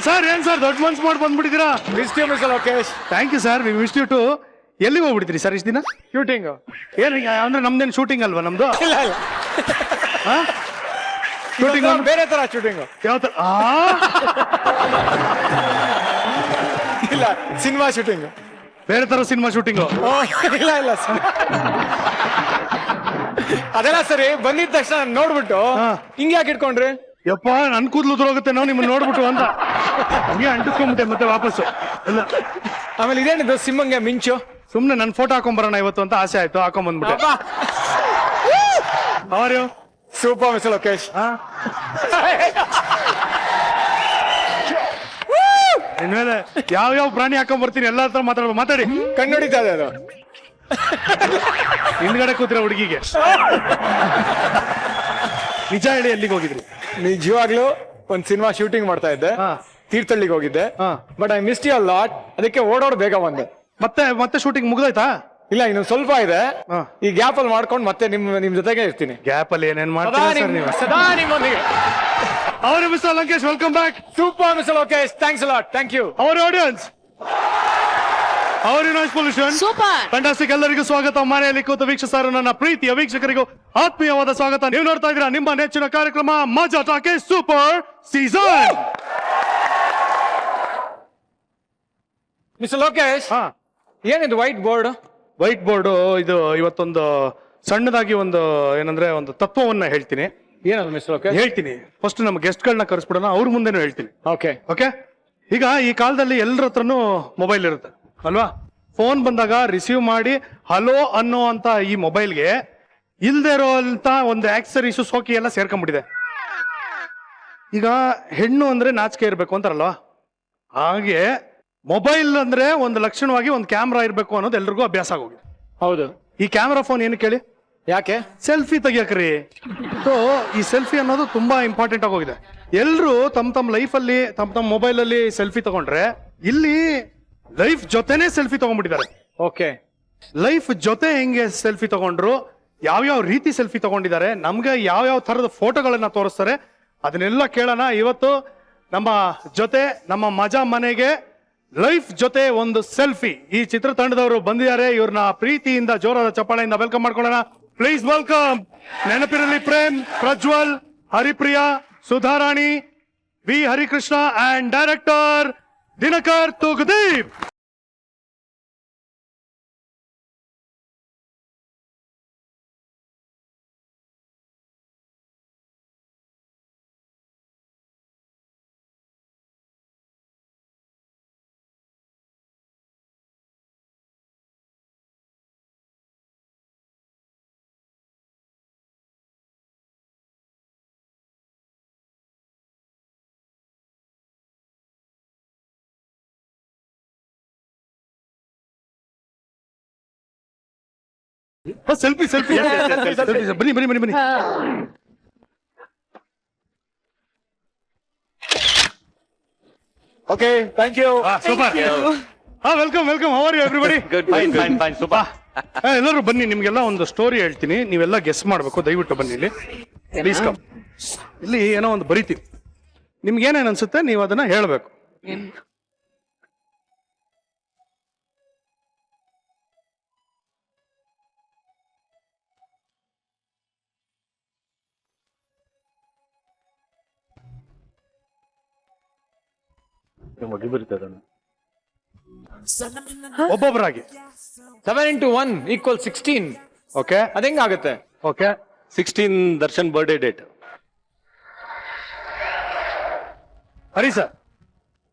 Sir ಏನ್ sir ದೊಡ್ಡ ಮನ್ಸು ಮಾಡಿ ಬಂದ್ಬಿಟ್ಟಿದ್ದೀರಾ? Lokesh. Thank you sir, we wish you too. ಎಲ್ಲಿಗೆ ಹೋಗ್ಬಿಡ್ತೀರಿ ಸರ್ ಇಷ್ಟು ದಿನ? ಶೂಟಿಂಗ್. ಏನು ಅಂದ್ರೆ ನಮ್ದೇನು ಶೂಟಿಂಗ್ ಅಲ್ವಾ ನಮ್ದು? ಇಲ್ಲ ಇಲ್ಲ, ಶೂಟಿಂಗ್ ಬೇರೆ ತರ ಶೂಟಿಂಗ್. ಯಾವ ತರ? ಇಲ್ಲ, ಸಿನಿಮಾ ಶೂಟಿಂಗ್. ಬೇರೆ ತರ ಸಿನಿಮಾ ಶೂಟಿಂಗು? ಇಲ್ಲ ಇಲ್ಲ, ಅದೆಲ್ಲ ಸರಿ. ಬಂದಿದ ತಕ್ಷಣ ನೋಡ್ಬಿಟ್ಟು ಹಿಂಗೆ ಯಾಕೆ ಇಟ್ಕೊಂಡ್ರಿ? ಯಪ್ಪ ನನ್ ಕೂದಲು ಉದುರೋಗುತ್ತೆ ನಾವು ನಿಮ್ಮನ್ನ ನೋಡ್ಬಿಟ್ಟು ಅಂತ ಹಂಗೆ ಅಂಟಿಸ್ಕೊಂಡ್ಬಿಟ್ಟೆ ಮತ್ತೆ ವಾಪಸ್ಸು. ಇಲ್ಲ ಆಮೇಲೆ ಇದೇನಿದು ಸಿಂಹಂಗೆ ಮಿಂಚು? ಸುಮ್ನೆ ನನ್ ಫೋಟೋ ಹಾಕೊಂಬರೋಣ ಇವತ್ತು ಅಂತ ಆಸೆ ಆಯ್ತು, ಹಾಕೊಂಬಂದ್ಬಿಟ್ಟೆ. ಅವರು ಸೂಪರ್ ಮಿಸ್ಟರ್ ಲೋಕೇಶ್. ಇನ್ಮೇಲೆ ಯಾವ ಪ್ರಾಣಿ ಹಾಕೊಂಡ್ಬರ್ತೀನಿ ಎಲ್ಲ ಹತ್ರ ಮಾತಾಡಿ. ಕಣ್ಣೊಡಿತಾ ಇದೆ ಅದು. ಹಿಂದ್ಗಡೆ ಕೂತಿರೋ ಹುಡುಗಿಗೆ ನಿಜ ಹೇಳಿ ಎಲ್ಲಿಗೆ ಹೋಗಿದ್ರಿ? ನಿಜವಾಗ್ಲೂ ಒಂದ್ ಸಿನಿಮಾ ಶೂಟಿಂಗ್ ಮಾಡ್ತಾ ಇದ್ದೆ, ತೀರ್ಥಹಳ್ಳಿಗೆ ಹೋಗಿದ್ದೆ. But I missed you lot, ಅದಕ್ಕೆ ಓಡೋಡ್ ಬೇಗ ಬಂದೆ. ಮತ್ತೆ ಶೂಟಿಂಗ್ ಮುಗ್ದೋಯ್ತಾ? ಇಲ್ಲ, ಇನ್ನು ಸ್ವಲ್ಪ ಇದೆ. ಈ ಗ್ಯಾಪ್ ಅಲ್ಲಿ ಮಾಡ್ಕೊಂಡು ಮತ್ತೆ ನಿಮ್ ಜೊತೆಗೆ ಇರ್ತೀನಿ. ಗ್ಯಾಪ್ ಅಲ್ಲಿ ಏನೇನ್ ಮಾಡ್ತೀರಾ ಸದಾ ನಿಮ್ಮೊಂದಿಗೆ. ಅವರು mister Lankesh, welcome back. Super mister Lokesh, thanks lot. Thank you. Our audience, our noise pollution fantastic. ಎಲ್ಲರಿಗೂ ಸ್ವಾಗತ. ಮನೆಯಲ್ಲಿ ಕೂತು ವೀಕ್ಷಿಸ್ತಾರ ನನ್ನ ಪ್ರೀತಿಯ ವೀಕ್ಷಕರಿಗೂ ಆತ್ಮೀಯವಾದ ಸ್ವಾಗತ. ನೀವು ನೋಡ್ತಾ ಇದ್ದೀರಾ ನಿಮ್ಮ ನೆಚ್ಚಿನ ಕಾರ್ಯಕ್ರಮ Majaa Talkies super season. Mister Lokesh, ಏನಿದು ವೈಟ್ ಬೋರ್ಡ್? ವೈಟ್ ಬೋರ್ಡ್ ಇದು ಇವತ್ತೊಂದು ಸಣ್ಣದಾಗಿ ಒಂದು ಏನಂದ್ರೆ ಒಂದು ತತ್ವವನ್ನ ಹೇಳ್ತೀನಿ. ಏನದು ಮಿಸ್ಟರ್ ಲೋಕೇಶ್? ಹೇಳ್ತೀನಿ. ಫಸ್ಟ್ ನಮ್ಮ ಗೆಸ್ಟ್ ಗಳನ್ನ ಕರೆಸ್ಬಿಡೋಣ, ಅವ್ರ ಮುಂದೆನೂ ಹೇಳ್ತೀನಿ. Okay okay. ಈಗ ಈ ಕಾಲದಲ್ಲಿ ಎಲ್ಲರ ಹತ್ರನೂ ಮೊಬೈಲ್ ಇರುತ್ತೆ ಅಲ್ವಾ? ಫೋನ್ ಬಂದಾಗ ರಿಸೀವ್ ಮಾಡಿ ಹಲೋ ಅನ್ನೋ ಅಂತ ಈ ಮೊಬೈಲ್ಗೆ ಇಲ್ದೇ ಇರೋ ಅಂತ ಒಂದು ಆಕ್ಸರೀಸು ಸೋಕಿ ಎಲ್ಲ ಸೇರ್ಕೊಂಡ್ಬಿಟ್ಟಿದೆ. ಈಗ ಹೆಣ್ಣು ಅಂದ್ರೆ ನಾಚಿಕೆ ಇರ್ಬೇಕು ಅಂತಾರಲ್ವಾ, ಹಾಗೆ ಮೊಬೈಲ್ ಅಂದ್ರೆ ಒಂದು ಲಕ್ಷಣವಾಗಿ ಒಂದು ಕ್ಯಾಮ್ರಾ ಇರ್ಬೇಕು ಅನ್ನೋದು ಎಲ್ರಿಗೂ ಅಭ್ಯಾಸ ಆಗೋಗಿದೆ. ಹೌದು. ಈ ಕ್ಯಾಮ್ರಾ ಫೋನ್ ಏನು ಕೇಳಿ? ಯಾಕೆ? ಸೆಲ್ಫಿ ತೆಗಿಯಕ್ರಿ. ಸೊ ಈ ಸೆಲ್ಫಿ ಅನ್ನೋದು ತುಂಬಾ ಇಂಪಾರ್ಟೆಂಟ್ ಆಗೋಗಿದೆ. ಎಲ್ರು ತಮ್ಮ ಲೈಫಲ್ಲಿ ತಮ್ಮ ಮೊಬೈಲ್ ಅಲ್ಲಿ ಸೆಲ್ಫಿ ತಗೊಂಡ್ರೆ ಇಲ್ಲಿ ಲೈಫ್ ಜೊತೆನೆ ಸೆಲ್ಫಿ ತಗೊಂಡ್ಬಿಟ್ಟಿದ್ದಾರೆ. ಓಕೆ. ಲೈಫ್ ಜೊತೆ ಹೆಂಗೆ ಸೆಲ್ಫಿ ತಗೊಂಡ್ರು, ಯಾವ್ಯಾವ ರೀತಿ ಸೆಲ್ಫಿ ತಗೊಂಡಿದ್ದಾರೆ, ನಮ್ಗೆ ಯಾವ್ಯಾವ ತರದ ಫೋಟೋಗಳನ್ನ ತೋರಿಸ್ತಾರೆ, ಅದನ್ನೆಲ್ಲ ಕೇಳೋಣ. ಇವತ್ತು ನಮ್ಮ ಜೊತೆ ನಮ್ಮ ಮಜಾ ಮನೆಗೆ ಲೈಫ್ ಜೊತೆ ಒಂದು ಸೆಲ್ಫಿ ಈ ಚಿತ್ರತಂಡದವರು ಬಂದಿದ್ದಾರೆ. ಇವ್ರನ್ನ ಪ್ರೀತಿಯಿಂದ ಜೋರಾದ ಚಪ್ಪಾಳೆಯಿಂದ ವೆಲ್ಕಮ್ ಮಾಡ್ಕೊಳ್ಳೋಣ. Please welcome. ನೆನಪಿರಲಿ Prem, Prajwal, Haripriya, Sudharani, V Harikrishna and director Dinakar Thoogudeepa. Selfie selfie ಬನ್ನಿ ಬನ್ನಿ ಬನ್ನಿ ಬನ್ನಿ. Okay, thank you. Super. Welcome welcome. How are you everybody? Good, fine fine fine, super. ಎಲ್ಲರೂ ಬನ್ನಿ, ನಿಮ್ಗೆಲ್ಲ ಒಂದು ಸ್ಟೋರಿ ಹೇಳ್ತೀನಿ, ನೀವೆಲ್ಲ ಗೆಸ್ ಮಾಡ್ಬೇಕು. ದಯವಿಟ್ಟು ಬನ್ನಿ ಇಲ್ಲಿ, ಪ್ಲೀಸ್ ಕಮ್. ಇಲ್ಲಿ ಏನೋ ಒಂದು ಬರಿತೀವಿ, ನಿಮ್ಗೆ ಏನೇನು ಅನ್ಸುತ್ತೆ ನೀವು ಅದನ್ನ ಹೇಳ್ಬೇಕು. ಒಬ್ಬೊಬ್ಬರಾಗಿ. 7 into 1 = 16. ಓಕೆ, ಅದೆಂಗಾಗುತ್ತೆ? Okay. 16 Darshan birthday date. Hari sir,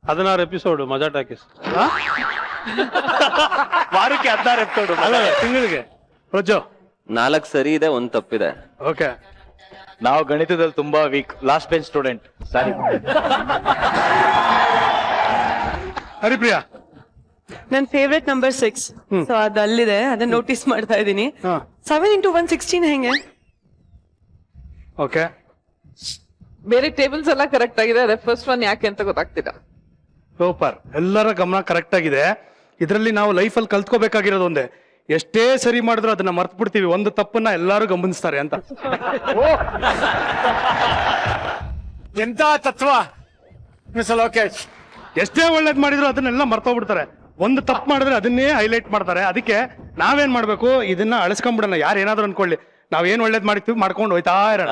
16 episode Maja Talkies. ವಾರಕ್ಕೆ 16 ಎಪಿಸೋಡ್, ತಿಂಗಳಿಗೆ. ಪ್ರಜ್ಜೋ 4 ಸರಿ ಇದೆ, 1 ತಪ್ಪಿದೆ. ಓಕೆ. ನಾವು ಗಣಿತದಲ್ಲಿ ತುಂಬಾ ವೀಕ್, ಲಾಸ್ಟ್ ಬೆಂಚ್ ಸ್ಟೂಡೆಂಟ್. ಸಾರಿ. ಹರಿಪ್ರಿಯಾ, ನನ್ ಫೇವ್ರೆಟ್ ನಂಬರ್ 6. ಸೊ ಅದು ಅಲ್ಲಿದೆ, ಅದನ್ನ ನೋಟಿಸ್ ಮಾಡ್ತಾ ಇದ್ದೀನಿ. 7 into 1 16 ಹೆಂಗೆ? ಓಕೆ. ಬೇರೆ ಟೇಬಲ್ಸ್ ಎಲ್ಲ ಕರೆಕ್ಟ್ ಆಗಿದೆ, ಅದೇ ಫಸ್ಟ್ ಒನ್ ಯಾಕೆ ಅಂತ ಗೊತ್ತಾಗ್ತಿಲ್ಲ. ಸೂಪರ್. ಎಲ್ಲರ ಗಮನ ಕರೆಕ್ಟ್ ಆಗಿದೆ. ಇದರಲ್ಲಿ ನಾವು ಲೈಫಲ್ಲಿ ಕಲ್ತ್ಕೋಬೇಕಾಗಿರೋದು ಒಂದೇ, ಎಷ್ಟೇ ಸರಿ ಮಾಡಿದ್ರು ಅದನ್ನ ಮರ್ತು ಬಿಡ್ತೀವಿ, ಒಂದು ತಪ್ಪನ್ನ ಎಲ್ಲಾರು ಗಮನಿಸ್ತಾರೆ ಅಂತ. ಎಂತ ತತ್ವ. ಮಿಸ್ ಲೋಕೇಶ್. ಎಷ್ಟೇ ಒಳ್ಳೇದ್ ಮಾಡಿದ್ರು ಅದನ್ನೆಲ್ಲ ಮರ್ತೋಗ್ಬಿಡ್ತಾರೆ. ಒಂದು ತಪ್ಪು ಮಾಡಿದ್ರೆ ಅದನ್ನೇ ಹೈಲೈಟ್ ಮಾಡ್ತಾರೆ. ಅದಕ್ಕೆ ನಾವೇನ್ ಮಾಡ್ಬೇಕು, ಇದನ್ನ ಅಳಿಸ್ಕೊಂಡ್ಬಿಡೋಣ. ಯಾರು ಏನಾದ್ರು ಅನ್ಕೊಳ್ಳಿ, ನಾವ್ ಏನ್ ಒಳ್ಳೇದ್ ಮಾಡಿರ್ತೀವಿ ಮಾಡ್ಕೊಂಡು ಹೋಯ್ತಾ ಇರೋಣ.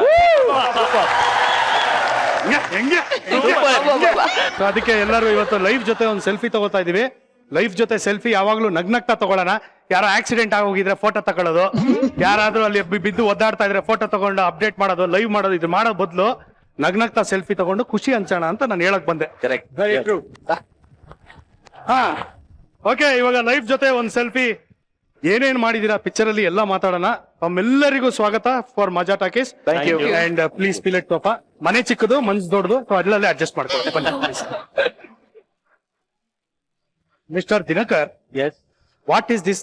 ಹೆಂಗೆ So ಅದಕ್ಕೆ ಎಲ್ಲರೂ ಇವತ್ತು ಲೈಫ್ ಜೊತೆ ಒಂದು ಸೆಲ್ಫಿ ತಗೋತಾ ಇದೀವಿ. ಲೈಫ್ ಜೊತೆ ಸೆಲ್ಫಿ ಯಾವಾಗ್ಲೂ ನಗ್ನಗ್ತಾ ತಗೊಳ್ಳೋಣ. ಯಾರೋ ಆಕ್ಸಿಡೆಂಟ್ ಆಗೋಗಿದ್ರೆ ಫೋಟೋ ತಗೊಳ್ಳೋದು, ಯಾರಾದ್ರೂ ಅಲ್ಲಿ ಬಿದ್ದು ಒದ್ದಾಡ್ತಾ ಇದ್ರೆ ಫೋಟೋ ತಗೊಂಡು ಅಪ್ಡೇಟ್ ಮಾಡೋದು, ಲೈವ್ ಮಾಡೋದು, ಇದು ಮಾಡೋ ಬದಲು ನಗ್ನಗ್ತಾ ಸೆಲ್ಫಿ ತಗೊಂಡು ಖುಷಿ ಹಂಚೋಣ ಅಂತ ನಾನು ಹೇಳಕ್ ಬಂದೆ. ಕರೆಕ್ಟ್. Very true. ಹಾ ಓಕೆ, ಇವಾಗ ಲೈಫ್ ಜೊತೆ ಒಂದು ಸೆಲ್ಫಿ ಏನೇನ್ ಮಾಡಿದೀರಾ ಪಿಕ್ಚರ್ ಅಲ್ಲಿ ಎಲ್ಲ ಮಾತಾಡೋಣ. ತಮ್ಮೆಲ್ಲರಿಗೂ ಸ್ವಾಗತ for Majaa Talkies. Thank you. And please feel it ಪಾಪ. ಮನೆ ಚಿಕ್ಕದು ಮನ್ಸು ದೊಡ್ಡದು, ಅಲ್ಲೇ ಅಡ್ಜಸ್ಟ್ ಮಾಡ್ಕೊಳ್ಳಿ. Mister Dinakar, yes. What is this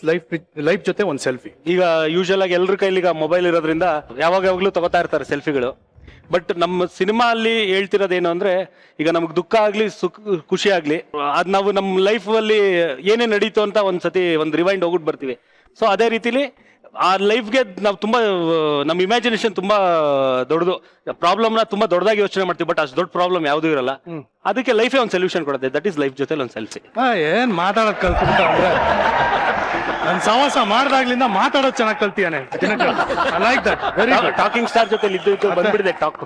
life ಜೊತೆ ಒಂದು ಸೆಲ್ಫಿ? ಈಗ ಯೂಶಲ್ ಆಗಿ ಎಲ್ರ ಕೈಲಿ ಈಗ ಮೊಬೈಲ್ ಇರೋದ್ರಿಂದ ಯಾವಾಗಲೂ ತಗೋತಾ ಇರ್ತಾರೆ ಸೆಲ್ಫಿಗಳು. ಬಟ್ ನಮ್ಮ ಸಿನಿಮಾ ಅಲ್ಲಿ ಹೇಳ್ತಿರೋದೇನು ಅಂದ್ರೆ, ಈಗ ನಮ್ಗೆ ದುಃಖ ಆಗ್ಲಿ ಖುಷಿ ಆಗ್ಲಿ, ಅದ್ ನಾವು ನಮ್ಮ ಲೈಫ್ ಅಲ್ಲಿ ಏನೇ ನಡೀತು ಅಂತ ಒಂದ್ಸತಿ ಒಂದು ರಿವೈಂಡ್ ಹೋಗ್ಬಿಟ್ಟು ಬರ್ತೀವಿ. ಸೊ ಅದೇ ರೀತಿಲಿ ಆ ಲೈಫ್ಗೆ ನಾವು ತುಂಬಾ ನಮ್ಮ ಇಮ್ಯಾಜಿನೇಷನ್ ತುಂಬಾ ದೊಡ್ಡದು, ಪ್ರಾಬ್ಲಮ್ನ ತುಂಬಾ ದೊಡ್ಡದಾಗಿ ಯೋಚನೆ ಮಾಡ್ತೀವಿ. ಬಟ್ ಅಷ್ಟು ದೊಡ್ಡ ಪ್ರಾಬ್ಲಮ್ ಯಾವುದೂ ಇರಲ್ಲ. ಅದಕ್ಕೆ ಲೈಫೇ ಒಂದು ಸೊಲ್ಯೂಷನ್ ಕೊಡುತ್ತೆ. ದಟ್ ಈಸ್ ಲೈಫ್ ಜೊತೆ ಒಂದು ಸೆಲ್ಫಿ. ಏನ್ ಮಾತಾಡೋದ್ ಕಲ್ತ್ಬಿಟ್ಟ ಅಂದ್ರೆ, ನನ್ ಸವಾಸ ಮಾಡ್ದಾಗ್ಲಿಂದ ಮಾತಾಡೋದ್ ಚೆನ್ನಾಗಿ ಕಲ್ತಿಯಾನೆ Dinakar. I like that. Very good. Talking star ಜೊತೆ ಇದ್ದು ಬಂದ್ಬಿಡಿದೆ ಟಾಕ್.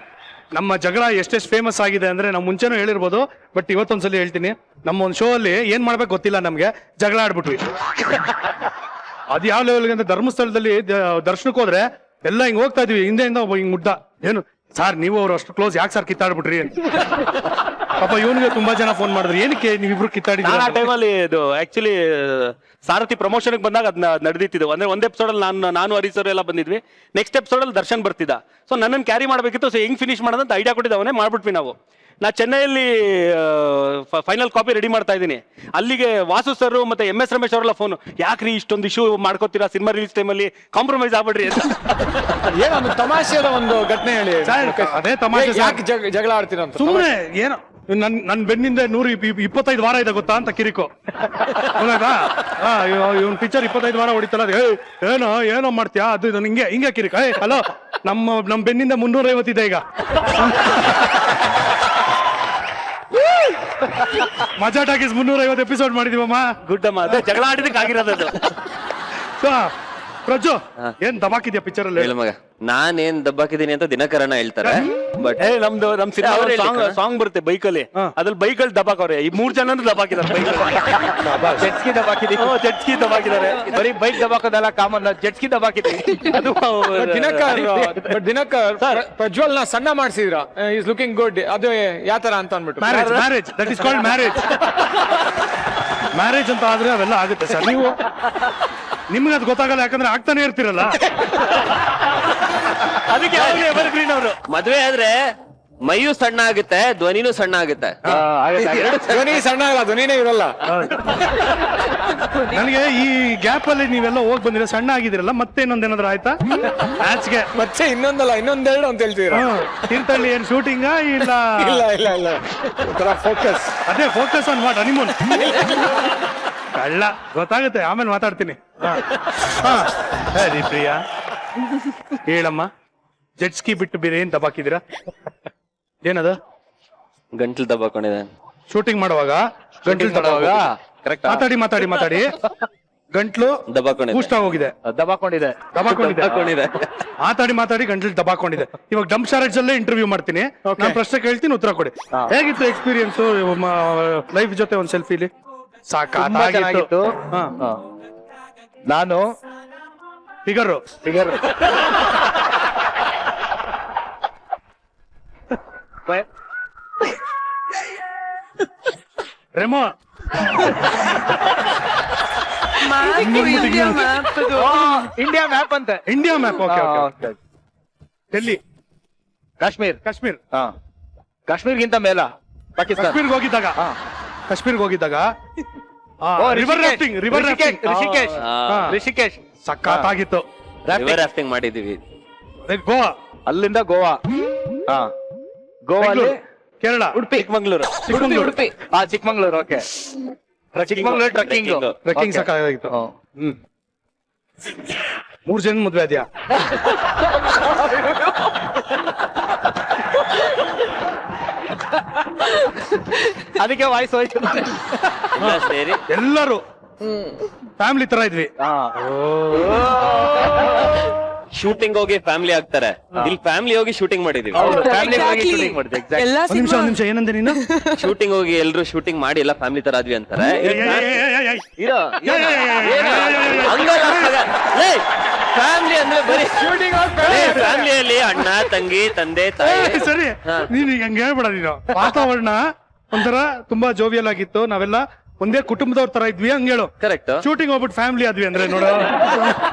ನಮ್ಮ ಜಗಳ ಎಷ್ಟೆಷ್ಟು ಫೇಮಸ್ ಆಗಿದೆ ಅಂದ್ರೆ, ನಾವು ಮುಂಚೆನೂ ಹೇಳಿರ್ಬೋದು, ಬಟ್ ಇವತ್ತೊಂದ್ಸಲಿ ಹೇಳ್ತೀನಿ. ನಮ್ಮ ಒಂದು ಶೋ ಅಲ್ಲಿ ಏನ್ ಮಾಡ್ಬೇಕು ಗೊತ್ತಿಲ್ಲ ನಮ್ಗೆ, ಜಗಳ ಆಡ್ಬಿಟ್ವಿ. ಅದು ಯಾವ ಲೆವೆಲ್ಗೆ ಅಂದ್ರೆ, ಧರ್ಮಸ್ಥಳದಲ್ಲಿ ದರ್ಶನಕ್ಕೆ ಹೋದ್ರೆ ಎಲ್ಲ ಹಿಂಗ್ ಹೋಗ್ತಾ ಇದೀವಿ, ಹಿಂದೆಯಿಂದ ಒಬ್ಬ ಹಿಂಗ್ ಮುಡ್ಡ, ಏನು ಸಾರ್ ನೀವು ಅವ್ರು ಅಷ್ಟು ಕ್ಲೋಸ್ ಯಾಕೆ ಸರ್ ಕಿತ್ತಾಡ್ಬಿಟ್ರಿ ಅಂತ. ಪಾಪ ಇವನಿಗೆ ತುಂಬಾ ಜನ ಫೋನ್ ಮಾಡಿದ್ರು, ಏನಕ್ಕೆ ನೀವಿಬ್ರು ಕಿತ್ತಾಡಿದ್ರಿ? ನಾನು ಆ ಟೈಮಲ್ಲಿ ಇದು ಆಕ್ಚುಲಿ ಸಾರಥಿ ಪ್ರಮೋಷನ್ ಬಂದಾಗ ಅದನ್ನ ನಡೆದಿತ್ತು. ಅಂದ್ರೆ ಒಂದ್ ಎಪಿಸೋಡ್ ಅಲ್ಲಿ ನಾನು ಹರೀಶ್ ಎಲ್ಲ ಬಂದಿದ್ವಿ. ನೆಕ್ಸ್ಟ್ ಎಪಿಸೋಡ್ ಅಲ್ಲಿ ದರ್ಶನ್ ಬರ್ತಿದ್ದ. ಸೊ ನನ್ನನ್ನು ಕ್ಯಾರಿ ಮಾಡ್ಬೇಕಿತ್ತು. ಸೊ ಹೆಂಗ್ ಫಿನಿಶ್ ಮಾಡೋದಂತ ಐಡಿಯಾ ಕೊಟ್ಟಿದ್ದ ಅವನೇ, ಮಾಡ್ಬಿಟ್ವಿ ನಾವು. ನಾ ಚೆನ್ನೈಯಲ್ಲಿ ಫೈನಲ್ ಕಾಪಿ ರೆಡಿ ಮಾಡ್ತಾ ಇದ್ದೀನಿ. ಅಲ್ಲಿಗೆ ವಾಸು ಸರ್ ಮತ್ತೆ MS ರಮೇಶ್ ಅವರೆಲ್ಲ ಫೋನ್, ಯಾಕ್ರಿ ಇಷ್ಟೊಂದು ಇಶ್ಯೂ ಮಾಡ್ಕೋತೀರಾ ಸಿನಿಮಾ ರಿಲೀಸ್ ಟೈಮಲ್ಲಿ, ಕಾಂಪ್ರಮೈಸ್ ಆಗ್ಬಿಡ್ರಿ ಅಂತ. ಏನೊಂದು ತಮಾಷೆದ ಒಂದು ಘಟನೆ ಹೇಳಿ. ಅದೇ ತಮಾಷೆ. ಯಾಕೆ ಜಗಳ ಆಡ್ತೀರ ಅಂತ? ಸುಮ್ಮನೆ ಏನೋ ನನ್ ಬೆನ್ನಿಂದ 125 ವಾರ ಇದೆ ಗೊತ್ತಾ ಅಂತ ಕಿರಿಕೋ. ಇವನ್ ಪಿಕ್ಚರ್ 25 ವಾರ ಹೊಡಿತಲ್ಲ, ಏನೋ ಮಾಡ್ತೀಯಾ ಅದು ಇದು ಹಿಂಗೆ ಕಿರಿಕ. ಹಲೋ, ನಮ್ ಬೆನ್ನಿಂದ 350 ಇದೆ ಈಗ. ಮಜಾ ಟಾಕೀಸ್ 350 ಎಪಿಸೋಡ್ ಮಾಡಿದೀವಮ್ಮ. ಗುಡ್ ಅಮ್ಮ, ಅದೇ ಜಗಳ ಆಡಿದಕ್ಕೆ ಆಗಿರೋದು. ಪ್ರಜ್ಜು, ಏನ್ ದಬಾಕಿದ್ಯಾ ಪಿಕ್ಚರ್ ಅಲ್ಲಿ? ಹೇಳು ಮಗ, ನಾನೇನ್ ದಬ್ಬಾಕಿದ್ದೀನಿ ಅಂತ ದಿನಕರಣ ಹೇಳ್ತಾರೆ. ಬಟ್ ನಮ್ ಸಿನಿಮಾ ಸಾಂಗ್ ಬರುತ್ತೆ ಬೈಕಲ್ಲಿ, ಅದ್ರಲ್ಲಿ ಬೈಕಲ್ಲಿ ದಬಾಕವ್ರೆ. ಈ 3 ಜನ ದಬಾಕಿದ್ದಾರೆ ಬೈಕಲ್ಲಿ. ಜೆಟ್ಸ್ಕಿ ದಬಾಕಿದೀವಿ. ಜೆಟ್ಸ್ಕಿ ದಬಾಕಿದ್ದಾರೆ. ಬರೀ ಬೈಕ್ ದಬಾಕೋದಲ್ಲ ಕಾಮನ್, ಜೆಟ್ಸ್ಕಿ ದಬಾಕಿದೀವಿ. ಅದು ದಿನಕರ್ ಪ್ರಜ್ವಲ್ ನ ಸಣ್ಣ ಮಾಡಿಸಿದ್ರ, ಈಸ್ ಲುಕಿಂಗ್ ಗುಡ್, ಅದು ಯಾವ ತರ ಅಂತ ಅನ್ಬಿಟ್ಟು. Marriage that is called marriage ಅಂತ ಆದ್ರೆ ಅವೆಲ್ಲ ಆಗುತ್ತೆ ಸರ್. ನಿಮ್ಗೆ ಅದು ಗೊತ್ತಾಗಲ್ಲ, ಯಾಕಂದ್ರೆ ಆಗ್ತಾನೆ ಇರ್ತಿರಲ್ಲ. ಅದಕ್ಕೆ ಎವರ್ಗ್ರೀನ್ ಅವರು. ಮದ್ವೆ ಆದ್ರೆ ಮೈಯೂ ಸಣ್ಣ ಆಗುತ್ತೆ, ಧ್ವನಿನೂ ಸಣ್ಣ ಆಗುತ್ತೆ. ಧ್ವನಿ ಸಣ್ಣ ಆಗಲ್ಲ, ಧ್ವನಿನೇ ಇರಲ್ಲ. ನನಗೆ ಈ ಗ್ಯಾಪ್ ಅಲ್ಲಿ ನೀವೆಲ್ಲ ಹೋಗ್ ಬಂದಿರ, ಸಣ್ಣ ಆಗಿದಿರಲ್ಲ, ಮತ್ತೆ ಇನ್ನೊಂದೇನಾದ್ರು ಆಯ್ತಾ ಮ್ಯಾಚ್ಗೆ? ಮತ್ತೆ ಇನ್ನೊಂದಲ್ಲ ಇನ್ನೊಂದೆರಡು ಅಂತ ಹೇಳ್ತೀರಾ? ತೀರ್ಥಹಳ್ಳಿ ಏನ್ ಶೂಟಿಂಗ ಇಲ್ಲ? ಇಲ್ಲ ಫೋಕಸ್. ಅದೇ ಫೋಕಸ್ ಆನ್ ವಾಟ್? ಹನಿಮೂನ್? ಕಳ್ಳ, ಗೊತ್ತಾಗುತ್ತೆ, ಆಮೇಲೆ ಮಾತಾಡ್ತೀನಿ. ಸರಿ ಪ್ರಿಯಾ, ಹೇಳಮ್ಮ, ಜೆಟ್ಸ್ಕಿ ಬಿಟ್ಟು ಬೇರೆ ಏನ್ ದಬಾಕಿದ್ದೀರಾ? ಏನದ? ಗಂಟ್ಲು ದಬ್ಬಾಕೊಂಡಿದೆ. ಶೂಟಿಂಗ್ ಮಾಡುವಾಗ ಗಂಟ್ಲು ದಬಾವಾಗ ಕರೆಕ್ಟ್. ಮಾತಾಡಿ ಗಂಟ್ಲು ದಬ್ಬಾಕೊಂಡಿದೆ. ಪೂಷ್ಟ ಹೋಗಿದೆ, ದಬಾಕೊಂಡಿದೆ. ಮಾತಾಡಿ ಗಂಟ್ಲು ದಬಾಕೊಂಡಿದೆ. ಇವಾಗ ಡಂಪ್ ಶಾರೇಜ್ ಅಲ್ಲೇ ಇಂಟರ್ವ್ಯೂ ಮಾಡ್ತೀನಿ, ನಾನು ಪ್ರಶ್ನೆ ಕೇಳ್ತೀನಿ, ಉತ್ತರ ಕೊಡಿ. ಹೇಗಿತ್ತು ಎಕ್ಸ್ಪೀರಿಯನ್ಸ್ ಲೈಫ್ ಜೊತೆ ಒಂದ್ ಸೆಲ್ಫಿಲಿ? ಸಾಕಾಗಿತ್ತು. ನಾನು ಫಿಗರ್ ರೆಮೋ ಇಂಡಿಯಾ ಮ್ಯಾಪ್ ಅಂತ. India map. Okay. Delhi, Kashmir. ಕಾಶ್ಮೀರ್ಗಿಂತ ಮೇಲ ಪಾಕಿಸ್ತಾನ. ಕಾಶ್ಮೀರ್ಗೆ ಹೋಗಿದ್ದಾಗ ರಿವರ್ ರಾಫ್ಟಿಂಗ್ ರಿಷಿಕೇಶ್ ಸಖತ್ತಾಗಿತ್ತು. ರಿವರ್ ರಾಫ್ಟಿಂಗ್ ಮಾಡಿದೀವಿ. ಗೋವಾ, ಅಲ್ಲಿಂದ ಗೋವಾ. ಗೋವಾಲಿ ಕೇರಳ, ಉಡುಪಿ, ಚಿಕ್ಕಮಂಗ್ಳೂರು. ಚಿಕ್ಕಮಂಗ್ಳೂರು. ಓಕೆ, ಚಿಕ್ಕಮಂಗ್ಳೂರು ಟ್ರೆಕ್ಕಿಂಗ್ ಸಾಕಾಗಿತ್ತು. 3 ಜನ ಮದ್ವೆ ಆದ್ಯಾ? ಅದಕ್ಕೆ ವಾಯ್ಸ್ ಹೋಯ್ತು. ಎಲ್ಲ ಸೇರಿ ಎಲ್ಲರೂ ಫ್ಯಾಮಿಲಿ ತರ ಇದ್ವಿ. ಶೂಟಿಂಗ್ ಹೋಗಿ ಫ್ಯಾಮಿಲಿ ಆಗ್ತಾರೆ, ಇಲ್ಲಿ ಫ್ಯಾಮಿಲಿ ಹೋಗಿ ಶೂಟಿಂಗ್ ಮಾಡಿದೀವಿ. ಫ್ಯಾಮಿಲಿ ಹೋಗಿ Exactly. ಶೂಟಿಂಗ್ ಮಾಡಿದೆ. ಎಕ್ಸಾಕ್ಟ್. ಎಲ್ಲಾ ಒಂದ್ ನಿಮಿಷ ಏನಂದೆ ನೀನು? ಶೂಟಿಂಗ್ ಹೋಗಿ ಎಲ್ರು ಶೂಟಿಂಗ್ ಮಾಡಿ ಎಲ್ಲ ಫ್ಯಾಮಿಲಿ ತರ ಆದ್ವಿ ಅಂತಾರೆ. ಫ್ಯಾಮಿಲಿ ಅಂದ್ರೆ ಬರೀ ಫ್ಯಾಮಿಲಿಯಲ್ಲಿ ಅಣ್ಣ ತಂಗಿ ತಂದೆ ತಾಯಿ. ಸರಿ, ನೀನ್ ಈಗ ಹಂಗೆ ಹೇಳ್ಬೇಡ ನೀನು. ವಾತಾವರಣ ಒಂಥರ ತುಂಬಾ ಜೋವಿಯಲ್ ಆಗಿತ್ತು, ನಾವೆಲ್ಲ ಒಂದೇ ಕುಟುಂಬದವ್ರ ತರ ಇದ್ವಿ, ಹಂಗೇಳು. ಕರೆಕ್ಟ್. ಶೂಟಿಂಗ್ ಹೋಗ್ಬಿಟ್ಟು ಫ್ಯಾಮಿಲಿ ಆದ್ವಿ ಅಂದ್ರೆ ನೋಡು,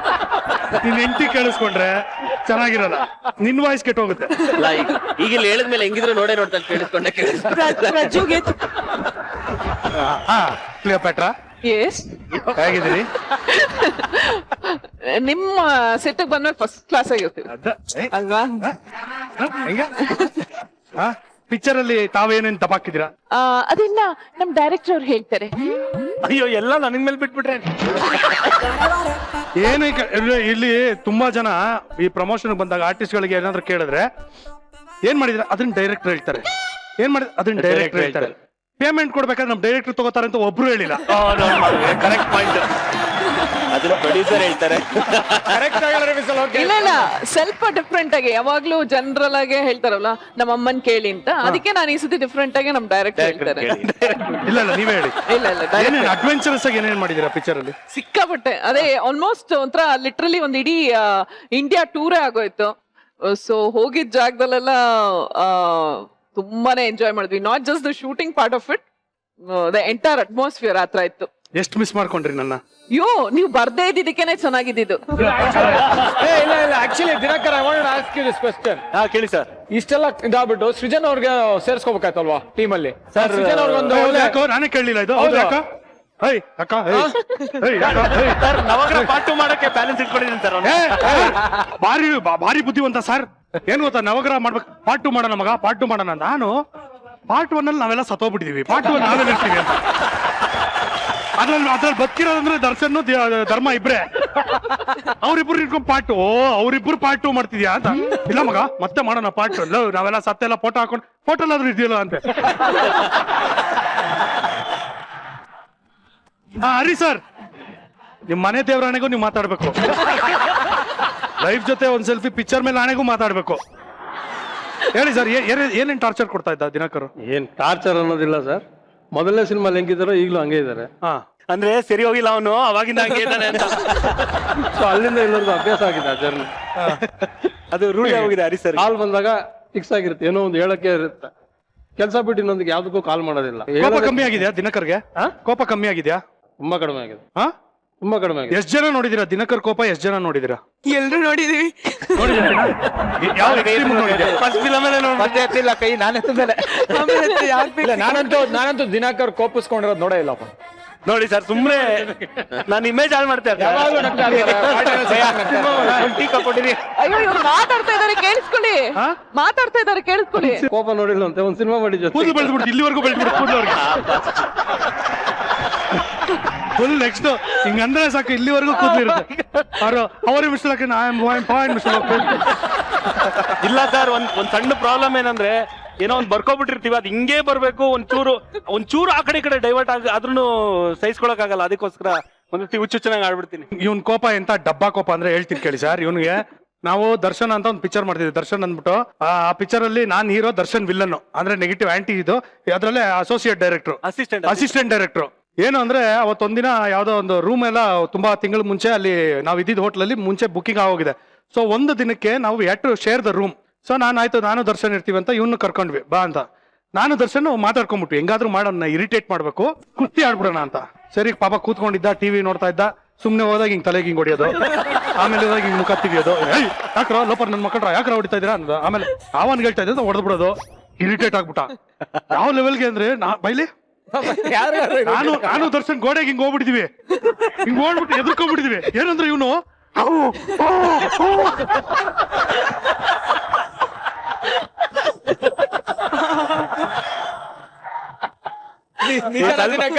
ನಿನ್ ಹೆಂಡತಿ ಕೇಳಿಸ್ಕೊಂಡ್ರೆ ಚೆನ್ನಾಗಿರಲ್ಲ, ನಿನ್ ವಾಯ್ಸ್ ಕೆಟ್ಟ ಹೋಗುತ್ತೆ. ಈಗ ಇಲ್ಲಿ ಹೇಳಿದ್ಮೇಲೆ ಹೆಂಗಿದ್ರು ನೋಡೇ ನೋಡ್ತಾ ಕೇಳಿಸ್ಕೊಂಡೆ ಪ್ರಜುಗೆ ಕ್ಲಿಯೋಪ್ಯಾಟ್ರಾ ಎಸ್, ಹೇಗಿದ್ದೀರಿ? ನಿಮ್ಮ ಸೆಟ್ ಬಂದ್ಮೇಲೆ ಫಸ್ಟ್ ಕ್ಲಾಸ್ ಆಗಿರ್ತೀವಿ ಅಲ್ವಾ? ಪಿಕ್ಚರ್ ಅಲ್ಲಿ ತಾವೇನೇನ್ ತಪಾಕಿದ್ದೀರಾ? ಅದನ್ನ ನಮ್ ಡೈರೆಕ್ಟರ್ ಅವ್ರು ಹೇಳ್ತಾರೆ. ಅಯ್ಯೋ ಎಲ್ಲ ನನಗ್ ಮೇಲೆ ಬಿಟ್ಬಿಟ್ರೆ. ಏನು ಇಲ್ಲಿ ತುಂಬಾ ಜನ ಈ ಪ್ರಮೋಷನ್ ಬಂದಾಗ ಆರ್ಟಿಸ್ಟ್ ಗಳಿಗೆ ಏನಾದ್ರು ಕೇಳಿದ್ರೆ ಏನ್ ಮಾಡಿದ್ರೆ ಅದನ್ನ ಡೈರೆಕ್ಟರ್ ಹೇಳ್ತಾರೆ, ಏನ್ ಮಾಡಿದ್ರೆ ಅದನ್ನ ಡೈರೆಕ್ಟರ್ ಹೇಳ್ತಾರೆ. ಪೇಮೆಂಟ್ ಕೊಡ್ಬೇಕಾದ್ರೆ ನಮ್ ಡೈರೆಕ್ಟರ್ ತಗೋತಾರೆ ಅಂತ ಒಬ್ರು ಹೇಳಿಲ್ಲ. Correct point. ಅದನ್ನ ಪ್ರೊಡ್ಯೂಸರ್ ಹೇಳ್ತಾರೆ. ಇಲ್ಲ ಇಲ್ಲ, ಸ್ವಲ್ಪ ಡಿಫ್ರೆಂಟ್ ಆಗಿ ಯಾವಾಗ್ಲೂ ಜನರಲ್ ಆಗಿ ಹೇಳ್ತಾರಲ್ಲ ನಮ್ಮ ಅಮ್ಮನ್ ಕೇಳಿ ಅಂತ, ಅದಕ್ಕೆ ನಾನು ಈ ಸತಿ ಡಿಫ್ರೆಂಟ್ ಆಗಿ ನಮ್ ಡೈರೆಕ್ಟರ್ ಹೇಳ್ತಾರೆ. ಇಲ್ಲ ಇಲ್ಲ, ನೀವೇ ಹೇಳಿ. ಇಲ್ಲ ಇಲ್ಲ, direct ಅಡ್ವೆಂಚರಸ್ ಆಗಿ ಏನೇನ್ ಮಾಡಿದೀರಾ ಪಿಕ್ಚರ್ ಅಲ್ಲಿ? ಸಿಕ್ಕಾಪಟ್ಟೆ. ಅದೇ ಆಲ್ಮೋಸ್ಟ್ ಒಂಥರ ಲಿಟ್ರಲಿ ಒಂದ್ ಇಡೀ ಇಂಡಿಯಾ ಟೂರೇ ಆಗೋಯ್ತು. ಸೊ ಹೋಗಿದ್ ಜಾಗದಲ್ಲೆಲ್ಲ ತುಂಬಾನೇ ಎಂಜಾಯ್ ಮಾಡಿದ್ವಿ. Not just the shooting part of it, the entire atmosphere ಆತರ ಇತ್ತು. ಎಷ್ಟು ಮಿಸ್ ಮಾಡ್ಕೊಂಡ್ರಿ ನನ್ನ? ಅಯ್ಯೋ, ನೀವು ಬರ್ದೇ ಇದ್ದಿದ್ದಕ್ಕೇನೆ ಚೆನ್ನಾಗಿದ್ದು. ಇಲ್ಲ ಇಲ್ಲ, actually Dinakar, I want to ask you this question. ಕೇಳಿ ಸರ್. ಇಷ್ಟೆಲ್ಲ ಇದಾಗ್ಬಿಟ್ಟು ಸೃಜನ್ ಅವ್ರಿಗೆ ಸೇರ್ಸ್ಕೋಬೇಕಾಯ್ತಲ್ವಾ ಟೀಮ್ ಅಲ್ಲಿ? ಸರ್ ಸೃಜನ್ ಅವ್ರಿಗೊಂದು ಯಾಕೋ ನಾನೇ ಕೇಳಲಿಲ್ಲ ಇದು. ಹೌದು ಅಕ್ಕ, ಹೈ ಅಕ್ಕ, ಹೈ ಅಕ್ಕ, ಹೈ. ಸರ್ ನವಗ್ರಹ ಪಾರ್ಟ್ 2 ಮಾಡಕ್ಕೆ ಬ್ಯಾಲೆನ್ಸ್ ಇಟ್ಕೊಂಡಿದ್ದೀನಿ ಸರ್ ಅವ್ನು. ಭಾರಿ ಬುದ್ಧಿವಂತ ಸರ್. ಏನ್ ಗೊತ್ತಾ, ನವಗ್ರಹ ಮಾಡ್ಬೇಕು, ಪಾರ್ಟ್ 2 ಮಾಡೋಣ ಮಗ, ಪಾರ್ಟ್ 2 ಮಾಡೋಣ. ನಾನು ಪಾರ್ಟ್ 1 ಅಲ್ಲಿ ನಾವೆಲ್ಲ ಸತ್ತೋಗ್ಬಿಟ್ಟಿದೀವಿ, ಪಾರ್ಟ್ 2 ನಾವೇ ಇರ್ತೀವಿ ಅಂತ. ಅದ್ರಲ್ಲಿ ಬದುಕಿರೋದಂದ್ರೆ ದರ್ಶನ್ ಧರ್ಮ ಇಬ್ರೆ, ಅವ್ರಿಬ್ರು ಇಟ್ಕೊಂಡ್ ಅವ್ರಿಬ್ರು ಪಾರ್ಟ್ 2 ಮಾಡ್ತಿದ್ಯಾ ಅಂತ. ಇಲ್ಲ ಮಗ, ಮತ್ತೆ ಮಾಡೋಣ ಪಾರ್ಟ್ 2. ನಾವೆಲ್ಲ ಸತ್ತೆಲ್ಲ ಫೋಟೋ ಹಾಕೊಂಡು ಫೋಟೋ ಆದ್ರೂ ಇದೆಯಲ್ಲ ಅಂತ. ಹರಿ ಸರ್, ನಿಮ್ ಮನೆ ದೇವರಾಣೆಗೂ ನೀವು ಮಾತಾಡ್ಬೇಕು, ಲೈಫ್ ಜೊತೆ ಒಂದ್ ಸೆಲ್ಫಿ ಪಿಕ್ಚರ್ ಮೇಲೆ ಆಣೆಗೂ ಮಾತಾಡ್ಬೇಕು. ಹೇಳಿ ಸರ್, ಏನೇನ್ ಟಾರ್ಚರ್ ಕೊಡ್ತಾ ಇದ್ದ ದಿನಕರು? ಏನ್ ಟಾರ್ಚರ್ ಅನ್ನೋದಿಲ್ಲ ಸರ್, ಮೊದಲನೇ ಸಿನಿಮಾಲಿ ಹೆಂಗಿದಾರೋ ಈಗಲೂ ಹಂಗೆ ಇದ್ದಾರೆ. ಅಂದ್ರೆ ಸರಿ ಹೋಗಿಲ್ಲ ಅವನು, ಅವಾಗಿಂದ ಹಂಗೆ ಇದ್ದಾನೆ ಅಂತ. ಸೊ ಅಲ್ಲಿಂದ ಎಲ್ಲರಿಗೂ ಅಭ್ಯಾಸ ಆಗಿದೆ ಆ ಜರ್ನಿ, ಅದು ರೂಢಿ ಹೋಗಿದೆ. ಹರಿ ಸರ್ ಕಾಲ್ ಬಂದಾಗ ಫಿಕ್ಸ್ ಆಗಿರುತ್ತೆ, ಏನೋ ಒಂದು ಹೇಳಕ್ಕೆ ಇರುತ್ತೆ. ಕೆಲಸ ಬಿಟ್ಟು ಇನ್ನೊಂದಿಗೆ ಯಾವ್ದಕ್ಕೂ ಕಾಲ್ ಮಾಡೋದಿಲ್ಲ. ಕೋಪ ಕಮ್ಮಿ ಆಗಿದ್ಯಾ ದಿನಕರ್ಗೆ? ಕೋಪ ಕಮ್ಮಿ ಆಗಿದ್ಯಾ? ತುಂಬಾ ಕಡಿಮೆ ಆಗಿದೆ, ಹಾ ತುಂಬಾ ಕಡಿಮೆ ಆಗಿದೆ. ಎಷ್ಟ್ ಜನ ನೋಡಿದಿರಾ ದಿನಕರ್ ಕೋಪ? ಎಷ್ಟ್ ಜನ ನೋಡಿದಿರಾ? ಎಲ್ರು ನೋಡಿದೀವಿ. ಯಾವ extreme ನೋಡಿದ್ಯಾ? ಫಸ್ಟ್ ಫಿಲಮ್ ಮತ್ತೆ ಎತ್ತಿಲ್ಲ ಕೈ, ನಾನು ಎತ್ತಿದ್ದೇನೆ. ಇಲ್ಲ, ನಾನಂತೂ ದಿನಕರ್ ಕೋಪಿಸ್ಕೊಂಡಿರೋದು ನೋಡೇ ಇಲ್ಲಪ್ಪ. ನೋಡಿ ಸರ್, ಸುಮ್ನೆ ನಾನು ಇಮೇಜ್ ಹಾಳು ಮಾಡ್ತಾ ಇರ್ತೀನಿ. ಯಾವಾಗ್ಲೂ ನಗ್ತಾ ಇರ್ತಾರೆ. ಟೀ ಕೊಟ್ಟಿರಿ. ಅಯ್ಯೋ, ಇವ್ರು ಮಾತಾಡ್ತಾ ಇದಾರೆ ಕೇಳಿಸ್ಕೊಳ್ಳಿ, ಮಾತಾಡ್ತಾ ಇದಾರೆ ಕೇಳಿಸ್ಕೊಳ್ಳಿ. ಕೋಪ ನೋಡಿಲ್ಲ ಅಂತ ಒಂದ್ ಸಿನಿಮಾ ಮಾಡಿದ್ವಿ. ಕೂದಲು ಬೆಳೆದ್ಬಿಡ್ತು, ಇಲ್ಲಿವರೆಗೂ ಬೆಳೆದ್ಬಿಡ್ತು ಕೂದಲು ಅವ್ರಿಗೆ. ಫುಲ್ ನೆಕ್ಸ್ಟ್ ಹಿಂಗಂದ್ರೆ ಸಾಕು, ಇಲ್ಲಿವರೆಗೂ ಕೂದಲು ಇರುತ್ತೆ. ಅವ್ರಿಗೆ ಮಿಸ್ಲಾಕ ಇಲ್ಲ ಸರ್, ಒಂದ್ ಸಣ್ಣ ಪ್ರಾಬ್ಲಮ್ ಏನಂದ್ರೆ, ಏನೋ ಒಂದ್ ಬರ್ಕೊಬಿಟ್ಟಿರ್ತೀವಿ, ಅದ್ ಹಿಂಗೇ ಬರ್ಬೇಕು. ಒಂಚೂರು ಆ ಕಡೆ ಈ ಕಡೆ ಡೈವರ್ಟ್ ಆದ್ರೂ ಸಹಿಸ್ಕೊಳಕ್ ಆಗಲ್ಲ. ಅದಕ್ಕೋಸ್ಕರ ಒಂದ್ ಹುಚ್ಚುಚ್ಚನಾಗಿ ಆಡ್ಬಿಡ್ತೀನಿ. ಇವನ್ ಕೋಪ ಎಂತ ಡಬ್ಬಾ ಕೋಪ ಅಂದ್ರೆ ಹೇಳ್ತೀನಿ ಕೇಳಿ ಸರ್. ಇವನಿಗೆ ನಾವು ದರ್ಶನ್ ಅಂತ ಒಂದು ಪಿಕ್ಚರ್ ಮಾಡ್ತಿದ್ವಿ, ದರ್ಶನ್ ಅಂದ್ಬಿಟ್ಟು. ಆ ಪಿಕ್ಚರ್ ಅಲ್ಲಿ ನಾನ್ ಹೀರೋ, ದರ್ಶನ್ ವಿಲ್ಲನ್, ಅಂದ್ರೆ ನೆಗೆಟಿವ್ ಆಂಟಿ. ಇದು ಅದ್ರಲ್ಲೇ ಅಸೋಸಿಯೇಟ್ ಡೈರೆಕ್ಟರ್, ಅಸಿಸ್ಟೆಂಟ್ ಡೈರೆಕ್ಟರ್. ಏನು ಅಂದ್ರೆ ಅವತ್ತೊಂದಿನ ಯಾವ್ದೋ ಒಂದು ರೂಮ್ ಎಲ್ಲ ತುಂಬಾ ತಿಂಗಳ ಮುಂಚೆ ಅಲ್ಲಿ ನಾವು ಇದ್ದಿದ್ದ ಹೋಟ್ಲಲ್ಲಿ ಮುಂಚೆ ಬುಕಿಂಗ್ ಆಗೋಗಿದೆ. ಸೊ ಒಂದು ದಿನಕ್ಕೆ ನಾವು to share the room. So ನಾನು ದರ್ಶನ್ ಇರ್ತೀವಿ ಅಂತ ಇವ್ನು ಕರ್ಕೊಂಡ್ವಿ ಬಾ ಅಂತ. ನಾನು ದರ್ಶನ್ ಮಾತಾಡ್ಕೊಂಡ್ಬಿಟ್ವಿ, ಹೆಂಗಾದ್ರೂ ಮಾಡೋಣ, ಇರಿಟೇಟ್ ಮಾಡ್ಬೇಕು, ಕುಸ್ತಿ ಆಡ್ಬಿಡೋಣ ಅಂತ. ಸರಿ ಪಾಪ ಕೂತ್ಕೊಂಡಿದ್ದ, ಟಿವಿ ನೋಡ್ತಾ ಇದ್ದ. ಸುಮ್ನೆ ಹೋದಾಗ ಹಿಂಗ್ ತಲೆಗೆ ಹಿಂಗ್ ಹೊಡಿಯೋದು, ಆಮೇಲೆ ಹೋದಾಗ ಹಿಂಗ್ ಮುಖ ತಿವಿಯೋದು. ಯಾಕ್ರ ಲೋಪರ್ ನನ್ ಮಕ್ಕಳ್ರ ಯಾಕ್ರ ಹೊಡಿತಾ ಇದ್ದೀರಾ ಅಂತ. ಆಮೇಲೆ ಅವನ್ ಹೇಳ್ತಾ ಇದ್ದ ಹೊಡೆದ್ಬಿಡೋದು. ಇರಿಟೇಟ್ ಆಗ್ಬಿಟ್ಟ. ಯಾವ ಲೆವೆಲ್ಗೆ ಅಂದ್ರೆ ಬೈಲಿ ನಾನು ದರ್ಶನ್ ಗೋಡೆಗೆ ಹಿಂಗ್ ಹೋಗ್ಬಿಟ್ಟಿದೀವಿ, ಹಿಂಗ್ ಹೋಗ್ಬಿಟ್ಟು ಎದುರ್ಕೊಂಡ್ಬಿಟ್ಟಿದೀವಿ. ಏನಂದ್ರೆ ಇವನು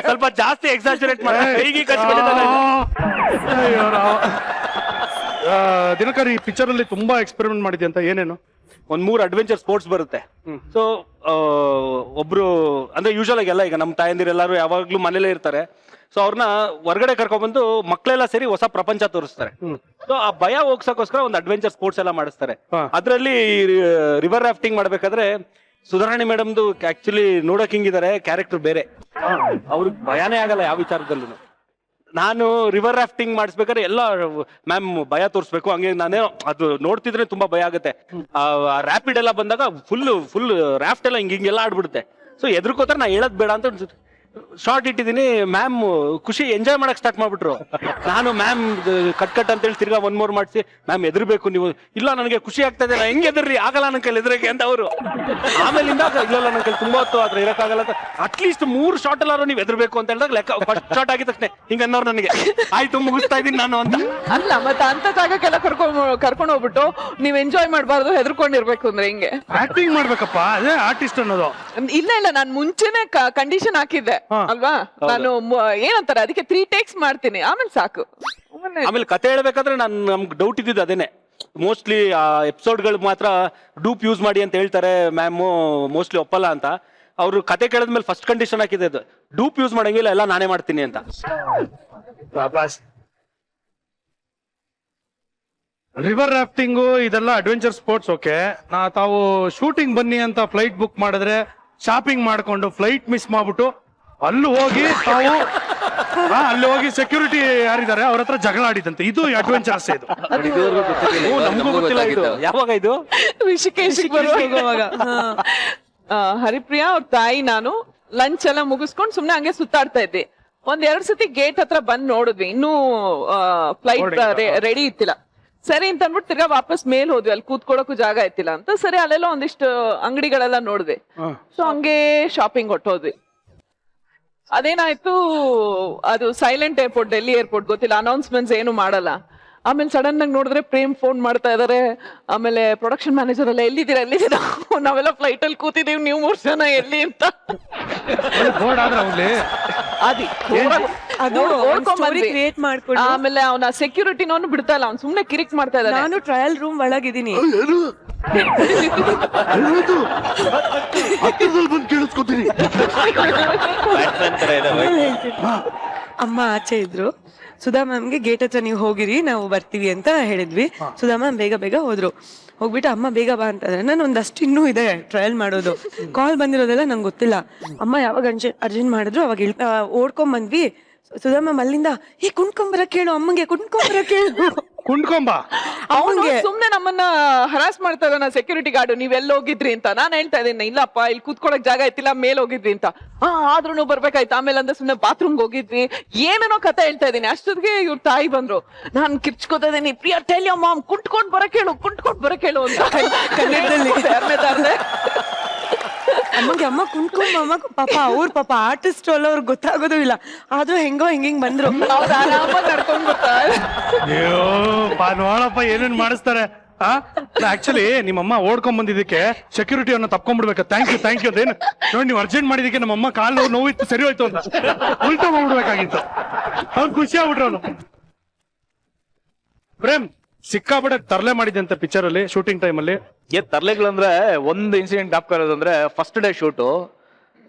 ಸ್ವಲ್ಪ ಜಾಸ್ತಿ ಎಕ್ಸಾಜರೇಟ್ ಮಾಡಿ ದಿನಕರ್ ಈ ಪಿಕ್ಚರ್ ಅಲ್ಲಿ ತುಂಬಾ ಎಕ್ಸ್ಪೆರಿಮೆಂಟ್ ಮಾಡಿದ್ಯಾ ಅಂತ. ಏನೇನು? ಒಂದ್ 3 ಅಡ್ವೆಂಚರ್ ಸ್ಪೋರ್ಟ್ಸ್ ಬರುತ್ತೆ. ಸೊ ಒಬ್ರು ಅಂದ್ರೆ ಯೂಶಲ್ ಆಗಿ ಎಲ್ಲ ಈಗ ನಮ್ಮ ತಾಯಂದಿರೆಲ್ಲರೂ ಯಾವಾಗ್ಲೂ ಮನೇಲೇ ಇರ್ತಾರೆ. ಸೊ ಅವ್ರನ್ನ ಹೊರಗಡೆ ಕರ್ಕೊಂಡ್ಬಂದು ಮಕ್ಕಳೆಲ್ಲ ಸೇರಿ ಹೊಸ ಪ್ರಪಂಚ ತೋರಿಸ್ತಾರೆ. ಸೊ ಆ ಭಯ ಹೋಗ್ಸಕ್ಕೋಸ್ಕರ ಒಂದು ಅಡ್ವೆಂಚರ್ ಸ್ಪೋರ್ಟ್ಸ್ ಎಲ್ಲ ಮಾಡಿಸ್ತಾರೆ. ಅದ್ರಲ್ಲಿ ರಿವರ್ ರಾಫ್ಟಿಂಗ್ ಮಾಡ್ಬೇಕಾದ್ರೆ ಸುಧಾರಾಣಿ ಮೇಡಮ್ದು ಆಕ್ಚುಲಿ ನೋಡಕ್ ಹಿಂಗಿದ್ದಾರೆ, ಕ್ಯಾರೆಕ್ಟರ್ ಬೇರೆ. ಅವ್ರಿಗೆ ಭಯನೇ ಆಗಲ್ಲ ಯಾವ ವಿಚಾರದಲ್ಲೂ. ನಾನು ರಿವರ್ ರಾಫ್ಟಿಂಗ್ ಮಾಡಿಸ್ಬೇಕಾದ್ರೆ ಎಲ್ಲ ಮ್ಯಾಮ್ ಭಯ ತೋರಿಸ್ಬೇಕು ಹಂಗೆ ನಾನೇ ಅದು ನೋಡ್ತಿದ್ರೆ ತುಂಬಾ ಭಯ ಆಗುತ್ತೆ. ರ್ಯಾಪಿಡ್ ಎಲ್ಲ ಬಂದಾಗ ಫುಲ್ ರಾಫ್ಟ್ ಎಲ್ಲ ಹಿಂಗೆಲ್ಲ ಆಡ್ಬಿಡುತ್ತೆ. ಸೊ ಎದ್ರಕೋತಾರೆ ನಾ ಹೇಳದ್ ಬೇಡ ಅಂತ ಶಾರ್ಟ್ ಇಟ್ಟಿದ್ದೀನಿ. ಮ್ಯಾಮ್ ಖುಷಿ ಎಂಜಾಯ್ ಮಾಡಕ್ ಸ್ಟಾರ್ಟ್ ಮಾಡ್ಬಿಟ್ರು. ನಾನು ಮ್ಯಾಮ್ ಕಟ್ ಅಂತೇಳಿ ತಿರ್ಗಾ 1 more ಮಾಡಿಸಿ, ಮ್ಯಾಮ್ ಎದ್ರಬೇಕು ನೀವು. ಇಲ್ಲ ನನಗೆ ಖುಷಿ ಆಗ್ತಾ ಇದೆ, ನಾ ಹೆಂಗ್ ಎದ್ರಿ ಆಗಲ್ಲ ನನ್ನ ಕೈಲಿ ಎದ್ರಕ್ಕೆ ಅಂತ ಅವರು. ಆಮೇಲಿಂದ ಇಲ್ಲ ನನ್ನ ಕೈಲಿ ತುಂಬಾ ಹೊತ್ತು ಆದ್ರೆ ಇರಕ್ಕಾಗಲ್ಲ ಅಂತ ಅಟ್ಲೀಸ್ಟ್ 3 ಶಾರ್ಟ್ ಎಲ್ಲಾರು ನೀವು ಎದ್ರಬೇಕು ಅಂತ ಹೇಳಿದಾಗ ಲೆಕ್ಕ ಫಸ್ಟ್ ಶಾರ್ಟ್ ಆಗಿದ ತಕ್ಷಣ ಹಿಂಗ ಅನ್ನೋರು ನನಗೆ ಆಯ್ತು ಮುಗಿಸ್ತಾ ಇದೀನಿ ನಾನು ಅಂತ. ಅಲ್ಲ ಮತ್ತೆ ಅಂತ ಜಾಗಕ್ಕೆಲ್ಲ ಕರ್ಕೊಂಡು ಹೋಗ್ಬಿಟ್ಟು ನೀವ್ ಎಂಜಾಯ್ ಮಾಡ್ಬಾರ್ದು, ಹೆದರ್ಕೊಂಡಿರ್ಬೇಕು ಅಂದ್ರೆ ಹಿಂಗೆ ಆಕ್ಟಿಂಗ್ ಮಾಡ್ಬೇಕಪ್ಪ, ಅದೇ ಆರ್ಟಿಸ್ಟ್ ಅನ್ನೋದು. ಇಲ್ಲ ನಾನ್ ಮುಂಚೆನೆ ಕಂಡೀಷನ್ ಹಾಕಿದ್ದೆ ಅಲ್ವಾ. ನಾನು ಏನಂತಾರೆ ಅದಕ್ಕೆ 3 takes ಮಾಡ್ತೀನಿ, ಆಮೇಲೆ ಸಾಕು. ಆಮೇಲೆ ಕತೆ ಹೇಳ್ಬೇಕಾದ್ರೆ ನಮ್ಗೆ ಡೌಟ್ ಇದ್ದಿದ್ದು ಅದೇನೆ. ಮೋಸ್ಟ್ಲಿ ಆ ಎಪಿಸೋಡ್ಗಳು ಮಾತ್ರ ಡೂಪ್ ಯೂಸ್ ಮಾಡಿ ಅಂತ ಹೇಳ್ತಾರೆ ಮ್ಯಾಮ್, ಮೋಸ್ಟ್ಲಿ ಒಪ್ಪಲ್ಲ ಅಂತ. ಅವ್ರು ಕತೆ ಕೇಳಿದ್ಮೇಲೆ ಫಸ್ಟ್ ಕಂಡೀಷನ್ ಹಾಕಿದೆ ಡೂಪ್ ಯೂಸ್ ಮಾಡಂಗಿಲ್ಲ, ಎಲ್ಲ ನಾನೇ ಮಾಡ್ತೀನಿ ಅಂತ. ರಿವರ್ ರಾಫ್ಟಿಂಗು ಇದೆಲ್ಲ ಅಡ್ವೆಂಚರ್ ಸ್ಪೋರ್ಟ್ಸ್ ಓಕೆ. ತಾವು ಶೂಟಿಂಗ್ ಬನ್ನಿ ಅಂತ ಫ್ಲೈಟ್ ಬುಕ್ ಮಾಡಿದ್ರೆ ಶಾಪಿಂಗ್ ಮಾಡ್ಕೊಂಡು ಫ್ಲೈಟ್ ಮಿಸ್ ಮಾಡ್ಬಿಟ್ಟು ಅಲ್ಲಿ ಹೋಗಿ ಸೆಕ್ಯೂರಿಟಿ ಯಾರಿದ್ದಾರೆ ಅವ್ರ ಹತ್ರ ಜಗಳ ಆಡಿದಂತೆ. ಇದು ಅಡ್ವೆಂಚರ್ಸ್ ಇದು. ನಮಗೂ ಗೊತ್ತಿಲ್ಲ ಇದು ಯಾವಾಗ ಇದು. ಋಷಿಕೇಶ್ ಬರುವಾಗ ಹರಿಪ್ರಿಯಾ ಅವ್ರ ತಾಯಿ ನಾನು ಲಂಚ್ ಎಲ್ಲ ಮುಗಿಸ್ಕೊಂಡು ಸುಮ್ನೆ ಹಂಗೆ ಸುತ್ತಾಡ್ತಾ ಇದ್ವಿ. 1-2 ಸತಿ ಗೇಟ್ ಹತ್ರ ಬಂದ್ ನೋಡಿದ್ವಿ, ಇನ್ನೂ ಫ್ಲೈಟ್ ರೆಡಿ ಇತ್ತಿಲ್ಲ. ಸರಿ ಅಂತ ಅಂದ್ಬಿಟ್ಟು ತಿರ್ಗಾ ವಾಪಸ್ ಮೇಲ್ ಹೋದ್ವಿ, ಅಲ್ಲಿ ಕೂತ್ಕೊಳ್ಳೋಕು ಜಾಗ ಇತ್ತಿಲ್ಲ ಅಂತ. ಸರಿ ಅಲ್ಲೆಲ್ಲ ಒಂದಿಷ್ಟು ಅಂಗಡಿಗಳೆಲ್ಲ ನೋಡಿದ್ವಿ. ಸೊ ಹಂಗೆ ಶಾಪಿಂಗ್ ಹೊಟ್ಟೋದ್ವಿ. ಅದೇನಾಯ್ತು, ಅದು ಸೈಲೆಂಟ್ ಏರ್ಪೋರ್ಟ್, ಡೆಲ್ಲಿ ಏರ್ಪೋರ್ಟ್ ಗೊತ್ತಿಲ್ಲ, ಅನೌನ್ಸ್ಮೆಂಟ್ಸ್ ಏನು ಮಾಡಲ್ಲ. ಆಮೇಲೆ ಸಡನ್ ಆಗಿ ನೋಡಿದ್ರೆ ಪ್ರೇಮ್ ಫೋನ್ ಮಾಡ್ತಾ ಇದಾರೆ. ಆಮೇಲೆ ಪ್ರೊಡಕ್ಷನ್ ಮ್ಯಾನೇಜರ್ ಎಲ್ಲ ಎಲ್ಲಿದ್ದೀರಾ ನಾವೆಲ್ಲ ಫ್ಲೈಟ್ ಅಲ್ಲಿ ಕೂತಿದೀವಿ, ನೀವು 3 ಜನ ಎಲ್ಲಿ ಅಂತ. ಕ್ರಿಯೇಟ್ ಮಾಡ್ಕೊಂಡು ಆಮೇಲೆ ಅವನ ಸೆಕ್ಯೂರಿಟಿನವನು ಬಿಡ್ತಾ ಇಲ್ಲ, ಅವ್ನು ಸುಮ್ನೆ ಕಿರಿಕ್ ಮಾಡ್ತಾ ಇದ್ದಾನೆ. ನಾನು ಟ್ರಯಲ್ ರೂಮ್ ಒಳಗಿದ್ದೀನಿ. ಅಮ್ಮ ಆಚೆ ಇದ್ರು, ಸುಧಾ ಮ್ಯಾಮ್ಗೆ ಗೇಟ್ ಹತ್ರ ನೀವು ಹೋಗಿರಿ ನಾವು ಬರ್ತೀವಿ ಅಂತ ಹೇಳಿದ್ವಿ. ಸುಧಾ ಮ್ಯಾಮ್ ಬೇಗ ಹೋದ್ರು. ಹೋಗ್ಬಿಟ್ಟು ಅಮ್ಮ ಬೇಗ ಬಾ ಅಂತಂದ್ರೆ ನಾನು ಒಂದಷ್ಟು ಇನ್ನೂ ಇದೆ ಟ್ರಯಲ್ ಮಾಡೋದು. ಕಾಲ್ ಬಂದಿರೋದೆಲ್ಲ ನಂಗೆ ಗೊತ್ತಿಲ್ಲ. ಅಮ್ಮ ಯಾವಾಗ ಅರ್ಜೆಂಟ್ ಮಾಡಿದ್ರು ಅವಾಗ ಓಡ್ಕೊಂಡ್ ಬಂದ್ವಿ. ಸುಧಾ ಮ್ಯಾಮ್ ಅಲ್ಲಿಂದ ಕುಣ್ಕೊಂಬರ ಕೇಳು, ಅಮ್ಮಂಗೆ ಕುಣ್ಕೊಂಬರ ಕೇಳು. ಕುಂಡ್ಕೊಂಬ ಅವನು ಸುಮ್ನೆ ನಮ್ಮನ್ನ ಹರಾಸ್ ಮಾಡ್ತಾ ಇದ್ದಾನ ಸೆಕ್ಯೂರಿಟಿ ಗಾರ್ಡ್, ನೀವೆಲ್ಲ ಹೋಗಿದ್ರಿ ಅಂತ. ನಾನ್ ಹೇಳ್ತಾ ಇದ್ದೀನಿ ಇಲ್ಲಪ್ಪ ಇಲ್ಲಿ ಕೂತ್ಕೊಳಕ್ ಜಾಗ ಇತ್ತಿಲ್ಲ, ಮೇಲ್ ಹೋಗಿದ್ವಿ ಅಂತ. ಆದ್ರೂ ಬರ್ಬೇಕಾಯ್ತು. ಆಮೇಲೆ ಅಂದ್ರೆ ಸುಮ್ನೆ ಬಾತ್ರೂಮ್ಗೆ ಹೋಗಿದ್ವಿ, ಏನೇನೋ ಕತೆ ಹೇಳ್ತಾ ಇದ್ದೀನಿ. ಅಷ್ಟೊತ್ತಿಗೆ ಇವ್ರ ತಾಯಿ ಬಂದ್ರು. ನಾನ್ ಕಿರ್ಚ್ಕೋತಾ ಇದೀನಿ, ಪ್ರಿಯಾ ಟೆಲ್ ಯೋರ್ ಮಾಮ್ ಕುಂಟ್ಕೊಂಡ್ ಬರಕ್ ಹೇಳು ಅಂತ ಕನ್ನಡದಲ್ಲಿ. ಅಮ್ಮಗೆ ಅಮ್ಮ ಕುಣ್ಕೊಂಬ ಪಾಪ ಆರ್ಟಿಸ್ಟ್ ಅಲ್ಲ, ಅವ್ರಿಗೆ ಗೊತ್ತಾಗೋದು ಇಲ್ಲ. ಆದ್ರೂ ಹಿಂಗಿಂಗ್ ಬಂದ್ರು. ಅವ್ರು ಆರಾಮಾಗಿ ನಡ್ಕೊಂಡ್ ಬರ್ತಾರೆ. ಅಯ್ಯೋ ನೋಡಪ್ಪ ಏನೇನ್ ಮಾಡಿಸ್ತಾರೆ. ಆಕ್ಚುಲಿ ನಿಮ್ಮಮ್ಮ ಓಡ್ಕೊಂಡ್ ಬಂದಿದ್ದಕ್ಕೆ ಸೆಕ್ಯೂರಿಟಿ ಅನ್ನ ತಪ್ಕೊಂಡ್ಬಿಡ್ಬೇಕು. ಥ್ಯಾಂಕ್ ಯು ಅದೇನು ನೋಡಿ, ನೀವು ಅರ್ಜೆಂಟ್ ಮಾಡಿದಕ್ಕೆ ನಮ್ಮಮ್ಮ ಕಾಲು ನೋವಿತ್ತು ಸರಿ ಹೋಯ್ತು ಅಂತ ಉಲ್ಟಾ ಮಾಡ್ಬಿಡ್ಬೇಕಾಗಿತ್ತು. ಅವ್ನು ಖುಷಿ ಆಗ್ಬಿಟ್ರು. ಅವನು ಪ್ರೇಮ್ ಸಿಕ್ಕಾಪಟ್ಟೆ ತರಲೆ ಮಾಡಿದ್ದೆ ಅಂತ ಪಿಕ್ಚರ್ ಅಲ್ಲಿ ಶೂಟಿಂಗ್ ಟೈಮ್ ಅಲ್ಲಿ. ತರ್ಲೆಗಳಂದ್ರೆ ಒಂದು ಇನ್ಸಿಡೆಂಟ್ ಜ್ಞಾಪಕ ಇರೋದಂದ್ರೆ ಫಸ್ಟ್ ಡೇ ಶೂಟು.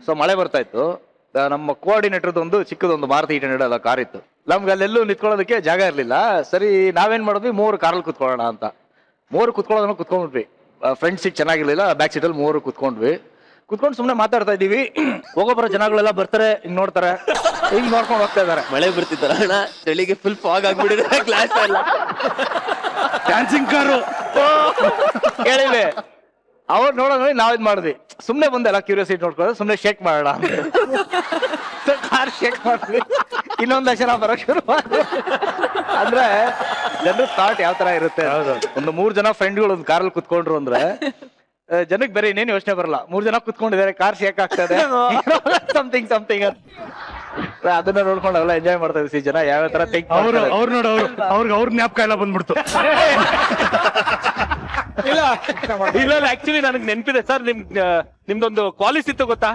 ಸೊ ಮಳೆ ಬರ್ತಾ ಇತ್ತು. ನಮ್ಮ ಕೋಆರ್ಡಿನೇಟರ್ದು ಒಂದು ಚಿಕ್ಕದೊಂದು ಮಾರುತಿ 800 ಕಾರ್ ಇತ್ತು. ನಮ್ಗೆ ಅಲ್ಲೆಲ್ಲೂ ನಿಂತ್ಕೊಳ್ಳೋದಕ್ಕೆ ಜಾಗ ಇರಲಿಲ್ಲ. ಸರಿ ನಾವೇನ್ ಮಾಡಿದ್ವಿ, 3 ಕಾರಲ್ಲಿ ಕುತ್ಕೊಳ್ಳೋಣ ಅಂತ 3 ಕುತ್ಕೊಂಡ್ಬಿಟ್ವಿ. ಫ್ರಂಟ್ ಸೀಟ್ ಚೆನ್ನಾಗಿರ್ಲಿಲ್ಲ, ಬ್ಯಾಕ್ ಸೀಟಲ್ಲಿ 3 ಕುತ್ಕೊಂಡು ಸುಮ್ಮನೆ ಮಾತಾಡ್ತಾ ಇದೀವಿ. ಹೋಗೋಬರೋ ಜನಗಳೆಲ್ಲ ಬರ್ತಾರೆ, ಹಿಂಗ್ ನೋಡ್ತಾರೆ, ಹಿಂಗ್ ನೋಡ್ಕೊಂಡು ಹೋಗ್ತಾ ಇದಾರೆ. ಮಳೆ ಬರ್ತಿತ್ತಾರ ಚಳಿಗೆ ಫುಲ್ ಫಾಗ್ ಆಗ್ಬಿಟ್ಟಿದೆ ಗ್ಲಾಸ್ ಎಲ್ಲ. ಡ್ಯಾನ್ಸಿಂಗ್ ಕಾರು ಕೇಳಿವೆ ಅವ್ರು ನೋಡೋಣ, ನಾವ್ ಇದ್ ಮಾಡಿದ್ವಿ. ಸುಮ್ನೆ ಬಂದೆಲ್ಲ ಕ್ಯೂರಿಯಾಸಿಟಿ ನೋಡ್ಕೊಂಡು ಸುಮ್ನೆ ಶೇಕ್ ಮಾಡೋಣ ಕಾರ್ ಶೇಕ್ ಮಾಡಿದ್ವಿ. ಇನ್ನೊಂದ್ ಜನ ಬರೋಕ್ ಶುರು ಮಾಡಿದ್ವಿ. ಅಂದ್ರೆ ಜನರ ಥಾಟ್ ಯಾವ ತರ ಇರುತ್ತೆ. ಒಂದು 3 ಜನ ಫ್ರೆಂಡ್ಗಳು ಒಂದು ಕಾರಲ್ಲಿ ಕುತ್ಕೊಂಡ್ರು ಅಂದ್ರೆ ಜನಕ್ಕೆ ಬೇರೆ ಇನ್ನೇನು ಯೋಚನೆ ಬರಲ್ಲ. 3 ಜನ ಕುತ್ಕೊಂಡಿದ್ದಾರೆ, ಕಾರ್ ಶೇಕ್ ಆಗ್ತಾ ಇದೆ, ಸಮಥಿಂಗ್ ಅದನ್ನ ನೋಡ್ಕೊಂಡು ಅವೆಲ್ಲ ಎಂಜಾಯ್ ಮಾಡ್ತಾ ಇದ್ವಿ. ಜನ ಯಾವ ತರ ಅವ್ರು ನೋಡು ಅವ್ರ ಜ್ಞಾಪಕ ಎಲ್ಲ ಬಂದ್ಬಿಡ್ತು. ಇಲ್ಲ ಆಕ್ಚುಲಿ ನನಗೆ ನೆನಪಿದೆ ಸರ್, ನಿಮ್ದೊಂದು ಕ್ವಾಲಿಸ್ ಇತ್ತು ಗೊತ್ತಾ?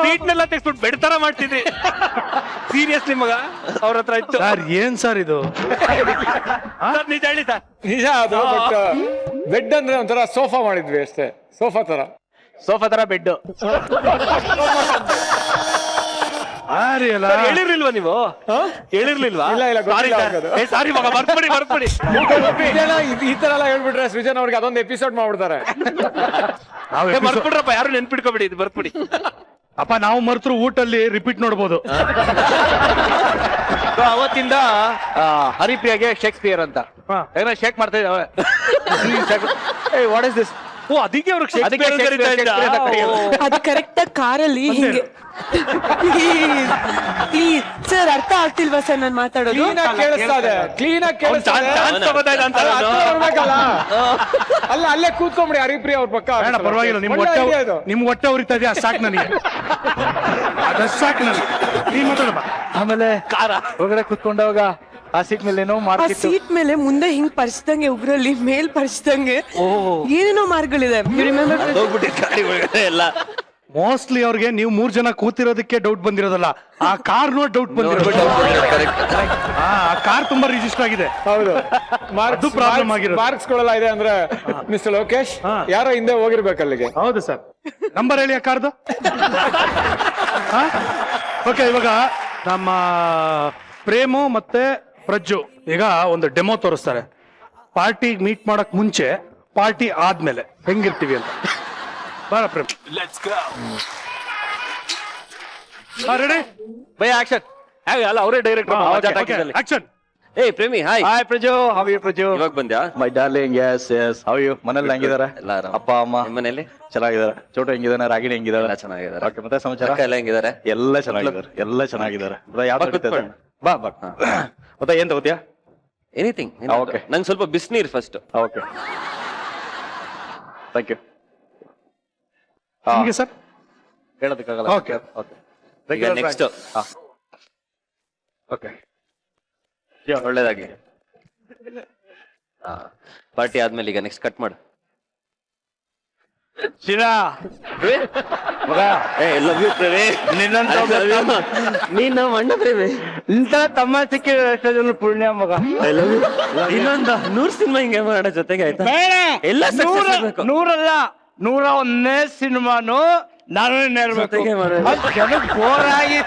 ಸೀಟ್ನೆಲ್ಲ ತೆಗ್ಸ್ಬಿಟ್ಟು ಬೆಡ್ ತರ ಮಾಡ್ತಿದ್ರಿ. ಸೀರಿಯಸ್ಲಿ ಮಗ ಅವ್ರ ಹತ್ರ ಇತ್ತು ಸರ್. ಏನ್ ಸರ್ ಇದು? ನಿಜ ಹೇಳಿ ಸರ್. ನಿಜ ಅದು. ಬಟ್ ಬೆಡ್ ಅಂದ್ರೆ ಒಂಥರ ಸೋಫಾ ಮಾಡಿದ್ವಿ ಅಷ್ಟೇ, ಸೋಫಾ ತರ ಬೆಡ್ ಅಲ್ಲ ಹೇಳಿರ್ಲಿಲ್ವಾ ನೀವು? ಹೇಳಿರ್ಲಿಲ್ವಾ? ಇಲ್ಲ, ಇಲ್ಲ, ಗೊತ್ತಿಲ್ಲ ಅವ್ರಿಗೆ ಅದು. ಸಾರಿ ಮಗ, ಬರ್ಕೊಡಿ. ಈ ತರ ಎಲ್ಲ ಹೇಳ್ಬಿಟ್ರೆ ಸೃಜನ್ ಅವ್ರಿಗೆ ಅದೊಂದು ಎಪಿಸೋಡ್ ಮಾಡ್ಬಿಡ್ತಾರೆ. ಬರ್ಬಿಡ್ರಪ್ಪ, ಯಾರು ನೆನ್ಪಿಟ್ಕೊಬಿಡಿ, ಇದು ಬರ್ಬಿಡಿ. ಅಪ್ಪ ನಾವು ಮರ್ತರು ಊಟಲ್ಲಿ ರಿಪೀಟ್ ನೋಡ್ಬೋದು. So, ಅವತ್ತಿಂದ ಹರಿಪ್ರಿಯಾಗೆ ಶೇಕ್ಸ್ಪಿಯರ್ ಅಂತ ಏನೋ ಶೇಕ್ ಮಾಡ್ತಾ ಇದ್ದಾವೆ. What is this? ಓ, ಅದಕ್ಕೆ ಅವ್ರಿಗೆ ಶೇಕ್ಸ್ಪಿಯರ್ ಕರೀತಾ ಇದ್ದ. ಅದು ಕರೆಕ್ಟ್ ಆಗಿ ಕಾರಲ್ಲಿ ಹಿಂಗೆ ಪ್ಲೀಸ್ ಸರ್, ಅರ್ಥ ಆಗ್ತಿಲ್ವಾ ಸರ್ ನಾನು ಮಾತಾಡೋದು? ಕ್ಲೀನ್ ಆಗಿ ಕೇಳಿಸ್ತಾ ಇದೆ. ಚಾನ್ಸ್ ತಗೋತಾ ಇದ್ದ ಅಂತ ಅದು ಹತ್ರ ಬರ್ಬೇಕಲ್ಲ. ಅಲ್ಲ, ಅಲ್ಲೇ ಕೂತ್ಕೊಂಬಿಡಿ ಹರಿಪ್ರಿಯ ಅವ್ರ ಪಕ್ಕ. ಬೇಡ ಪರವಾಗಿಲ್ಲ, ನಿಮ್ ಹೊಟ್ಟೆ ಉರಿತಾ ಇದೆಯಾ? ಸಾಕು ನನಗೆ, ಅದಷ್ಟು ಸಾಕು ನನಗೆ. ನೀನ್ ಮಾತಾಡಪ್ಪ. ಆಮೇಲೆ ಕಾರ ಹೊರಗಡೆ ಕುತ್ಕೊಂಡವಾಗ ಆ ಸೀಟ್ ಮೇಲೆ ಏನೋ ಆ ಮಾಡ್ತಿತ್ತು. ಸೀಟ್ ಮೇಲೆ ಮುಂದೆ ಹಿಂಗ್ ಪರಿಚಿದಂಗೆ, ಉಗ್ರಲ್ಲಿ ಮೇಲ್ ಪರಿಚಿದಂಗೆ ಏನೇನೋ ಮಾರ್ಗಳಿದೆ. ಹೋಗ್ಬಿಟ್ಟಿದ್ ಗಾಡಿ ಒಳಗಡೆ ಎಲ್ಲ. ಮೋಸ್ಟ್ಲಿ ಅವ್ರಿಗೆ ನೀವು 3 ಜನ ಕೂತಿರೋದಕ್ಕೆ ಡೌಟ್ ಬಂದಿರೋದಲ್ಲ, ಆ ಕಾರ್ ನೋಡಿ ಡೌಟ್ ಬಂದಿರೋದು. ಆ ಕಾರ್ ತುಂಬಾ ರಿಜಿಸ್ಟರ್ ಆಗಿದೆ. ಹೌದು, ಅದು ಪ್ರಾಬ್ಲಮ್ ಆಗಿರೋದು. ಮಾರ್ಕ್ಸ್ ಗಳಲ್ಲ ಇದೆ ಅಂದ್ರೆ ಮಿಸ್ಟರ್ ಲೋಕೇಶ್ ಯಾರೋ ಹಿಂದೆ ಹೋಗಿರ್ಬೇಕು ಅಲ್ಲಿಗೆ. ಹೌದು ಸರ್, ನಂಬರ್ ಹೇಳಿ ಆ ಕಾರ್ದು. ಓಕೆ, ಇವಾಗ ನಮ್ಮ ಪ್ರೇಮು ಮತ್ತೆ ಪ್ರಜ್ಜು ಈಗ ಒಂದು ಡೆಮೋ ತೋರಿಸ್ತಾರೆ. ಪಾರ್ಟಿ ಮೀಟ್ ಮಾಡಕ್ ಮುಂಚೆ, ಪಾರ್ಟಿ ಆದ್ಮೇಲೆ ಹೆಂಗಿರ್ತೀವಿ ಅಂತ. ಬಾರ ಪ್ರೇಮ್, ರೆಡಿ? By action. ಅಲ್ಲ, ಅವರೇ ಡೈರೆಕ್ಟ್ ಆಕ್ಷನ್. ಏಯ್ ಪ್ರೇಮಿ, hi. Hi Praju, how you Praju? ಇವಾಗ ಬಂದ್ಯಾ? My darling, yes how you? ಮನೇಲಿ ಹೆಂಗಿದಾರೆ? ಎಲ್ಲ ಆರಾಮ. ಅಪ್ಪ ಅಮ್ಮ ನಿಮ್ ಮನೇಲಿ ಚೆನ್ನಾಗಿದ್ದಾರೆ. ಚೋಟು ಹೆಂಗಿದಾನೆ? ರಾಗಿಣಿ ಹೆಂಗಿದಾರೆ? ಎಲ್ಲ ಚೆನ್ನಾಗಿದ್ದಾರೆ. ಓಕೆ, ಮತ್ತೆ ಸಮಾಚಾರ? ಅಕ್ಕ ಎಲ್ಲ ಹೆಂಗಿದ್ದಾರೆ? ಎಲ್ಲ ಚೆನ್ನಾಗಿದ್ದಾರೆ, ಎಲ್ಲ ಚೆನ್ನಾಗಿದ್ದಾರೆ. ಬಾ, ಕೂತ್ಕೊಳ್ಳಿ. ಬಾ ಮತ್ತೆ ಏನ್ ತಗೋತಿಯಾ? ಎನಿಥಿಂಗ್. Okay. ನಂಗೆ ಸ್ವಲ್ಪ ಬಿಸಿನೀರ್ ಫಸ್ಟ್. Okay, thank you. ನಿಮಗೆ ಸರ್ ಹೇಳೋದಕ್ಕಾಗಲ್ಲ. ಓಕೆ ಓಕೆ, ಈಗ ನೆಕ್ಸ್ಟ್ ಓಕೆ, ಒಳ್ಳೇದಾಗಿ ಪಾರ್ಟಿ ಆದ್ಮೇಲೆ ಈಗ ನೆಕ್ಸ್ಟ್ ಕಟ್ ಮಾಡು. ಶಿರಾ ಮಗ, ಲವ್ ಯು ಪ್ರೇಮಿ. ನೀನ್ ನಮ್ಮ ಅಣ್ಣ ಪ್ರೇಮಿ. ಇಂಥ ತಮ್ಮ ಸಿಕ್ಕಿದ್ರೆ ಎಷ್ಟೋ ಜನ ಪುಣ್ಯ ಮಗ. ಇನ್ನೊಂದು 100 ಸಿನಿಮಾ ಹಿಂಗೆ ಮಾಡೋಣ ಜೊತೆಗೆ, ಆಯ್ತಾ? ಎಲ್ಲ success ಆಗ್ಬೇಕು. 101ನೇ ಸಿನಿಮಾನು ನಾನು ಜೊತೆಗೆ ಮಾಡೋಣ. ಜನಕ್ಕೆ ಬೋರ್ ಆಗಿ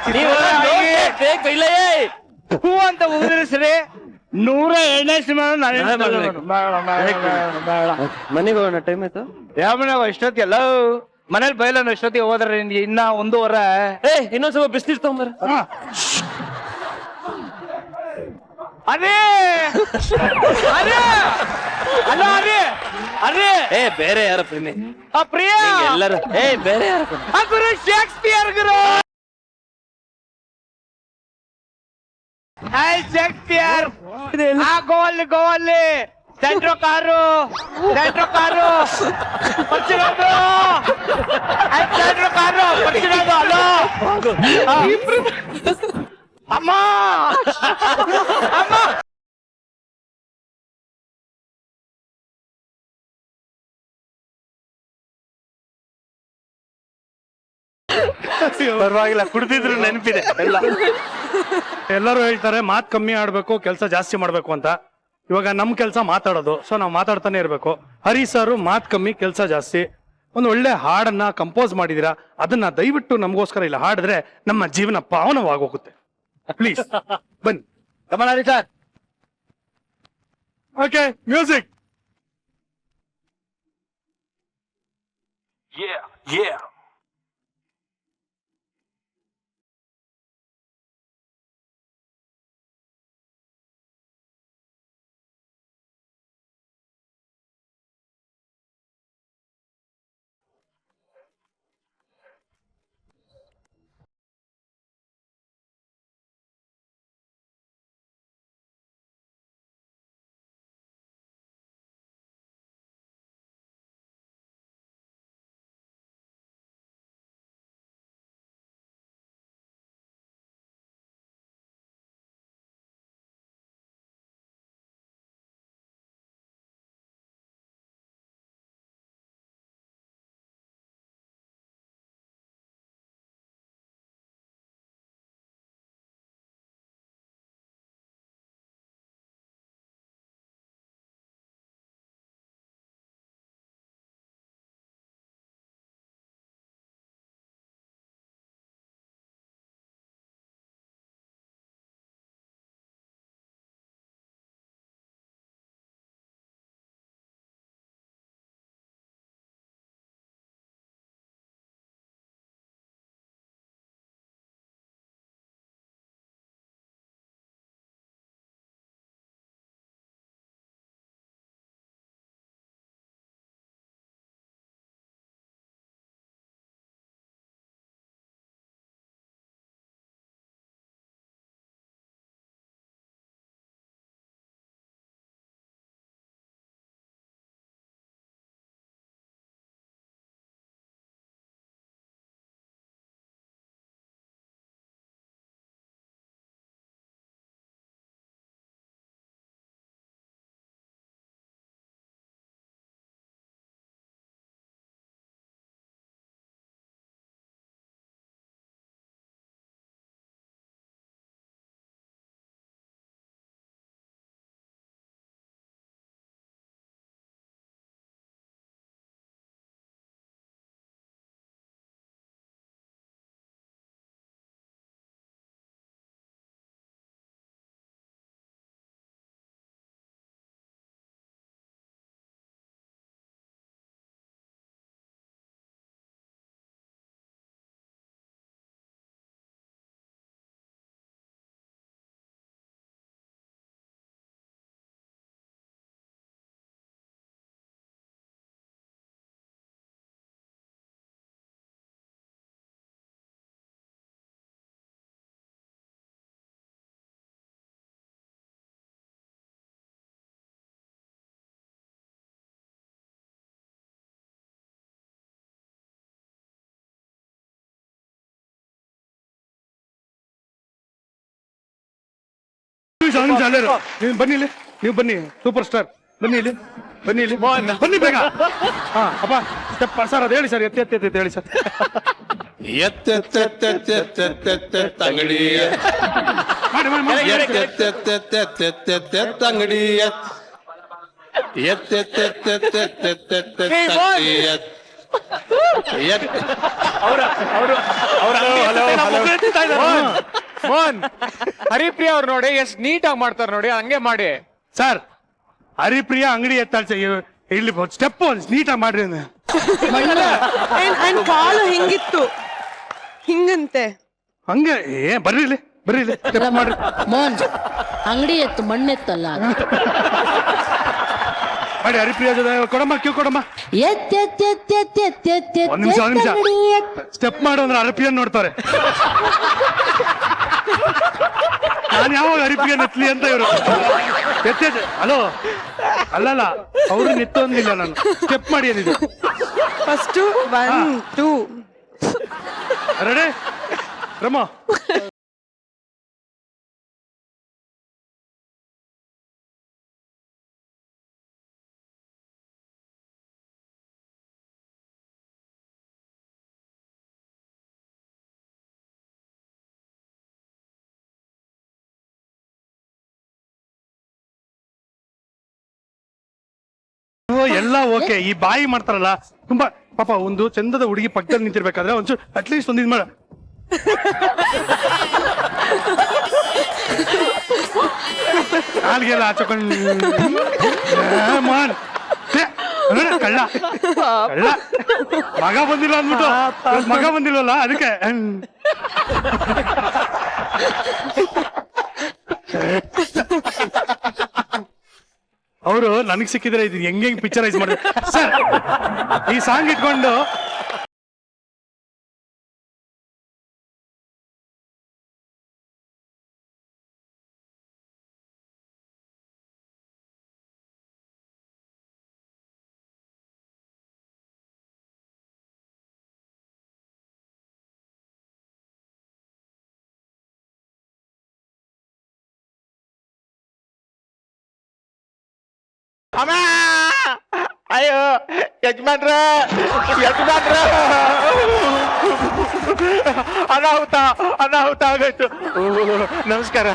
ಹೂ ಅಂತ ಉದುರಿಸ್ರಿ. 102ನೇ ಸಿನಿಮಾ ನಾನೇ ಮನೆಗೆ ಹೋಗೋಣ, ಟೈಮ್ ಆಯ್ತು. ಯಾವ ಮನೆಗೆ ಇಷ್ಟೊತ್ತಿಗೆಲ್ಲ ಮನೇಲಿ ಬಯಲ ಇಷ್ಟೊತ್ತಿಗೆ ಹೋದ್ರೆ ಇನ್ನ 1:30. ಇನ್ನೊಂದ್ ಸ್ವಲ್ಪ ಬಿಸಿನೀರ್ ತಗೊಂಬರ. ಅರೇ ಅರೇ ಅಲ್ಲ ಅರೇ ಅರೇ ಬೇರೆ ಯಾರ ಪ್ರೇಮಿ? ಆ ಪ್ರಿಯಾ ಎಲ್ಲರೂ ಬೇರೆ ಯಾರ ಪ್ರೇಮಿ? ಆ ಗುರು ಶೇಕ್ಸ್ಪಿಯರ್ ಗುರು. Hi Shakespeare. ಆ ಗೋವಲ್ಲಿ ಸೆಂಟ್ರೋ ಕಾರು ಪಚ್ಚಿರೋದು. ಸೆಂಟ್ರೋ ಕಾರು ಪಚ್ಚಿರೋದು. ಅಲೋ ಅಮ್ಮ ಅಮ್ಮ. ಪರವಾಗಿಲ್ಲ, ಕುಡ್ದಿದ್ರು ನೆನಪಿದೆ ಎಲ್ಲ. ಎಲ್ಲರೂ ಹೇಳ್ತಾರೆ ಮಾತ್ ಕಮ್ಮಿ ಆಡ್ಬೇಕು, ಕೆಲಸ ಜಾಸ್ತಿ ಮಾಡ್ಬೇಕು ಅಂತ. ಇವಾಗ ನಮ್ ಕೆಲಸ ಮಾತಾಡೋದು, ಸೊ ನಾವು ಮಾತಾಡ್ತಾನೆ ಇರ್ಬೇಕು. ಹರಿ ಸರ್ ಮಾತ್ ಕಮ್ಮಿ, ಕೆಲಸ ಜಾಸ್ತಿ. ಒಂದು ಒಳ್ಳೆ ಹಾಡನ್ನ ಕಂಪೋಸ್ ಮಾಡಿದೀರಾ, ಅದನ್ನ ದಯವಿಟ್ಟು ನಮಗೋಸ್ಕರ ಇಲ್ಲ ಹಾಡಿದ್ರೆ ನಮ್ಮ ಜೀವನ ಪಾವನವಾಗೋಗುತ್ತೆ. ಪ್ಲೀಸ್ ಬನ್ನಿ. ಕಮಲಾರಿ ಸರ್. Okay, music. Yeah. ನಿಮಿಷ ಅಲ್ಲೇ ಇರು. ನೀವು ಬನ್ನಿ ಇಲ್ಲಿ, ನೀವು ಬನ್ನಿ, ಸೂಪರ್ ಸ್ಟಾರ್ ಬನ್ನಿ ಇಲ್ಲಿ, ಬನ್ನಿ ಇಲ್ಲಿ, ಬನ್ನಿ ಬೇಗ. ಹಾ ಅಪ್ಪ ಸ್ಟೆಪ್ ಸರ್, ಅದು ಹೇಳಿ ಸರ್, ಎತ್ತಿ ಎತ್ತಿ ಎತ್ತಿ ಹೇಳಿ ಸರ್. ತಂಗಡಿ ಮಾಡಿ ಮಾಡಿ ಮಾಡಿ. ತಂಗಡಿ ಮೋಹನ್ ಹರಿಪ್ರಿಯ ಅವ್ರು ನೋಡಿ ಎಷ್ಟ್ ನೀಟಾಗಿ ಮಾಡ್ತಾರೆ ನೋಡಿ, ಹಂಗೆ ಮಾಡಿ. ಸರ್ ಹರಿಪ್ರಿಯ ಅಂಗಡಿ ಎತ್ತಾಳ್ಸ ಇಲ್ಲಿ ಸ್ಟೆಪ್ ನೀಟಾಗಿ ಮಾಡ್ರಿ. ಅಂಡ್ ಕಾಲು ಹಿಂಗಿತ್ತು, ಹಿಂಗಂತೆ. ಹಂಗೆ ಬರ್ರಿ ಇಲ್ಲಿ, ಬರ್ರಿ ಇಲ್ಲಿ ಸ್ಟೆಪ್ ಮಾಡ್ರಿ. ಮೋಹನ್ ಅಂಗಡಿ ಎತ್ತು ಮಣ್ಣೆತ್ತಲ್ಲ. ಮಾಡಿ ಹರಿಪ್ರಿಯ ಜೊತೆ ಕೊಡಮ್ಮ, ಕ್ಯೂ ಕೊಡಮ್ಮ. ಒಂದ್ ನಿಮಿಷ ಸ್ಟೆಪ್ ಮಾಡು ಅಂದ್ರೆ ಹರಿಪ್ರಿಯನ್ ನೋಡ್ತಾರೆ. ನಾನು ಯಾವಾಗ ಹರಿಪ್ರಿಯನ್ ಎತ್ಲಿ ಅಂತ ಇವರು ಎತ್ತೆ. ಹಲೋ ಅಲ್ಲಲ್ಲ, ಅವ್ರು ನಿತ್ತೊಂದಿಲ್ಲ, ನಾನು ಸ್ಟೆಪ್ ಮಾಡಿ ಏನಿದೆ. ಫಸ್ಟ್ 1 2 ರೆಡಿ ರಮ್ಮ. ಎಲ್ಲ ಓಕೆ. ಈ ಬಾಯಿ ಮಾಡ್ತಾರಲ್ಲ ತುಂಬಾ ಪಾಪ, ಒಂದು ಚಂದದ ಹುಡುಗಿ ಪಕ್ಕದಲ್ಲಿ ನಿಂತಿರ್ಬೇಕಾದ್ರೆ ಒಂಚೂರು ಅಟ್ಲೀಸ್ಟ್ ಒಂದ್ ಇದ್ ಮಾಡ. ಕಾಲ್ಗೆಲ್ಲ ಹಾಚಕೊಂಡ್ ಕಳ್ಳ ಕಳ್ಳ ಮಗ ಬಂದಿಲ್ಲ ಅಂದ್ಬಿಟ್ಟು, ಮಗ ಬಂದಿಲ್ವಲ್ಲ ಅದಕ್ಕೆ. ಅವರು ನನಗ್ ಸಿಕ್ಕಿದ್ರೆ ಇದು ಹೆಂಗೆ ಪಿಕ್ಚರೈಸ್ ಮಾಡಿದ್ರು ಸರ್. ಈ ಸಾಂಗ್ ಇಟ್ಕೊಂಡು ಅಮ್ಮ ಅಯ್ಯೋ ಯಜಮಾನ್ರ ಯಜಮಾನ್ರ ಅನಾಹುತ ಅನಾಹುತ ಆಗೋಯ್ತು. ನಮಸ್ಕಾರ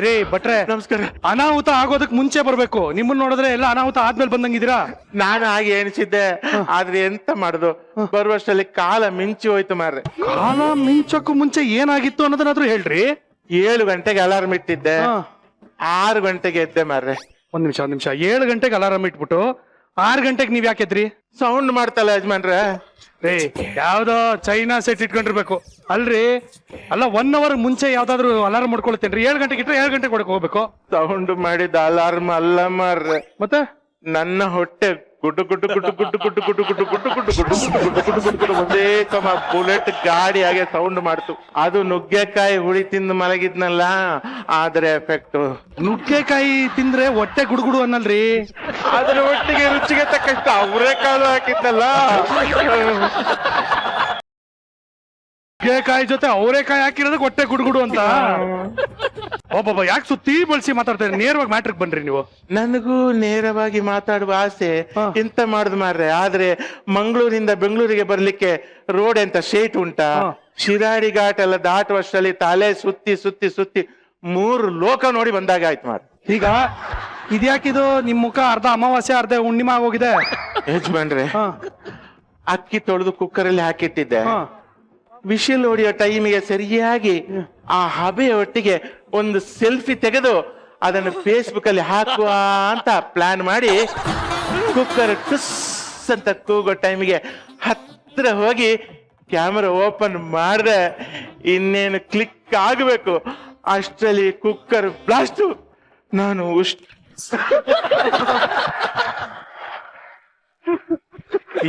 ರೇ ಭಟ್ರೆ, ನಮಸ್ಕಾರ. ಅನಾಹುತ ಆಗೋದಕ್ ಮುಂಚೆ ಬರ್ಬೇಕು. ನಿಮ್ಮನ್ನ ನೋಡಿದ್ರೆ ಎಲ್ಲ ಅನಾಹುತ ಆದ್ಮೇಲೆ ಬಂದಂಗಿದ್ದೀರಾ. ನಾನು ಹಾಗೆ ಎಣಿಸಿದ್ದೆ, ಆದ್ರೆ ಎಂತ ಮಾಡುದು, ಬರುವಷ್ಟರಲ್ಲಿ ಕಾಲ ಮಿಂಚಿ ಹೋಯ್ತು ಮಾರ್ರೆ. ಕಾಲ ಮಿಂಚಕ್ಕೂ ಮುಂಚೆ ಏನಾಗಿತ್ತು ಅನ್ನೋದನ್ನಾದ್ರೂ ಹೇಳ್ರಿ. 7 ಗಂಟೆಗೆ ಅಲಾರ್ಮ್ ಇಟ್ಟಿದ್ದೆ, 6 ಗಂಟೆಗೆ ಎದ್ದೆ ಮಾರ್ರೆ. ಒಂದ್ ನಿಮಿಷ 7 ಗಂಟೆಗೆ ಅಲಾರಾಮ್ ಇಟ್ಬಿಟ್ಟು 6 ಗಂಟೆಗೆ ನೀವ್ ಯಾಕೆದ್ರಿ? ಸೌಂಡ್ ಮಾಡ್ತಲ್ಲ ಯಜಮಾನ್ರೆ. ರೇ ಯಾವ್ದೋ ಚೈನಾ ಸೆಟ್ ಇಟ್ಕೊಂಡಿರ್ಬೇಕು ಅಲ್ರಿ. ಅಲ್ಲ 1 ಅವರ್ ಮುಂಚೆ ಯಾವ್ದಾದ್ರು ಅಲಾರಾಮ್ ಮಾಡ್ಕೊಳ್ತೇನ್ರಿ. 7 ಗಂಟೆಗೆ ಇಟ್ರೆ 7 ಗಂಟೆಗೆ ಹೊಡಕ್ ಹೋಗ್ಬೇಕು. ಸೌಂಡ್ ಮಾಡಿದ ಅಲಾರ್ಮ್ ಅಲ್ಲ ಮಾರ್ರೆ, ಮತ್ತೆ ನನ್ನ ಹೊಟ್ಟೆ ಗುಡ್ಡು ಗುಡ್ಡು ಗುಡ್ಡು ಗುಡ್ಡು ಗುಡ್ಡು ಗುಡ್ಡು ಗುಡ್ಡು ಗುಡ್ಡು ಗುಡ್ಡು ಗುಡ್ಡು ಗುಡ್ಡು ಗುಡ್ಡು ಗುಡ್ಡು ಗುಡ್ಡು ಒಂದೇ ಸಮ ಬುಲೆಟ್ ಗಾಡಿ ಹಾಗೆ ಸೌಂಡ್ ಮಾಡ್ತು. ಅದು ನುಗ್ಗೆಕಾಯಿ ಹುಳಿ ತಿಂದು ಮಲಗಿದ್ನಲ್ಲ, ಆದ್ರೆ ಎಫೆಕ್ಟ್. ನುಗ್ಗೆಕಾಯಿ ತಿಂದ್ರೆ ಹೊಟ್ಟೆ ಗುಡುಗುಡು ಅನ್ನಲ್ರಿ. ಅದ್ರ ಒಟ್ಟಿಗೆ ರುಚಿಗೆ ತಕ್ಕಷ್ಟು ಅವರೆಕಾಳು ಹಾಕಿದ್ನಲ್ಲ, ನುಗ್ಗೆಕಾಯಿ ಜೊತೆ ಅವರೆಕಾಯಿ ಹಾಕಿರೋದಕ್ಕೆ ಹೊಟ್ಟೆ ಗುಡುಗುಡು ಅಂತ. ಒಬ್ಬೊಬ್ಬ ಯಾಕೆ ಸುತ್ತಿ ಬಳಸಿ ಮಾತಾಡ್ತಾರೆ. ನೇರವಾಗಿ ಮ್ಯಾಟ್ರಿಕ್ ಬನ್ರಿ ನೀವು. ನನಗೂ ನೇರವಾಗಿ ಮಾತಾಡುವ ಆಸೆ, ಎಂತ ಮಾಡುದು ಮಾರ್ರೆ. ಆದ್ರೆ ಮಂಗಳೂರಿಂದ ಬೆಂಗಳೂರಿಗೆ ಬರ್ಲಿಕ್ಕೆ ರೋಡ್ ಎಂತ ಶೇಟ್ ಉಂಟಾ? ಶಿರಾಡಿ ಘಾಟ್ ಎಲ್ಲ ದಾಟುವಷ್ಟರಲ್ಲಿ ತಲೆ ಸುತ್ತಿ ಸುತ್ತಿ ಸುತ್ತಿ 3 ಲೋಕ ನೋಡಿ ಬಂದಾಗ ಆಯ್ತು ಮಾರ್ರೆ. ಈಗ ಇದ್ಯಾಕಿದು ನಿಮ್ ಮುಖ ಅರ್ಧ ಅಮಾವಾಸ್ಯೆ ಅರ್ಧ ಹುಣ್ಣಿಮೆ ಆಗೋಗಿದೆ. ಯಜಮಾನ್ರೆ, ಅಕ್ಕಿ ತೊಳೆದು ಕುಕ್ಕರಲ್ಲಿ ಹಾಕಿಟ್ಟಿದ್ದೆ. ವಿಶಿಲ್ ಹೊಡೆಯೋ ಟೈಮಿಗೆ ಸರಿಯಾಗಿ ಆ ಹಬೆಯ ಒಟ್ಟಿಗೆ ಒಂದು ಸೆಲ್ಫಿ ತೆಗೆದು ಅದನ್ನು ಫೇಸ್ಬುಕ್ ಅಲ್ಲಿ ಹಾಕುವ ಅಂತ ಪ್ಲಾನ್ ಮಾಡಿ ಕುಕ್ಕರ್ ಟುಸ್ ಅಂತ ಕೂಗೋ ಟೈಮಿಗೆ ಹತ್ರ ಹೋಗಿ ಕ್ಯಾಮರಾ ಓಪನ್ ಮಾಡಿದೆ. ಇನ್ನೇನು ಕ್ಲಿಕ್ ಆಗಬೇಕು, ಅಷ್ಟರಲ್ಲಿ ಕುಕ್ಕರ್ ಬ್ಲಾಸ್ಟು. ನಾನು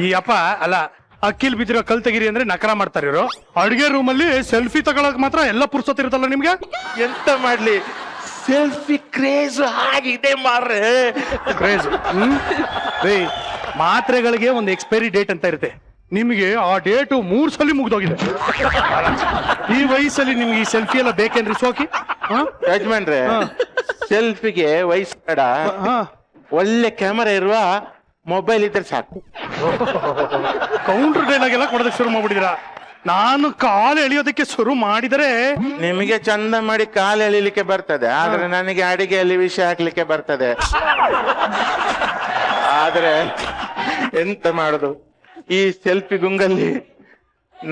ಈ ಅಪ್ಪ ಅಲ್ಲ, ಅಕ್ಕಿಲ್ ಬಿದ್ದಿರೋ ಕಲ್ ತೆಗಿರಿ ಅಂದ್ರೆ ನಕರ ಮಾಡ್ತಾರೆ ಇವರು. ಅಡುಗೆ ರೂಮ್ ಅಲ್ಲಿ ಸೆಲ್ಫಿ ತಗೊಳಕ್ ಮಾತ್ರ ಎಲ್ಲ ಪುರ್ಸೊತ್ತಿರುತ್ತಲ್ಲ ನಿಮ್ಗೆ. ಎಂತ ಮಾಡ್ಲಿ, ಸೆಲ್ಫಿ ಕ್ರೇಜ್ ಆಗಿದೆ ಮಾರ್ರೆ. ಕ್ರೇಜ್. ರೇ ಮಾತ್ರೆಗಳಿಗೆ ಒಂದು ಎಕ್ಸ್ಪೈರಿ ಡೇಟ್ ಅಂತ ಇರುತ್ತೆ. ನಿಮ್ಗೆ ಆ ಡೇಟು 3 ಸಲ ಮುಗ್ದೋಗಿದೆ. ಈ ವಯಸ್ಸಲ್ಲಿ ನಿಮ್ಗೆ ಈ ಸೆಲ್ಫಿ ಎಲ್ಲ ಬೇಕೇನ್ರಿ ಸೋಕಿ? ಯಜಮಾನ್ರೆ ಸೆಲ್ಫಿಗೆ ವಯಸ್ಸು ಬೇಡ, ಒಳ್ಳೆ ಕ್ಯಾಮರಾ ಇರುವ ಮೊಬೈಲ್ ಇದ್ರೆ ಸಾಕು. ಕೌಂಟರ್ ಡೈಲಾಗ್ ಎಲ್ಲ ಕೊಡೋದಕ್ಕೆ ಶುರು ಮಾಡ್ಬಿಟ್ಟಿದ್ದೀರಾ. ನಾನು ಕಾಲು ಎಳೆಯೋದಕ್ಕೆ ಶುರು ಮಾಡಿದರೆ ನಿಮಗೆ ಚಂದ ಮಾಡಿ ಕಾಲು ಎಳಿಲಿಕ್ಕೆ ಬರ್ತದೆ, ಆದ್ರೆ ನನಗೆ ಅಡಿಗೆಯಲ್ಲಿ ವಿಷ ಹಾಕ್ಲಿಕ್ಕೆ ಬರ್ತದೆ. ಆದ್ರೆ ಎಂತ ಮಾಡುದು, ಈ ಸೆಲ್ಫಿ ಗುಂಗಲ್ಲಿ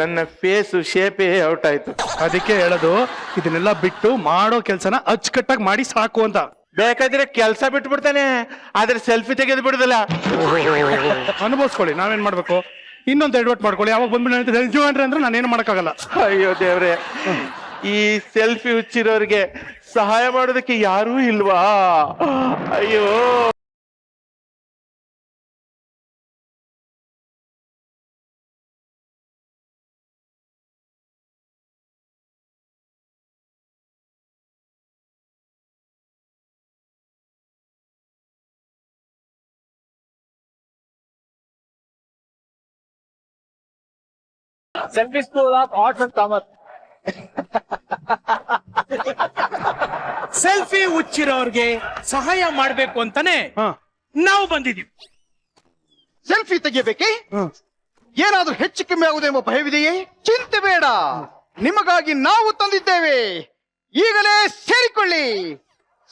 ನನ್ನ ಫೇಸ್ ಶೇಪೇ ಔಟ್ ಆಯ್ತು. ಅದಕ್ಕೆ ಹೇಳೋದು ಇದನ್ನೆಲ್ಲ ಬಿಟ್ಟು ಮಾಡೋ ಕೆಲ್ಸನ ಅಚ್ಚುಕಟ್ಟಾಗಿ ಮಾಡಿ ಸಾಕು ಅಂತ. ಬೇಕಾದ್ರೆ ಕೆಲ್ಸ ಬಿಟ್ಬಿಡ್ತಾನೆ, ಆದ್ರೆ ಸೆಲ್ಫಿ ತೆಗೆದು ಬಿಡುದಿಲ್ಲ. ಅನುಭವಿಸ್ಕೊಳ್ಳಿ, ನಾವೇನ್ ಮಾಡ್ಬೇಕು? ಇನ್ನೊಂದು ಎಡ್ವರ್ಟ್ ಮಾಡ್ಕೊಳ್ಳಿ, ಯಾವಾಗ ಬಂದ್ಬಿಟ್ಟು ಯಜಮಾನ್ರೆ ಅಂದ್ರೆ ನಾನೇನು ಮಾಡಕ್ಕಾಗಲ್ಲ. ಅಯ್ಯೋ ದೇವ್ರೆ, ಈ ಸೆಲ್ಫಿ ಹುಚ್ಚಿರೋರಿಗೆ ಸಹಾಯ ಮಾಡೋದಕ್ಕೆ ಯಾರೂ ಇಲ್ವಾ? ಅಯ್ಯೋ. Selfie school of arts and commerce. Selfie ಹುಚ್ಚಿರೋರ್ಗೆ ಸಹಾಯ ಮಾಡ್ಬೇಕು ಅಂತಾನೆ ನಾವು ಬಂದಿದ್ದೀವಿ. ಸೆಲ್ಫಿ ತೆಗೆಯಬೇಕೆ? ಏನಾದ್ರೂ ಹೆಚ್ಚು ಕಮ್ಮಿ ಆಗುವುದೆಂಬ ಭಯವಿದೆಯೇ? ಚಿಂತೆ ಬೇಡ, ನಿಮಗಾಗಿ ನಾವು ತಂದಿದ್ದೇವೆ. ಈಗಲೇ ಸೇರಿಕೊಳ್ಳಿ.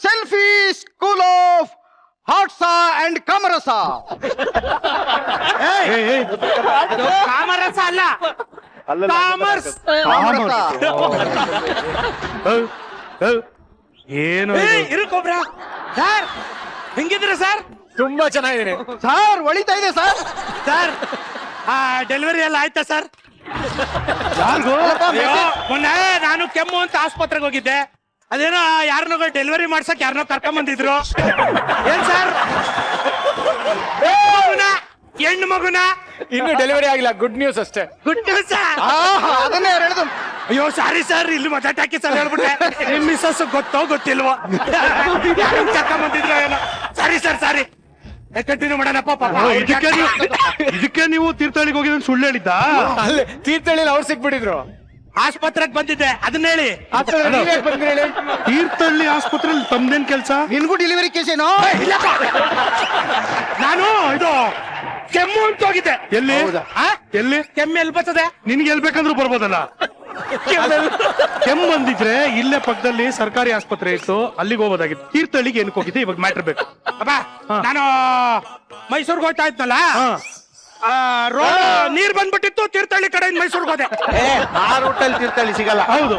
Selfie school of hats and ಕಾಮರಸ. ಕಾಮರಸ ಅಲ್ಲ, ಕಾಮರ್ಸ್. ಏನು ಇರುಕೋಬ್ರ ಸರ್, ಹೆಂಗಿದ್ರ ಸರ್? ತುಂಬಾ ಚೆನ್ನಾಗಿದೆ ಸರ್, ಒಳಿತಾ ಇದೆ ಸರ್. ಸರ್, ಡೆಲಿವರಿ ಎಲ್ಲ ಆಯ್ತಾ ಸರ್? ಮೊನ್ನೆ ನಾನು ಕೆಮ್ಮು ಅಂತ ಆಸ್ಪತ್ರೆಗೆ ಹೋಗಿದ್ದೆ. ಅದೇನೋ ಯಾರನ್ನೋ ಡೆಲಿವರಿ ಮಾಡ್ಸಕ್ ಯಾರನ್ನೋ ಕರ್ಕೊಂಡ್ ಬಂದಿದ್ರು. ಏನ್ ಸರ್, ಹೆಣ್ಣು ಮಗುನ ಇನ್ನು ಡೆಲಿವರಿ ಆಗಿಲ್ಲ, ಗುಡ್ ನ್ಯೂಸ್ ಅಷ್ಟೇ. Good news. ಅದನ್ನೇ ಹೇಳಿದ್ರು. ಅಯ್ಯೋ ಸಾರಿ ಸರ್, ಇಲ್ಲಿ ಮಜಾಟಾಕಿ ಸರ್ ಹೇಳ್ಬಿಟ್ಟೆ. ನಿಮ್ ಮಿಸ್ಸಸ್ ಗೊತ್ತೋ ಗೊತ್ತಿಲ್ವೋ ಕರ್ಕೊಂಡ್ ಬಂದಿದ್ರು ಏನೋ. ಸಾರಿ ಸರ್, ಸಾರಿ. ಕಂಟಿನ್ಯೂ ಮಾಡೋಣಪ್ಪ. ಪಾಪ ಇದಕ್ಕೆ ನೀವು ತೀರ್ಥಹಳ್ಳಿಗೆ ಹೋಗಿದ್ರೆ ಸುಳ್ಳು ಹೇಳಿದ್ದ? ಅಲ್ಲೇ ತೀರ್ಥಹಳ್ಳಿಲಿ ಅವ್ರು ಸಿಕ್ಬಿಟ್ಟಿದ್ರು. ಆಸ್ಪತ್ರೆಗೆ ಬಂದಿದ್ದೆ, ಅದನ್ನ ಹೇಳಿ. ತೀರ್ಥಹಳ್ಳಿ ಆಸ್ಪತ್ರೆಯಲ್ಲಿ ತಮ್ದೇನ್ ಕೆಲ್ಸ? ನಿನ್ಗೂ ಡೆಲಿವರಿ ಕೇಸ್ ಏನೋ? ನಾನು ಇದು ಕೆಮ್ಮು ಅಂತ ಹೋಗಿದ್ದೆ. ಎಲ್ಲಿ ಎಲ್ಲಿ ಕೆಮ್ಮು ಎಲ್ಲಿ ಬರ್ತದೆ? ನಿನ್ಗೆ ಎಲ್ ಬೇಕಂದ್ರೂ ಬರ್ಬೋದಲ್ಲ. ಕೆಮ್ಮು ಬಂದಿದ್ರೆ ಇಲ್ಲೇ ಪಕ್ಕದಲ್ಲಿ ಸರ್ಕಾರಿ ಆಸ್ಪತ್ರೆ ಇತ್ತು, ಅಲ್ಲಿಗೆ ಹೋಗೋದಾಗಿತ್ತು. ತೀರ್ಥಹಳ್ಳಿಗೆ ಏನಕ್ಕೆ ಹೋಗಿದ್ದೆ ಇವಾಗ ಮ್ಯಾಟ್ರ್ ಬೇಕು. ಅಬ್ಬಾ, ನಾನು ಮೈಸೂರ್ಗೆ ಹೋಗ್ತಾ ಇದ್ನಲ್ಲ, ರೋಡ್ ನೀರ್ ಬಂದ್ಬಿಟ್ಟಿತ್ತು, ತೀರ್ಥಹಳ್ಳಿ ಕಡೆಯಿಂದ ಮೈಸೂರ್ಗೆ ಹೋದೆ. ಆ ರೂಟಲ್ಲಿ ತೀರ್ಥಹಳ್ಳಿ ಸಿಗಲ್ಲ. ಹೌದು,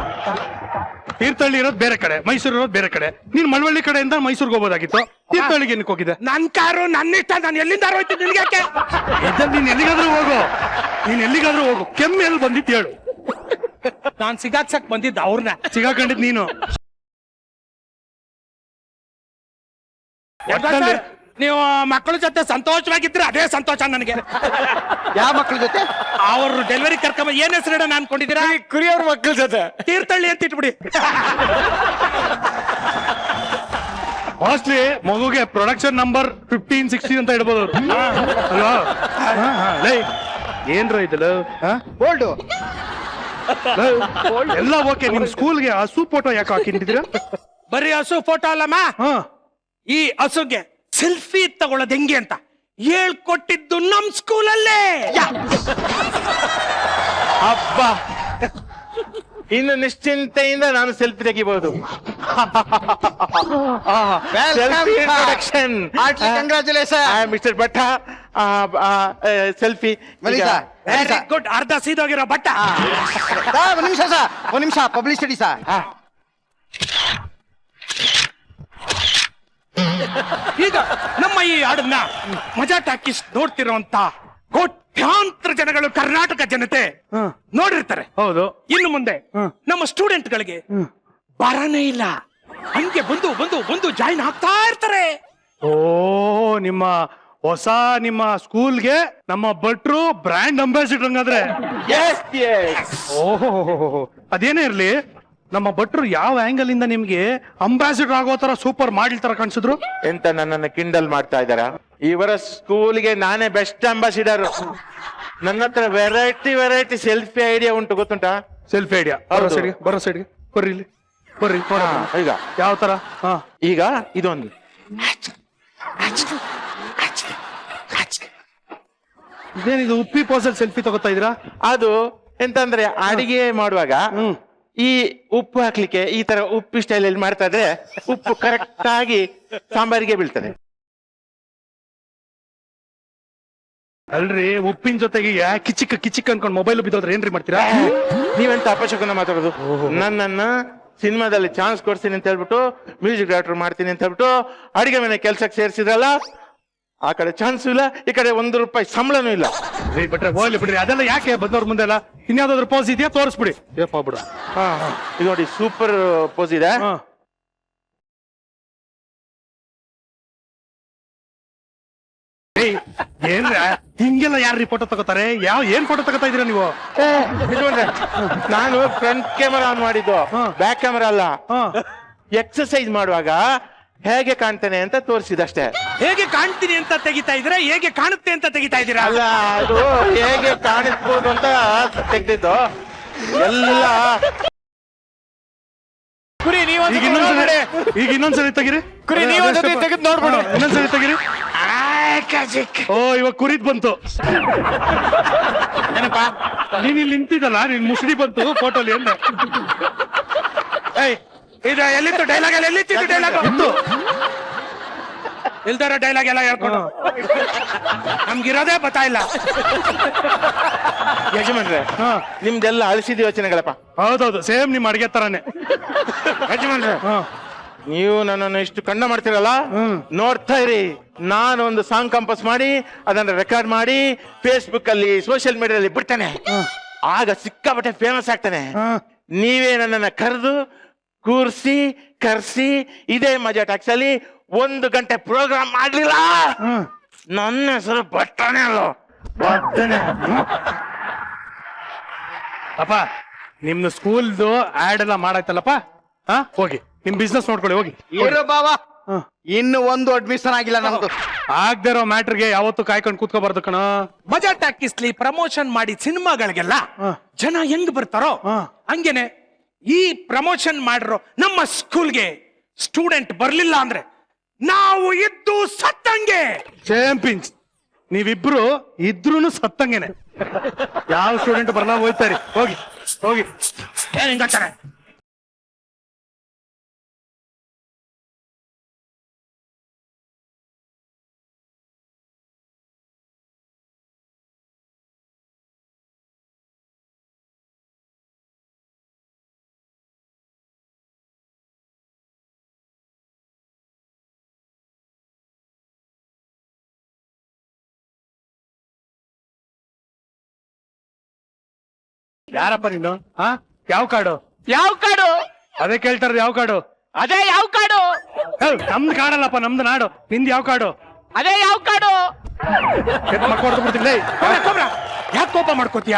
ತೀರ್ಥಹಳ್ಳಿ ಇರೋದು ಬೇರೆ ಕಡೆ, ಮೈಸೂರು ಇರೋದು ಬೇರೆ ಕಡೆ. ನೀನ್ ಮಳವಳ್ಳಿ ಕಡೆಯಿಂದ ಮೈಸೂರ್ಗೆ ಹೋಗೋದಾಗಿತ್ತು, ತೀರ್ಥಹಳ್ಳಿಗೆ ಏನಕ್ಕೆ ಹೋಗಿದೆ? ನನ್ ಕಾರು ನನ್ನ ಇಷ್ಟ, ನಾನು ಎಲ್ಲಿಂದ ಹೋಯ್ತೀನಿ ನಿನ್ಗೆ ಯಾಕೆ? ನೀನ್ ಎಲ್ಲಿಗಾದ್ರೂ ಹೋಗು, ನೀನ್ ಎಲ್ಲಿಗಾದ್ರೂ ಹೋಗು. ಕೆಮ್ಮು ಎಲ್ಲಿ ಬಂದಿತ್ತು ಹೇಳು. ನಾನ್ ಸಿಗಾಕ್ಸಕ್ ಬಂದಿದ್ದ ಅವ್ರನ್ನ. ಸಿಗಾಕೊಂಡಿದ್ ನೀನು. ನೀವು ಮಕ್ಕಳ ಜೊತೆ ಸಂತೋಷವಾಗಿದ್ರೆ ಅದೇ ಸಂತೋಷ ನನಗೆ. ಯಾವ ಮಕ್ಕಳ ಜೊತೆ? ಅವ್ರು ಡೆಲಿವರಿ ಕರ್ಕೊಂಬ ಏನ್ ಹೆಸರಿಡ ನಾನು ಕೊಂಡಿದ್ದೀರಾ? ಕುರಿಯವ್ರ ಮಕ್ಕಳ ಜೊತೆ ತೀರ್ಥಹಳ್ಳಿ ಅಂತ ಇಟ್ಬಿಡಿ. ಮೋಸ್ಟ್ಲಿ ಮಗುಗೆ ಪ್ರೊಡಕ್ಷನ್ ನಂಬರ್ 1560 ಅಂತ ಇಡ್ಬೋದು ಅಲ್ವಾ? ಏನ್ರ ಇದಲ್ಲ ಬೋಲ್ಡು ಎಲ್ಲ ಓಕೆ. ನಿಮ್ ಸ್ಕೂಲ್ಗೆ ಹಸು ಫೋಟೋ ಯಾಕೆ ಹಾಕಿಟ್ಟಿದ್ದೀರಾ? ಬರೀ ಹಸು ಫೋಟೋ ಅಲ್ಲಮ್ಮ, ಈ ಹಸುಗೆ ಸೆಲ್ಫಿ ತಗೊಳ್ಳೋದು ಹೆಂಗೆ ಅಂತ ಹೇಳ್ಕೊಟ್ಟಿದ್ದು ನಮ್ ಸ್ಕೂಲಲ್ಲೇ. ಅಬ್ಬ, ಇನ್ನು ನಿಶ್ಚಿಂತೆಯಿಂದ ನಾನು ಸೆಲ್ಫಿ ತೆಗಿಬಹುದು. Introduction. Congratulation mister Bhatta. Selfie very good. ಅರ್ಧ ಸೀದೋಗಿರೋ ಬಟ್ಟ. ಒಂದ್ ನಿಮಿಷ ಸರ್, ಒಂದ್ ನಿಮಿಷ. Publicity sir. ಈಗ ನಮ್ಮ ಈ ಹಾಡನ್ನ ಮಜಾ ಟಾಕೀಸ್ ನೋಡ್ತಿರೋಂತ ಕೋಟ್ಯಾಂತರ ಜನಗಳು, ಕರ್ನಾಟಕ ಜನತೆ ನೋಡಿರ್ತಾರೆ. ಹೌದು. ಇನ್ನು ಮುಂದೆ ನಮ್ಮ ಸ್ಟೂಡೆಂಟ್ ಗಳಿಗೆ ಬರನೇ ಇಲ್ಲ, ಹಂಗೆ ಬಂದು ಬಂದು ಬಂದು ಜಾಯಿನ್ ಆಗ್ತಾ ಇರ್ತಾರೆ. ಓ, ನಿಮ್ಮ ಹೊಸ ನಿಮ್ಮ ಸ್ಕೂಲ್ಗೆ ನಮ್ಮ ಭಟ್ರು ಬ್ರ್ಯಾಂಡ್ ಅಂಬಾಸಿಡರ್ ಹಂಗಾದ್ರೆ. ಓಹೋ, ಅದೇನೇ ಇರ್ಲಿ, ನಮ್ಮ ಭಟ್ರು ಯಾವ ಆಂಗಲ್ ಇಂದ ನಿಮ್ಗೆ ಅಂಬಾಸಿಡರ್ ಆಗೋ ತರ ಸೂಪರ್ ಮಾಡೆಲ್ ತರ ಕಾಣಿಸಿದ್ರು? ಎಂತ ನನ್ನನ್ನು ಕಿಂಡಲ್ ಮಾಡ್ತಾ ಇದ್ದಾರಾ? ಇವರ ಸ್ಕೂಲ್ಗೆ ನಾನೇ ಬೆಸ್ಟ್ ಅಂಬಾಸಿಡರ್. ನನ್ನ ಹತ್ರ ವೆರೈಟಿ ವೆರೈಟಿ ಸೆಲ್ಫಿ ಐಡಿಯಾ ಉಂಟು, ಗೊತ್ತುಂಟಾ? Selfie idea? ಬರೋ ಸೈಡ್ಗೆ ಬರ್ರಿ ಇಲ್ಲಿ. ಬರ್ರಿ ನೋಡೋಣ. ಈಗ ಯಾವ ತರ? ಹಾ, ಈಗ ಇದೊಂದು ಇದೇನಿದು ಉಪ್ಪಿ ಪೋಸಲ್ ಸೆಲ್ಫಿ ತಗೋತಾ ಇದ್ದೀರಾ? ಅದು ಎಂತಂದ್ರೆ ಅಡಿಗೆ ಮಾಡುವಾಗ ಈ ಉಪ್ಪು ಹಾಕ್ಲಿಕ್ಕೆ ಈ ತರ ಉಪ್ಪು ಸ್ಟೈಲ್ ಅಲ್ಲಿ ಮಾಡ್ತಾ ಇದ್ರೆ ಉಪ್ಪು ಕರೆಕ್ಟ್ ಆಗಿ ಸಾಂಬಾರಿಗೆ ಬೀಳ್ತದೆ. ಅಲ್ರಿ ಉಪ್ಪಿನ ಜೊತೆಗೆ ಕಿಚಿಕ್ ಕಿಚಿಕ್ ಅನ್ಕೊಂಡ್ ಮೊಬೈಲ್ ಬಿದ್ದೋದ್ರೆ ಏನ್ರಿ ಮಾಡ್ತೀರಾ? ನೀವೆಂತ ಅಪಶಕನ ಮಾತಾಡೋದು? ನನ್ನನ್ನ ಸಿನಿಮಾದಲ್ಲಿ ಚಾನ್ಸ್ ಕೊಡ್ತೀನಿ ಅಂತ ಹೇಳ್ಬಿಟ್ಟು ಮ್ಯೂಸಿಕ್ ಡೈರೆಕ್ಟರ್ ಮಾಡ್ತೀನಿ ಅಂತ ಹೇಳ್ಬಿಟ್ಟು ಅಡಿಗೆ ಮನೆ ಕೆಲ್ಸಕ್ಕೆ ಸೇರಿಸಿದ್ರಲ್ಲ, ಆ ಕಡೆ ಚಾನ್ಸ್ ಇಲ್ಲ, ಈ ಕಡೆ ₹1 ಸಂಬಳನೂ ಇಲ್ಲ. ಬಿಟ್ರೆ ಹೋಗ್ಲಿ ಬಿಡ್ರಿ, ಅದೆಲ್ಲ ಯಾಕೆ ಬಂದವ್ರ ಮುಂದೆ ಎಲ್ಲ. ಇನ್ಯಾವ್ದಾದ್ರು ಪೋಸ್ ಇದೆಯಾ ತೋರಿಸ್ಬಿಡಿ. ಬಿಡು. ಇದು ನೋಡಿ ಸೂಪರ್ ಪೋಸ್ ಇದೆ. ಏನ್ರ ಹಿಂಗೆಲ್ಲ ಯಾರು ಫೋಟೋ ತಗೋತಾರೆ? ಏನ್ ಫೋಟೋ ತಗೋತಾ ಇದೀರಾ ನೀವು? ನಾನು ಫ್ರಂಟ್ ಕ್ಯಾಮರಾ ಆನ್ ಮಾಡಿದ್ದು, ಬ್ಯಾಕ್ ಕ್ಯಾಮರಾ ಅಲ್ಲ. ಎಕ್ಸರ್ಸೈಸ್ ಮಾಡುವಾಗ ಹೇಗೆ ಕಾಣ್ತೇನೆ ಅಂತ ತೋರಿಸಿದಷ್ಟೇ. ಹೇಗೆ ಕಾಣ್ತೀನಿ ಅಂತ ತೆಗಿತಾ ಇದ್ದೀರಾ, ಹೇಗೆ ಕಾಣುತ್ತೆ ಅಂತ ತೆಗಿತಾ ಇದ್ದೀರಾ? ಅಲ್ಲ, ಅದು ಹೇಗೆ ಕಾಣಿಸ್ಬೋದು ಅಂತ ತೆಗ್ದಿದ್ದು ಎಲ್ಲ. ಕುರಿ ನೀವು ಈಗ ಇನ್ನೊಂದ್ಸರಿ ತೆಗಿರಿ. ಕುರಿ ನೀವು ತೆಗೆದು ನೋಡ್ಬಿಡು. ಇನ್ನೊಂದ್ಸರಿ ತೆಗಿರಿ. ಓ, ಇವಾಗ ಕುರಿದ್ ಬಂತು. ಏನಪ್ಪಾ ನೀನ್ ಇಲ್ಲಿ ನಿಂತಿದ್ದಲ್ಲ, ನಿನ್ ಮುಸುಡಿ ಬಂತು ಫೋಟೋಲಿ ಅಂದೆ. ಇದು ಎಲ್ಲಿತ್ತು ಡೈಲಾಗ್? ಎಲ್ಲ ಎಲ್ಲಿತ್ತು ಡೈಲಾಗ್? ಇಲ್ದಾರ ಡೈಲಾಗ್ ಎಲ್ಲ ಹೇಳ್ಕೊಂಡು ನಮ್ಗಿರೋದೇ ಬತ್ತಾ ಇಲ್ಲ. ಯಜಮಾನ್ರೆ, ನಿಮ್ದೆಲ್ಲ ಅಳಿಸಿದ ಯೋಚನೆಗಳಪ್ಪ. ಹೌದೌದು, ಸೇಮ್ ನಿಮ್ ಅಡಿಗೆ ತರಾನೇ. ಯಜಮಾನ್ರೆ, ನೀವು ನನ್ನನ್ನು ಇಷ್ಟು ಕಂಡ ಮಾಡ್ತೀರಲ್ಲ, ನೋಡ್ತಾ ಇರಿ. ನಾನು ಒಂದು ಸಾಂಗ್ ಕಂಪೋಸ್ ಮಾಡಿ ಅದನ್ನ ರೆಕಾರ್ಡ್ ಮಾಡಿ ಫೇಸ್ಬುಕ್ ಅಲ್ಲಿ ಸೋಷಿಯಲ್ ಮೀಡಿಯಾದಲ್ಲಿ ಬಿಡ್ತಾನೆ. ಆಗ ಸಿಕ್ಕಾಪಟ್ಟೆ ಫೇಮಸ್ ಆಗ್ತಾನೆ. ನೀವೇ ನನ್ನನ್ನ ಕರೆದು ಕೂರ್ಸಿ ಕರ್ಸಿ ಇದೇ ಮಜಾ ಟ್ಯಾಕ್ಸ್ ಅಲ್ಲಿ 1 ಗಂಟೆ ಪ್ರೋಗ್ರಾಮ್ ಮಾಡ್ಲಿಲ್ಲ, ನನ್ನ ಹೆಸರು ಬಟ್ಟನೆ ಅಲ್ಲ. ಅಪ್ಪ, ನಿಮ್ದು ಸ್ಕೂಲ್ದು ಆಡ್ ಎಲ್ಲ ಮಾಡಾಯ್ತಲ್ಲಪ್ಪ. ಹೋಗಿ ನಿಮ್ ಬಿಸ್ನೆಸ್ ನೋಡ್ಕೊಳ್ಳಿ, ಹೋಗಿ. ಬಾವ, ಇನ್ನು ಒಂದು ಅಡ್ಮಿಷನ್ ಆಗಿಲ್ಲ ನಮ್ದು. ಆಗದೆ ಇರೋ ಮ್ಯಾಟ್ರಿಗೆ ಯಾವತ್ತು ಕಾಯ್ಕೊಂಡು ಕೂತ್ಕೋಬಾರ್ದು ಕಣ. ಮಜಾ ಟಾಕೀಸ್ಲಿ ಪ್ರಮೋಷನ್ ಮಾಡಿ ಸಿನಿಮಾಗಳಿಗೆಲ್ಲ ಜನ ಹೆಂಗ್ ಬರ್ತಾರೋ ಹಂಗೇನೆ ಈ ಪ್ರಮೋಷನ್ ಮಾಡಿರೋ ನಮ್ಮ ಸ್ಕೂಲ್ಗೆ ಸ್ಟೂಡೆಂಟ್ ಬರ್ಲಿಲ್ಲ ಅಂದ್ರೆ ನಾವು ಇದ್ದು ಸತ್ತಂಗೆ. ಸೇಮ್ ಪಿಂಚ್, ನೀವಿಬ್ರು ಇದ್ರೂನು ಸತ್ತಂಗೆನೆ. ಯಾವ ಸ್ಟೂಡೆಂಟ್ ಬರಲ್ಲ, ಹೋಯ್ತಾರಿ. ಹೋಗಿ ಹೋಗಿ. ಏನ್ ಹಿಂಗಾಗ್ತಾರೆ? ಯಾರಪ್ಪ ನೀನು? ಯಾವ ಕಾಡು? ಯಾವ ಕಾಡು? ಅದೇ ಕೇಳ್ತಾರ, ಯಾವ ಕಾಡು? ಅದೇ ಯಾವ ಕಾಡು? ನಮ್ದು ಕಾಡಲ್ಲಪ್ಪ, ನಮ್ದು ನಾಡು. ನಿಂದ್ ಯಾವ ಕಾಡು? ಅದೇ ಯಾವ ಕಾಡು? ಯಾಕೆ ಕೋಪ ಮಾಡ್ಕೋತೀಯ?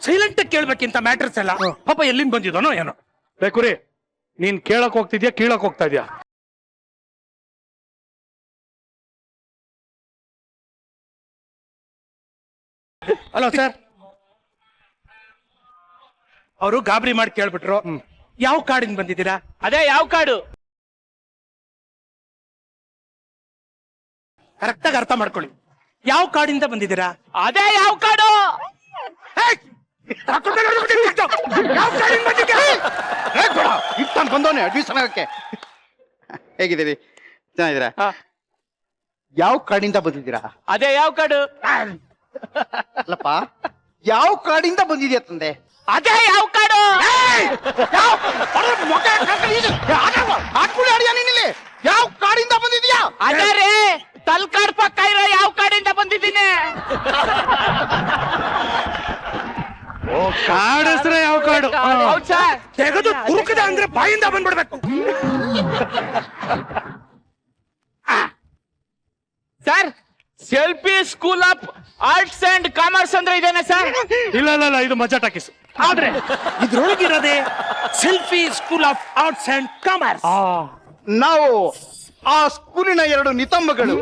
ಸೈಲೆಂಟ್ ಕೇಳ್ಬೇಕಿಂತ ಮ್ಯಾಟ್ರಸ್ ಎಲ್ಲ. ಪಾಪ ಎಲ್ಲಿಂದ ಬಂದಿದ್ದಾನೋ ಏನೋ. ಬೇಕುರಿ, ನೀನ್ ಕೇಳಕ್ ಹೋಗ್ತಿದ್ಯಾ ಕೀಳಕ್ ಹೋಗ್ತಾ ಇದ್ಯಾ? ಹಲೋ ಸರ್, ಅವರು ಗಾಬರಿ ಮಾಡಿ ಕೇಳ್ಬಿಟ್ರು, ಯಾವ ಕಾಡಿಂದ ಬಂದಿದ್ದೀರಾ? ಅದೇ ಯಾವ ಕಾಡು? ಕರೆಕ್ಟ್ ಆಗಿ ಅರ್ಥ ಮಾಡ್ಕೊಳ್ಳಿ. ಯಾವ ಕಾಡಿಂದ ಬಂದಿದ್ದೀರಾ? ಅದೇ ಯಾವ ಕಾಡು? ಬಂದವನೆ ಅಡ್ಮಿಷನ್ ಆಗಕ್ಕೆ. ಹೇಗಿದ್ದೀರಿ? ಚೆನ್ನಾಗಿದ್ದೀರಾ? ಯಾವ ಕಾಡಿಂದ ಬಂದಿದ್ದೀರಾ? ಅದೇ ಯಾವ ಕಾಡು? ಅಲ್ಲಪ್ಪ, ಯಾವ ಕಾಡಿಂದ ಬಂದಿದ್ಯಾ ತಂದೆ? ಅದೇ ಯಾವ ಕಾಡು? ಯಾವ ಕಾಡಿಂದ ಬಂದಿದ್ಯಾ? ಅದೇ ರೀ, ತಲ್ಕಾಡ್ ಪಕ್ಕ ಇರೋ ಯಾವ ಕಾಡಿಂದ ಬಂದಿದ್ದೀನಿ. ಓ, ಕಾಡು ಹೆಸರೇ ಯಾವ ಕಾಡು? ಹೌದ್ ಸರ್. ತೆಗೆದು ತುರುಕದ ಅಂದ್ರೆ ಬಾಯಿಂದ ಬಂದ್ಬಿಡ್ಬೇಕು. Sir, selfie school of arts and commerce ಅಂದ್ರೆ ಇದೇನೆ ಸರ್? ಇಲ್ಲ ಇಲ್ಲ ಇಲ್ಲ, ಇದು ಮಜಾ ಟಾಕೀಸ್. ಆದ್ರೆ ಇದ್ರೊಳಗಿರೋದೇ selfie school of arts and commerce. ನಾವು ಆ ಸ್ಕೂಲಿನ 2 ನಿತಂಬಗಳು.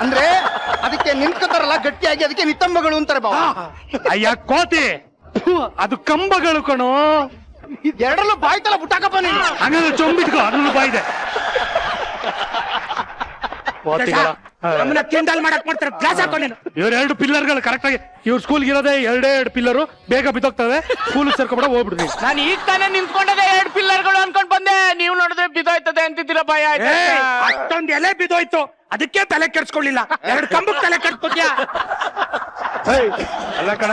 ಅಂದ್ರೆ ಅದಕ್ಕೆ ನಿಂತ್ಕೋತಾರಲ್ಲ ಗಟ್ಟಿಯಾಗಿ, ಅದಕ್ಕೆ ನಿತಂಬಗಳು ಅಂತಾರೆ ಬಾವ. ಅಯ್ಯ ಕೋತಿ, ಅದು ಕಂಬಗಳು ಕಣೋ. ಎರಡರಲ್ಲೂ ಬಾಯ್ತಲ್ಲ ಬುಟ್ಟಾಕಪ್ಪ ನೀನು. ಹಂಗಂದ್ರೆ ಚೊಂಬಿಟ್ಕೋ, ಅದ್ರಲ್ಲೂ ಬಾಯಿದೆ. ನಮ್ಮನ್ನ ಕಿಂಡಲ್ ಮಾಡಕ್ ಮಾಡ್ತಾರೆ. ಗ್ಲಾಸ್ ಹಾಕೋ ನೀನು. ಇವ್ರ 2 ಪಿಲ್ಲರ್ಗಳು ಕರೆಕ್ಟ್ ಆಗಿ ಇವ್ರ ಸ್ಕೂಲ್ ಇರೋದೇ 2 ಪಿಲ್ಲರು, ಬೇಗ ಬಿದ್ದೋಗ್ತವೆ. ಸ್ಕೂಲ್ ಸೇರ್ಕೊಬೇಡ, ಹೋಗ್ಬಿಡ್ರಿ. ನಾನು ಈಗ ತಾನೇ ನಿಂತ್ಕೊಂಡದೆ 2 ಪಿಲ್ಲರ್ಗಳು ಅನ್ಕೊಂಡ್ ಬಂದೆ, ನೀವು ನೋಡಿದ್ರೆ ಬಿದ್ದೋಯ್ತದೆ ಅಂತಿದ್ದೀರಾ. ಭಯ ಆಯ್ತು. ಅಷ್ಟೊಂದು ಎಲೆ ಬಿದ್ದೋಯ್ತು, ಅದಕ್ಕೆ ತಲೆ ಕೆಡ್ಸ್ಕೊಳ್ಳಿಲ್ಲ. 2 ಕಂಬಕ್ಕೆ ತಲೆ ಕೆಡ್ಸ್ಕೊತ್ಯಾ? ಅಲ್ಲ ಕಣ,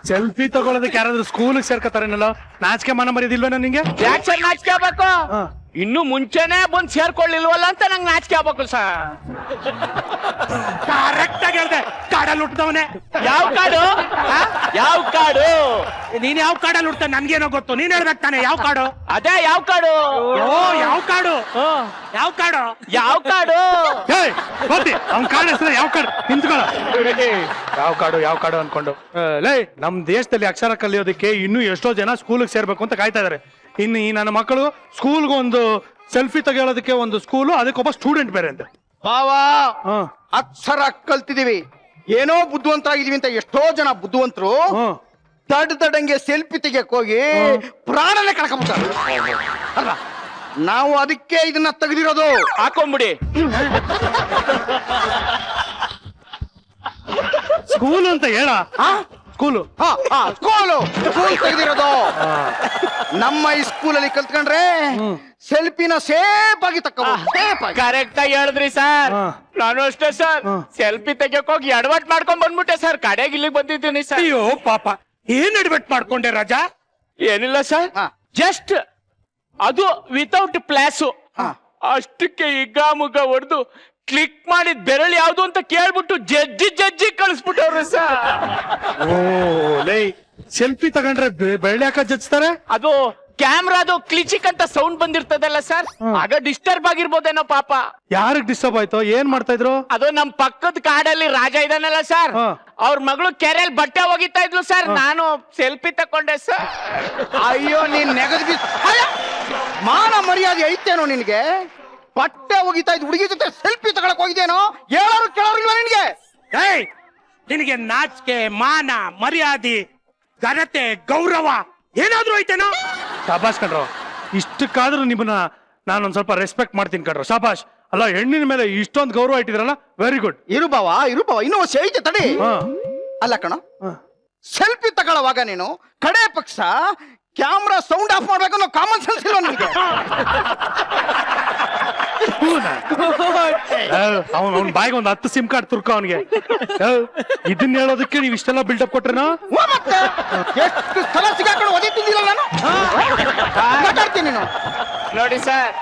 ಸೆಲ್ಫಿ ತಗೊಳ್ಳೋದಕ್ಕೆ ಯಾರಾದ್ರೂ ಸ್ಕೂಲ್ ಸೇರ್ಕೋತಾರೇನಲ್ಲ, ನಾಚಿಕೆ ಮಾನ ಮರ್ಯಾದಿಲ್ವೇನೋ ನಿಂಗೆ? ಯಾಕೆ ಸರ್ ನಾಚಿಕೆ ಆಗ್ಬೇಕು? ಇನ್ನು ಮುಂಚೆನೆ ಬಂದ್ ಸೇರ್ಕೊಳ್ಳಿಲ್ವಲ್ಲ ಅಂತ ನಂಗೆ ನಾಚಿಕೆ ಆಗ್ಬೇಕು ಸರ್. ಕರೆಕ್ಟ್ ಆಗಿ ಹೇಳ್ದೆ. ಕಾಡಲ್ಲಿ ಹುಟ್ಟಿದವನೇ. ಯಾವ ಕಾಡು? ಯಾವ ಕಾಡು? ನೀನ್ ಯಾವ ಕಾಡಲ್ಲಿ ಹುಡ್ತ ನನ್ಗೇನೋ ಗೊತ್ತು, ನೀನ್ ಹೇಳ್ಬೇಕು ತಾನೆ. ಯಾವ ಕಾಡು? ಅದೇ ಯಾವ ಕಾಡು? ಓ ಯಾವ ಕಾಡು? ಯಾವ ಕಾಡು? ಯಾವ ಕಾಡು? ಅವ್ನ ಕಾಡು ಹೆಸರು ಯಾವ ಕಾಡು? ನಿಂತ್ಕೊಳ್ಳ. ಯಾವ ಕಾಡು ಅನ್ಕೊಂಡು ಲೇ, ನಮ್ ದೇಶದಲ್ಲಿ ಅಕ್ಷರ ಕಲಿಯೋದಕ್ಕೆ ಇನ್ನೂ ಎಷ್ಟೋ ಜನ ಸ್ಕೂಲ್ಗೆ ಸೇರ್ಬೇಕು ಅಂತ ಕಾಯ್ತಾ ಇದಾರೆ. ಇನ್ನು ಈ ನನ್ನ ಮಕ್ಕಳು ಸ್ಕೂಲ್ಗೆ ಒಂದು ಸೆಲ್ಫಿ ತೆಗೆಯೋದಕ್ಕೆ ಒಂದು ಸ್ಕೂಲು, ಅದಕ್ಕೊಬ್ಬ ಸ್ಟೂಡೆಂಟ್ ಬೇರೆ ಅಂತ. ಬಾವಾ ಅಕ್ಷರ ಕಲ್ತಿದೀವಿ, ಏನೋ ಬುದ್ಧಿವಂತರಾಗಿದೀವಿ ಅಂತ ಎಷ್ಟೋ ಜನ ಬುದ್ಧಿವಂತರು ದಡ್ಡಂಗೆ ಸೆಲ್ಫಿ ತೆಗಿಯಕ್ ಹೋಗಿ ಪ್ರಾಣನೇ ಕಳ್ಕೊಂಡ್ಬಿಟ್ಟಾರೆ. ಅಲ್ಲ, ನಾವು ಅದಕ್ಕೆ ಇದನ್ನ ತೆಗೆದಿರೋದು. ಹಾಕೊಂಬಿಡಿ. ಸ್ಕೂಲ್ ಅಂತ ಹೇಳ. ಸ್ಕೂಲು ಸ್ಕೂಲ್ ತೆಗೆದಿರೋದು. ನಮ್ಮ ಈ ಸ್ಕೂಲಲ್ಲಿ ಕಲ್ತ್ಕೊಂಡ್ರೆ ಸೆಲ್ಫಿನ ಸೇಫ್ ಆಗಿ ತಕ್ಕೋಬಹುದು. ಕರೆಕ್ಟ್ ಆಗಿ ಹೇಳಿದ್ರಿ ಸರ್. ನಾನು ಅಷ್ಟೇ ಸರ್, ಸೆಲ್ಫಿ ತೆಗಿಯಕ್ ಹೋಗಿ ಎಡವಟ್ ಮಾಡ್ಕೊಂಡ್ ಬಂದ್ಬಿಟ್ಟೆ ಸರ್. ಕಡೆಗೆ ಇಲ್ಲಿಗೆ ಬಂದಿದ್ದೀನಿ ಸರ್. ಅಯ್ಯೋ ಪಾಪ, ಏನ್ ಅಡ್ವರ್ಟ್ ಮಾಡ್ಕೊಂಡೆ ರಾಜಾ? ಏನಿಲ್ಲ ಸರ್, ಜಸ್ಟ್ ಅದು ವಿತೌಟ್ ಪ್ಲಾಸು. ಅಷ್ಟಕ್ಕೆ ಹಿಗ್ಗಾಮುಗ್ಗ ಹೊಡೆದು ಕ್ಲಿಕ್ ಮಾಡಿದ್ ಬೆರಳು ಯಾವ್ದು ಅಂತ ಕೇಳ್ಬಿಟ್ಟು ಜಜ್ಜಿ ಕಳಿಸ್ಬಿಟ್ಟವ್ರು ಸರ್. ಸೆಲ್ಫಿ ತಗೊಂಡ್ರೆ ಬೆಳ್ಳಿ ಯಾಕ ಜಜ್ತಾರೆ? ಅದು ಕ್ಯಾಮ್ರಾದು ಕ್ಲಿಚಿಕ್ ಅಂತ ಸೌಂಡ್ ಬಂದಿರ್ತದಲ್ಲ ಸರ್, ಆಗ ಡಿಸ್ಟರ್ಬ್ ಆಗಿರ್ಬೋದೇನೋ ಪಾಪ. ಯಾರಿಗ್ ಡಿಸ್ಟರ್ಬ್ ಆಯ್ತು? ಏನ್ ಮಾಡ್ತಾ ಇದ್ರು? ಅದು ನಮ್ ಪಕ್ಕದ ಕಾಡಲ್ಲಿ ರಾಜ ಇದಾನಲ್ಲ ಸರ್, ಅವ್ರ ಮಗಳು ಕೆರೆಯಲ್ಲಿ ಬಟ್ಟೆ ಒಗಿತಾ ಇದ್ಲು ಸರ್. ನಾನು ಸೆಲ್ಫಿ ತಕೊಂಡೆ ಸರ್. ಅಯ್ಯೋ, ನೀನ್ ನೆಗದ್ ಮಾನ ಮರ್ಯಾದೆ ಐತೇನೋ ನಿನ್ಗೆ? ಬಟ್ಟೆ ಒಗಿತಾ ಇದ್ ಹುಡುಗಿ ಜೊತೆ ಸೆಲ್ಫಿ ತಗೊಳಕ್ ಹೋಗಿದೇನೋ? ಹೇಳೋರು ಕೇಳೋರು ಇಲ್ವಾ ನಿನ್ಗೆ? ನಿನಗೆ ನಾಚಿಕೆ, ಮಾನ ಮರ್ಯಾದೆ, ಘನತೆ, ಗೌರವ ಏನಾದ್ರೂ ಐತೇನೋ? ಶಾಬಾಷ್ ಕಣ್ರೋ, ಇಷ್ಟಕ್ಕಾದ್ರೂ ನಿಮ್ಮನ್ನ ನಾನೊಂದ್ ಸ್ವಲ್ಪ ರೆಸ್ಪೆಕ್ಟ್ ಮಾಡ್ತೀನಿ ಕಣ್ರೋ. ಶಾಬಾಷ್. ಅಲ್ಲ, ಹೆಣ್ಣಿನ ಮೇಲೆ ಇಷ್ಟೊಂದು ಗೌರವ ಇಟ್ಟಿದ್ರಲ್ಲ, ವೆರಿ ಗುಡ್. ಇರು ಬಾವ ಇನ್ನೂ ಐತೆ ತಡಿ. ಅಲ್ಲ ಕಣ, ಸೆಲ್ಫಿ ತಗೊಳ್ಳೋವಾಗ ನೀನು ಕಡೆ ಪಕ್ಷ ಕ್ಯಾಮ್ರಾ ಸೌಂಡ್ ಆಫ್ ಮಾಡ್ಬೇಕು ಅನ್ನೋ ಕಾಮನ್ ಸೆನ್ಸ್ ಇಲ್ಲ ನಿನ್ಗೆ? ಅವ್ನ ಬಾಯಿಗೆ ಒಂದು 10 ಸಿಮ್ ಕಾರ್ಡ್ ತುರ್ಕೋ ಅವನಿಗೆ. ಇದನ್ನ ಹೇಳೋದಕ್ಕೆ ನೀವು ಇಷ್ಟೆಲ್ಲ ಬಿಲ್ಡಪ್ ಕೊಟ್ರೇನೋ? ಎಷ್ಟು ಸಲ ಸಿಗಾಕೊಂಡು ಒದಿ ತಿಂದಿಲ್ಲ ನಾನು. ಮಾತಾಡ್ತೀನಿ ನೀನು. ನೋಡಿ ಸರ್,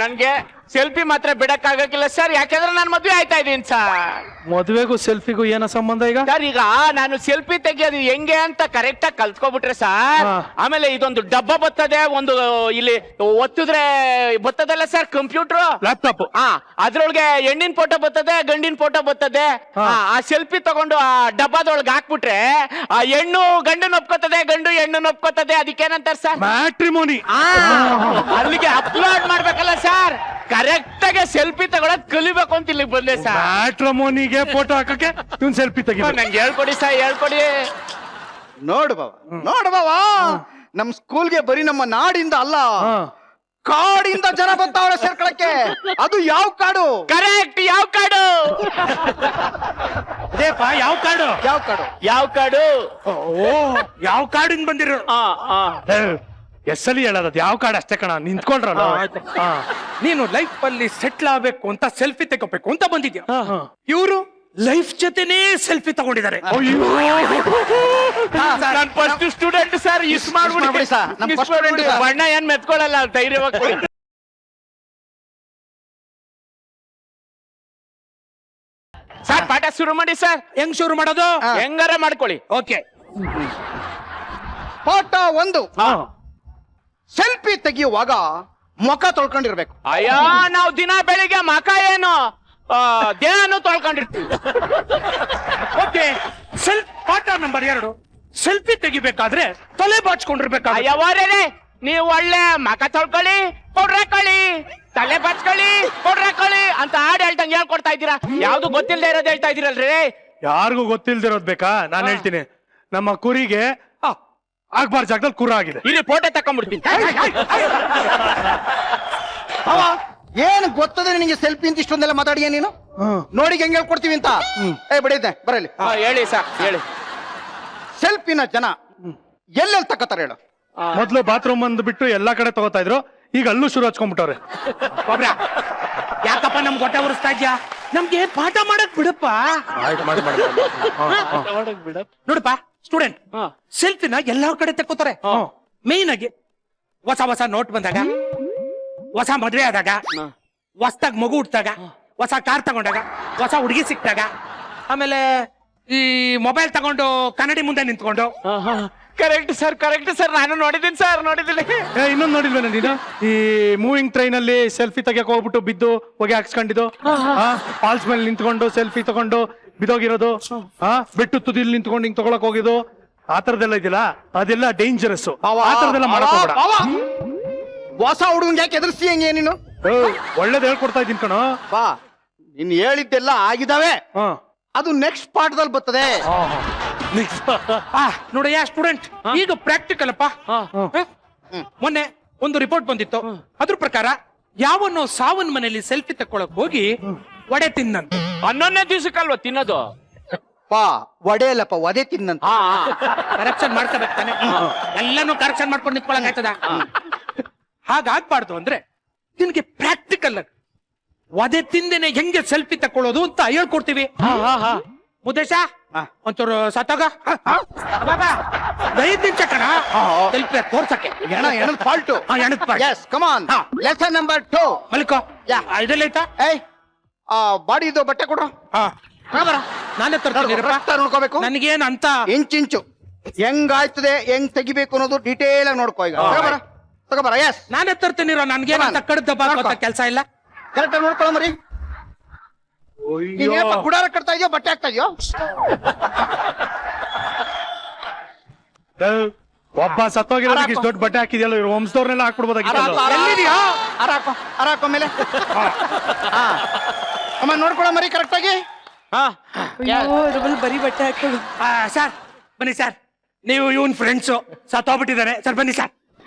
ನನ್ಗೆ ಸೆಲ್ಫಿ ಮಾತ್ರ ಬಿಡಕ್ ಆಗಕ್ಕಿಲ್ಲ ಸರ್, ಯಾಕಂದ್ರೆ ನಾನು ಮದ್ವೆ ಆಯ್ತಾ ಇದೀನಿ ಸರ್. ಮದುವೆಗೂ ಸೆಲ್ಫಿಗೂ ಏನೋ ಸಂಬಂಧ ಈಗ? ಸರ್, ಈಗ ನಾನು ಸೆಲ್ಫಿ ತೆಗಿಯೋದು ಹೆಂಗೆ ಅಂತ ಕರೆಕ್ಟ್ ಆಗಿ ಕಲ್ತ್ಕೊಬಿಟ್ರೆ ಸರ್, ಆಮೇಲೆ ಇದೊಂದು ಡಬ್ಬ ಬರ್ತದೆ, ಒಂದು ಇಲ್ಲಿ ಒತ್ತಿದ್ರೆ ಬರ್ತದಲ್ಲ ಸರ್ ಕಂಪ್ಯೂಟರ್, ಲ್ಯಾಪ್ಟಾಪ್. ಅದ್ರೊಳಗೆ ಹೆಣ್ಣಿನ ಫೋಟೋ ಬರ್ತದೆ, ಗಂಡಿನ ಫೋಟೋ ಬರ್ತದೆ. ಆ ಸೆಲ್ಫಿ ತಗೊಂಡು ಆ ಡಬ್ಬದೊಳಗೆ ಹಾಕ್ಬಿಟ್ರೆ ಆ ಹೆಣ್ಣು ಗಂಡನ ಒಪ್ಕೋತದೆ, ಗಂಡು ಹೆಣ್ಣು ಒಪ್ಕೋತದೆ. ಅದಕ್ಕೇನಂತಾರೆ ಸರ್? ಮ್ಯಾಟ್ರಿಮೋನಿ. ಅಲ್ಲಿಗೆ ಅಪ್ಲೋಡ್ ಮಾಡ್ಬೇಕಲ್ಲ ಸರ್. ಕರೆಕ್ಟ್ ಆಗಿ ಸೆಲ್ಫಿ ತಗೊಳಕ್ ಕಲಿಬೇಕು ಅಂತ ಇಲ್ಲಿಗೆ ಬಂದೆ ಸರ್. ಮ್ಯಾಟ್ರಿಮೋನಿಗೆ ಫೋಟೋ ಹಾಕಕ್ಕೆ ಇವ್ನು ಸೆಲ್ಫಿ ತೆಗಿ. ನಂಗೆ ಹೇಳ್ಕೊಡಿ ಸರ್, ಹೇಳ್ಕೊಡಿ. ನೋಡು ಬಾವ, ನಮ್ ಸ್ಕೂಲ್ಗೆ ಬರೀ ನಮ್ಮ ನಾಡಿಂದ ಅಲ್ಲ, ಕಾಡಿಂದ ಜನ ಬರ್ತಾವ್ರೆ ಸೇರ್ಕೊಳಕ್ಕೆ. ಅದು ಯಾವ ಕಾಡು? ಕರೆಕ್ಟ್, ಯಾವ ಕಾಡು? ಯಾವ ಕಾಡು? ಯಾವ ಕಾಡು? ಯಾವ ಕಾಡು? ಓ, ಯಾವ ಕಾಡಿಂದ ಬಂದಿರೋ? ಎಸ್ಸಲ್ಲಿ ಹೇಳೋದು ಯಾವ ಕಾಡು ಅಷ್ಟೇ ಕಣ. ನಿಂತ್ಕೊಂಡ್ರಲ್ಲ. ನೀನು ಲೈಫ್ ಅಲ್ಲಿ ಸೆಟ್ಲ್ ಆಗ್ಬೇಕು ಅಂತ ಸೆಲ್ಫಿ ತಗೋಬೇಕು ಅಂತ ಬಂದಿದ್ಯಾ. ಇವರು ಲೈಫ್ ಜೊತೆನೇ ಸೆಲ್ಫಿ ತಗೊಂಡಿದ್ದಾರೆ. ನಾನು ಫಸ್ಟ್ ಸ್ಟೂಡೆಂಟ್ ಸರ್, ಇಸ್ ಮಾಡ್ಬಿಡಿ ಸರ್. ನಮ್ಮ ಫಸ್ಟ್ ಸ್ಟೂಡೆಂಟ್ ಬಣ್ಣ ಏನ್ ಮೆತ್ಕೊಳ್ಳಲ್ಲ, ಧೈರ್ಯವಾಗಿ ಸರ್. ಪಾಠ ಶುರು ಮಾಡಿ ಸರ್. ಹೆಂಗ್ ಶುರು ಮಾಡೋದು? ಹೆಂಗಾರ ಮಾಡ್ಕೊಳ್ಳಿ. ಓಕೆ. ಫೋಟೋ 1. ಸೆಲ್ಫಿ ತೆಗಿಯುವಾಗ ಮುಖ ತೊಳ್ಕೊಂಡಿರ್ಬೇಕು. ಅಯ್ಯೋ, ನಾವು ದಿನ ಬೆಳಿಗ್ಗೆ ಮಕ ಏನು ದೇಹನು ತೊಳ್ಕೊಂಡಿರ್ತೀವಿ. ಓಕೆ. ಪಾಠ ನಂಬರ್ 2, ಸೆಲ್ಫಿ ತೆಗಿಬೇಕಾದ್ರೆ ತಲೆ ಬಾಚ್ಕೊಂಡಿರ್ಬೇಕಾದ್ರೆ. ಅಯ್ಯವರೇ, ನೀವು ಒಳ್ಳೆ ಮಕ ತೊಳ್ಕೊಳ್ಳಿ, ಪೌಡ್ರ್ ಹಾಕೊಳ್ಳಿ, ತಲೆ ಬಾಚ್ಕೊಳ್ಳಿ, ಪೌಡ್ರ್ ಹಾಕೊಳ್ಳಿ ಅಂತ ಹಾಡು ಹೇಳ್ದಂಗೆ ಹೇಳ್ಕೊಡ್ತಾ ಇದ್ದೀರಾ. ಯಾವ್ದು ಗೊತ್ತಿಲ್ಲದೆ ಇರೋದು ಹೇಳ್ತಾ ಇದೀರಲ್ರಿ. ಯಾರಿಗೂ ಗೊತ್ತಿಲ್ದಿರೋದ್ ಬೇಕಾ? ನಾನು ಹೇಳ್ತೀನಿ. ನಮ್ಮ ಕುರಿಗೆ ಆಗ್ಬಾರ್ದು ಜಾಗದಲ್ಲಿ ಕುರ ಆಗಿದೆ. ಇಲ್ಲಿ ಫೋಟೋ ತಕೊಂಡ್ಬಿಡ್ತೀನಿ. ಅವ ಏನ್ ಗೊತ್ತದೆ ನಿನಗೆ ಸೆಲ್ಫಿ ಅಂತ ಇಷ್ಟೊಂದೆಲ್ಲ ಮಾತಾಡಿಯ ನೀನು? ನೋಡಿ ಹೆಂಗ್ ಹೇಳ್ಕೊಡ್ತೀವಿ ಅಂತ. ಬಿಡಿದ್ದೆ ಬರಲಿ. ಹೇಳಿ ಸರ್ ಹೇಳಿ. ಸೆಲ್ಫಿನ ಜನ ಎಲ್ಲೆಲ್ಲಿ ತಗೋತಾರೆ ಹೇಳು? ಮೊದ್ಲು ಬಾತ್ರೂಮ್ ಬಂದು ಬಿಟ್ಟು ಎಲ್ಲಾ ಕಡೆ ತಗೋತಾ ಇದ್ರು, ಈಗ ಅಲ್ಲೂ ಶುರು ಹಚ್ಕೊಂಡ್ಬಿಟ್ಟವ್ರೆ. ಒಬ್ರ ಯಾಕಪ್ಪ ನಮ್ಗೆ ಹೊಟ್ಟೆ ಉರಿಸ್ತಾ ಇದ್ಯಾ? ನಮ್ಗೆ ಪಾಠ ಮಾಡಕ್ ಬಿಡಪ್ಪ. ನೋಡಪ್ಪ ಸ್ಟೂಡೆಂಟ್, ಸೆಲ್ಫಿನ ಎಲ್ಲಾ ಕಡೆ ತಕ್ಕೋತಾರೆ. ಮೇನ್ ಆಗಿ ಹೊಸ ಹೊಸ ನೋಟ್ ಬಂದಾಗ, ಹೊಸ ಮದ್ವೆ ಆದಾಗ, ಹೊಸದಾಗ್ ಮಗು ಹುಟ್ಟಿದಾಗ, ಹೊಸ ಕಾರ್ ತಗೊಂಡಾಗ, ಹೊಸ ಹುಡುಗಿ ಸಿಕ್ತಾಗ, ಆಮೇಲೆ ಈ ಮೊಬೈಲ್ ತಗೊಂಡು ಕನ್ನಡಿ ಮುಂದೆ ನಿಂತ್ಕೊಂಡು. ಕರೆಕ್ಟ್ ಸರ್ ನಾನು ನೋಡಿದ್ದೀನಿ ಸರ್, ನೋಡಿದ್ದೀನಿ. ಇನ್ನೊಂದು ನೋಡಿಲ್ವೇನ ನೀನು? ಈ ಮೂವಿಂಗ್ ಟ್ರೈನ್ ಅಲ್ಲಿ ಸೆಲ್ಫಿ ತೆಗಿಯಕ್ ಹೋಗ್ಬಿಟ್ಟು ಬಿದ್ದು ಹೊಗೆ ಹಾಕ್ಸ್ಕೊಂಡಿದ್ದು, ಫಾಲ್ಸ್ ಮೇಲೆ ನಿಂತ್ಕೊಂಡು ಸೆಲ್ಫಿ ತಗೊಂಡು ಬಿದೋಗಿರೋದು, ಬೆಟ್ಟು ತುದಿಲ್ ನಿಂತ್ಕೊಂಡು ಹಿಂಗ್ ತಗೊಳಕ್ ಹೋಗಿದ್ದು, ಆ ತರದೆಲ್ಲ ಇದೆಯಲ್ಲ, ಅದೆಲ್ಲ ಡೇಂಜರಸ್. ಆ ತರದೆಲ್ಲ ಮಾಡಕ್ ಹೋಗ್ಬೇಡ. ಹೊಸ ಹುಡುಗನ್ ಯಾಕೆ ಎದುರಿಸಿ ಹೆಂಗೆ ನೀನು? ಒಳ್ಳೇದ್ ಹೇಳ್ಕೊಡ್ತಾ ಇದ್ದೀನಿ ಕಣೋ. ಬಾ, ನೀನ್ ಹೇಳಿದ್ದೆಲ್ಲ ಆಗಿದಾವೆ, ಅದು ನೆಕ್ಸ್ಟ್ ಪಾಠದಲ್ಲಿ ಬರ್ತದೆ. ನೋಡಯ್ಯ ಸ್ಟೂಡೆಂಟ್, ಈಗ ಪ್ರಾಕ್ಟಿಕಲ್ ಅಪ್ಪ. ಮೊನ್ನೆ ಒಂದು ರಿಪೋರ್ಟ್ ಬಂದಿತ್ತು, ಅದ್ರ ಪ್ರಕಾರ ಯಾವನ್ನೋ ಸಾವನ್ ಮನೆಯಲ್ಲಿ ಸೆಲ್ಫಿ ತಕ್ಕೊಳಕ್ ಹೋಗಿ ಒಡೆ ತಿನ್ನಂತ. 11ನೇ ದಿವಸಕ್ಕಲ್ವಾ ತಿನ್ನೋದು? ಪಾ ವಡೆ ಅಲ್ಲಪ್ಪ, ವಡೆ ತಿನ್ನಂತ. ಕರೆಕ್ಷನ್ ಮಾಡ್ಕೋಬೇಕಾನೆ, ಎಲ್ಲಾನು ಕರೆಕ್ಷನ್ ಮಾಡ್ಕೊಂಡು ನಿಂತ್ಕೊಳಕ್ ಆಯ್ತದ? ಹಾಗಾಗ್ಬಾರ್ದು ಅಂದ್ರೆ ನಿನ್ಗೆ ಪ್ರಾಕ್ಟಿಕಲ್ ವದೆ ತಿಂದೇನೆ ಹೆಂಗೆ ಸೆಲ್ಫಿ ತಕ್ಕೊಳ್ಳೋದು ಅಂತ ಹೇಳ್ಕೊಡ್ತೀವಿ. ಮುದ್ದೇಶ ಒಂಚೂರು ಸತ್ತಾಗ 5 ನಿಮಿಷ ಕಣ ಸೆಲ್ಫಿ ತೋರ್ಸಕ್ಕೆ. ಎಣದ್ ಫಾಲ್ಟು. Yes come on. Lesson number 2. ಮಲಿಕೋ ಇದೆಲ್ಲ ಐತಾ? ಬಾಡಿ ಇದು ಬಟ್ಟೆ ಕೊಡು. ನಾನೇ ತರ್ತೀನಿ, ನೋಡ್ಕೋಬೇಕು. ನನಗೇನ್ ಅಂತ ಇಂಚಿಂಚು ಹೆಂಗಾಯ್ತದೆ, ಹೆಂಗ್ ತೆಗಿಬೇಕು ಅನ್ನೋದು ಡೀಟೇಲ್ ಆಗಿ ನೋಡ್ಕೋ. ಈಗ ತಗೋಬರ. ಎಸ್ ನಾನೇ ತರ್ತೀನಿ. ನನ್ಗೇನಂತ ಕಡ್ದ ಬಾಕೋತ ಕೆಲಸ ಇಲ್ಲ. ಕರೆಕ್ಟ್ ನೋಡ್ಕೊಳ್ಳೋ ಮರಿ. ಗುಡಾರ ಕಟ್ತಾ ಇದೆಯೋ ಬಟ್ಟೆ ಹಾಕ್ತಾ ಇದೆಯೋ? ಒಬ್ಬ ಸತ್ತೋಗಿರೋದಕ್ಕೆ ಇಷ್ಟು ದೊಡ್ಡ ಬಟ್ಟೆ ಹಾಕಿದ್ಯಲ್ಲ, ಇವ್ರು ವಂಶದವ್ರನ್ನೆಲ್ಲ ಹಾಕ್ಬಿಡ್ಬೋದಾಗಿತ್ತು. ಅರಾಕೋ ಮೇಲೆ. ಅಮ್ಮ ನೋಡ್ಕೊಳ್ಳೋ ಮರಿ ಕರೆಕ್ಟ್ ಆಗಿ. ಬರೀ ಬಟ್ಟೆ ಹಾಕೋದು. ಸರ್ ಬನ್ನಿ ಸರ್, ನೀವು ಇವನ್ ಫ್ರೆಂಡ್ಸು ಸತ್ತೋಗ್ಬಿಟ್ಟಿದ್ದಾರೆ ಸರ್. ಬನ್ನಿ ಸರ್,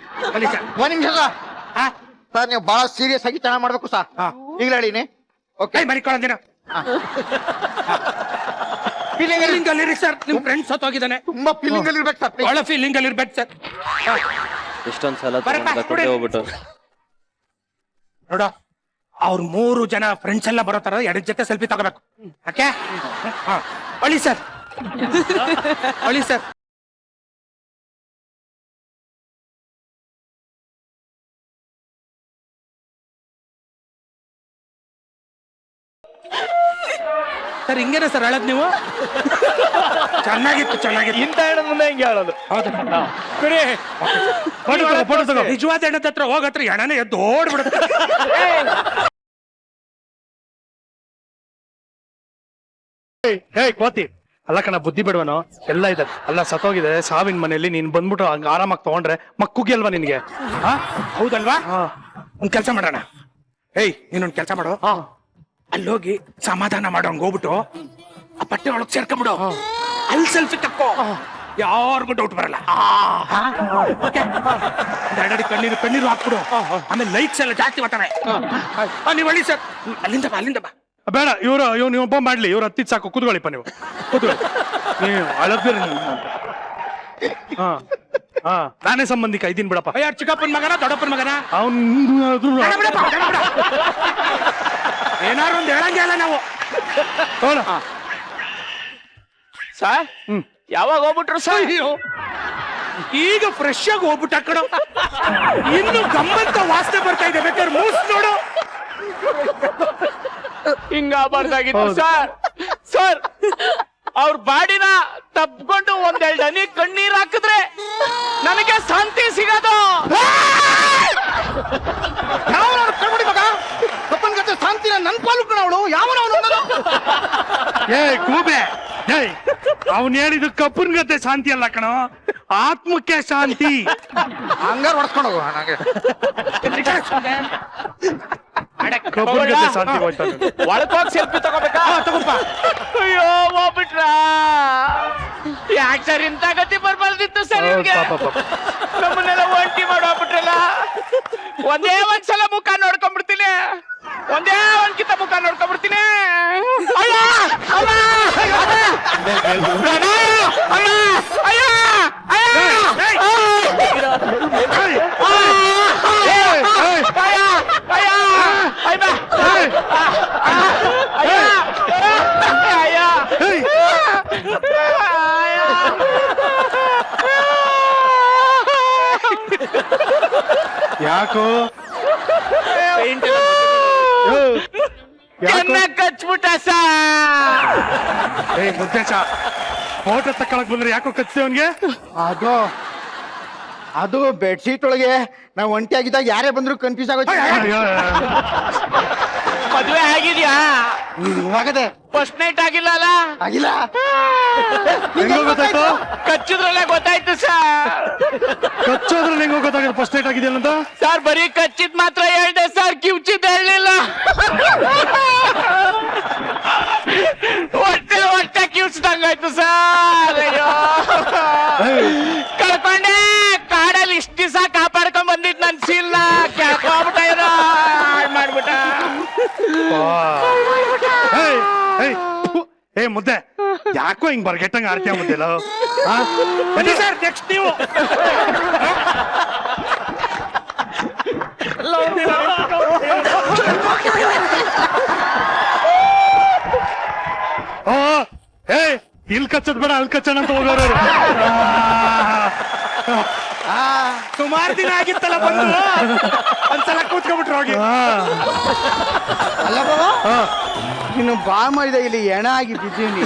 ಬನ್ನಿ ಸರ್. ಒಂದ್ ನಿಮಿಷ ಸರ್, ನೀವು ಬಹಳ ಸೀರಿಯಸ್ ಆಗಿ ಚೆನ್ನಾಗಿ ಮಾಡ್ಬೇಕು ಸರ್. ಈಗಲೇ ಹೇಳಿನಿ. ಓಕೆ, ಮರಿಕೊಳ್ಳೋದಿನ ಫೀಲಿಂಗ್ ಅಲ್ಲಿ ಸರ್. ನಿಮ್ ಫ್ರೆಂಡ್ ಸತ್ತೋಗಿದ್ದಾನೆ, ತುಂಬಾ ಫೀಲಿಂಗ್ ಅಲ್ಲಿ ಇರ್ಬೇಕು ಸರ್. ಒಳ್ಳೆ ಫೀಲಿಂಗ್ ಅಲ್ಲಿ ಇರ್ಬೇಕು ಸರ್. ಎಷ್ಟೊಂದ್ ಸಲ ಕೊಟ್ಟೆ ಹೋಗ್ಬಿಟ್ಟು ನೋಡ, ಅವ್ರ 3 ಜನ ಫ್ರೆಂಡ್ಸ್ ಎಲ್ಲ ಬರೋ ತರ 2 ಜೊತೆ ಸೆಲ್ಫಿ ತಗೋಬೇಕು. ಓಕೆ, ಒಳ್ಳಿ ಸರ್, ಒಳ್ಳಿ ಸರ್. ಸರ್ ಹಿಂಗೇನೆ ಸರ್ ಹೇಳದ್ ನೀವು? ಚೆನ್ನಾಗಿತ್ತು. ಇಂತ ಹೇಳೋದ್ ಮುಂದೆ ಹೆಂಗೆ ಹೇಳೋದು? ನಿಜವಾದ ಹೆಣ್ಣದ ಹತ್ರ ಹೋಗತ್ರ ಎಣನೆ ಎದ್ದು ಓಡ್ಬಿಡುತ್ತೆ. ಕೋತಿ ಅಲ್ಲ ಕಣ, ಬುದ್ಧಿ ಬಿಡುವನು ಎಲ್ಲ ಇದೆ. ಅಲ್ಲ ಸತ್ತೋಗಿದೆ ಸಾವಿನ ಮನೆಯಲ್ಲಿ, ನೀನ್ ಬಂದ್ಬಿಟ್ಟು ಹಂಗ ಆರಾಮಾಗಿ ತಗೊಂಡ್ರೆ ಮಕ್ಕುಗಿ ಅಲ್ವಾ ನಿನ್ಗೆ? ಹೌದಲ್ವಾ? ಒಂದ್ ಕೆಲಸ ಮಾಡೋಣ. ನೀನೊಂದ್ ಕೆಲಸ ಮಾಡು, ಅಲ್ಲೋಗಿ ಸಮಾಧಾನ ಮಾಡೋಂಗ್ ಹೋಗ್ಬಿಟ್ಟು ಆ ಬಟ್ಟೆ ಒಳಗ್ ಸೇರ್ಕೊಂಡ್ಬಿಡು. ಅಲ್ಲಿ ಸೆಲ್ಫಿ ತಕ್ಕೋ, ಯಾರಿಗೂ ಡೌಟ್ ಬರಲ್ಲ. ಕಣ್ಣೀರು ಹಾಕ್ಬಿಡು. ಆಮೇಲೆ ಲೈಕ್ಸ್ ಎಲ್ಲ ಜಾಸ್ತಿ ಬರ್ತಾನೆ. ನೀವು ಒಳ್ಳಿ ಸರ್, ಅಲ್ಲಿಂದ ಬಾ. ಬೇಡ, ಇವ್ನು ಒಬ್ಬ ಮಾಡ್ಲಿ, ಇವ್ರು ಹತ್ತಿದ್ ಸಾಕು. ಕೂತ್ಕೊಳ್ಳಿಪ್ಪ ನೀವು, ಕೂತ್ಕೊಳ್ಳಿ. ನೀವು ಅಳದ್ರಿ. ನಾನೇ ಸಂಬಂಧಿಕ ಇದ್ದೀನಿ ಬಿಡಪ್ಪ. ಯಾರು ಚಿಕ್ಕಪ್ಪನ ಮಗನ ದೊಡ್ಡಪ್ಪನ ಮಗನ? ಏನಾರು ಒಂದು ಹೇಳಂಗೆ ಅಲ್ಲ ನಾವು. ಸರ್ ಯಾವಾಗ ಹೋಗ್ಬಿಟ್ರು ಸರ್? ಈಗ ಫ್ರೆಶ್ ಆಗಿ ಹೋಗ್ಬಿಟ್ಟ ಕಣ. ಇನ್ನು ಗಮ್ಮಂತ ವಾಸನೆ ಬರ್ತಾ ಇದೆ, ಬೇಕಾದ್ರೆ ಮೂಸ್ ನೋಡು. ಹಿಂಗಾಗಬಾರ್ದಾಗಿತ್ತು ಸರ್. ಅವ್ರ ಬಾಡಿನ ತಬ್ಕೊಂಡು 1-2 ಹನಿ ಕಣ್ಣೀರ್ ಹಾಕಿದ್ರೆ ನನಗೆ ಶಾಂತಿ ಸಿಗೋದು. ಶಾಂತಿನ ನನ್ ಪಾಲು ಕಣ ಅವಳು. ಕೂಬೆ, ಅವನ್ ಹೇಳಿದ ಕಪ್ಪನ್ ಗತೆ ಶಾಂತಿ ಅಲ್ಲ ಕಣೋ, ಆತ್ಮಕ್ಕೆ ಶಾಂತಿ. ಹಂಗಾರ ಹೊಡ್ಸ್ಕೊಂಡು ಹೋಗು. ಒಳಕೋಗಿ ಸೆಲ್ಫಿ ತಗೋಬೇಕಾ? ತಗೋಪ್ಪ. ಅಯ್ಯೋ ಹೋಗ್ಬಿಟ್ರಾ? ಯಾಕೆ ಸರ್ ಇಂಥ ಗತಿ ಬರ್ಬಾರ್ದಿತ್ತು ಸರ್ ಇವ್ರಿಗೆ ಪಾಪ ಪಾಪ. ನಮ್ಮನ್ನೆಲ್ಲ ಒಂಟಿ ಮಾಡೋಗ್ಬಿಟ್ರಲ್ಲ. ಒಂದೇ ಒಂದ್ಸಲ ಮುಖ ನೋಡ್ಕೊಂಡ್ಬಿಡ್ತೀನಿ, ಒಂದೇ ಒಂದ್ಕಿತ ಮುಖ ನೋಡ್ಕೊಂಡ್ಬಿಡ್ತೀನಿ. ಅಯ್ಯ! ಅಮ್ಮ! ಪ್ರಣಯ! ಅಯ್ಯ! ಅಯ್ಯ! ಅಯ್ಯ! ಯಾಕೋ ಕಚ್ಬಿಟ್ಟ ಏ ಮುದ್ದೇಶ, ಫೋಟೋ ತಕ್ಕೊಳಕ್ ಬಂದ್ರೆ ಯಾಕೋ ಕಚ್ತೆ ಅವನ್ಗೆ? ಅದು ಬೆಡ್ಶೀಟ್ ಒಳಗೆ ನಾವು ಒಂಟಿ ಆಗಿದ್ದಾಗ ಯಾರೇ ಬಂದ್ರು ಕನ್ಫ್ಯೂಸ್ ಆಗೋಯ್ತು. ಮದ್ವೆ ಆಗಿದ್ಯಾ? ಆಗದೆ ಫಸ್ಟ್ ನೈಟ್ ಆಗಿಲ್ಲ ಅಲ್ಲ? ಆಗಿಲ್ಲ. ಹೆಂಗೋ ಗೊತ್ತಾಯ್ತು? ಕಚ್ಚಿದ್ರಲ್ಲೇ ಗೊತ್ತಾಯ್ತು ಸರ್. ಕಚ್ಚೋದ್ರಲ್ಲಿ ಹೆಂಗೋ ಗೊತ್ತಾಗುತ್ತೆ ಫಸ್ಟ್ ನೈಟ್ ಆಗಿದೆಯಲ್ಲ ಅಂತ? ಸರ್ ಬರೀ ಕಚ್ಚಿದ್ ಮಾತ್ರ ಹೇಳ್ದೆ ಸರ್, ಕಿವ್ಚಿದ್ ಹೇಳಲಿಲ್ಲ. ಹೊಟ್ಟೆ ಕಿವ್ಚಿದಂಗಾಯ್ತು ಸರ್. ಅಯ್ಯೋ ಕಳ್ಕೊಂಡೆ. ಕಾಡಲ್ಲಿ ಇಷ್ಟ ದಿವಸ ಕಾಪಾಡ್ಕೊಂಡ್ ಬಂದಿದ್ ನನ್ ಸೀಲ್ನ ಕ್ಯಾಕೋಗ್ಬಿಟ್ಟ, ಏನೋ ಮಾಡ್ಬಿಟ್ಟ. ಏ ಮುದ್ದೆ, ಯಾಕೋ ಹಿಂಗ್ ಬರ್ಗೆಟ್ಟಂಗ ಆಡ್ತೀಯ ಮುದ್ದೆಲ್ಲ? ಸರ್ ನೆಕ್ಸ್ಟ್ ನೀವು ಓ ಏ ಇಲ್ಲಿ ಕಚ್ಚದ್ ಬೇಡ ಅಲ್ಲಿ ಕಚ್ಚೋಣ ಅಂತ ಹೋಗೋರು. ಸುಮಾರು ದಿನ ಆಗಿತ್ತಲ್ಲ ಬಂದು, ಒಂದ್ಸಲ ಕೂತ್ಕೊಂಡ್ಬಿಟ್ರು ಹೋಗಿ. ಅಲ್ಲ ಬಾಬಾ, ನೀನು ಬಾ ಮಾಡಿದ ಇಲ್ಲಿ ಎಣ ಆಗಿ ಬಿದ್ದೀನಿ.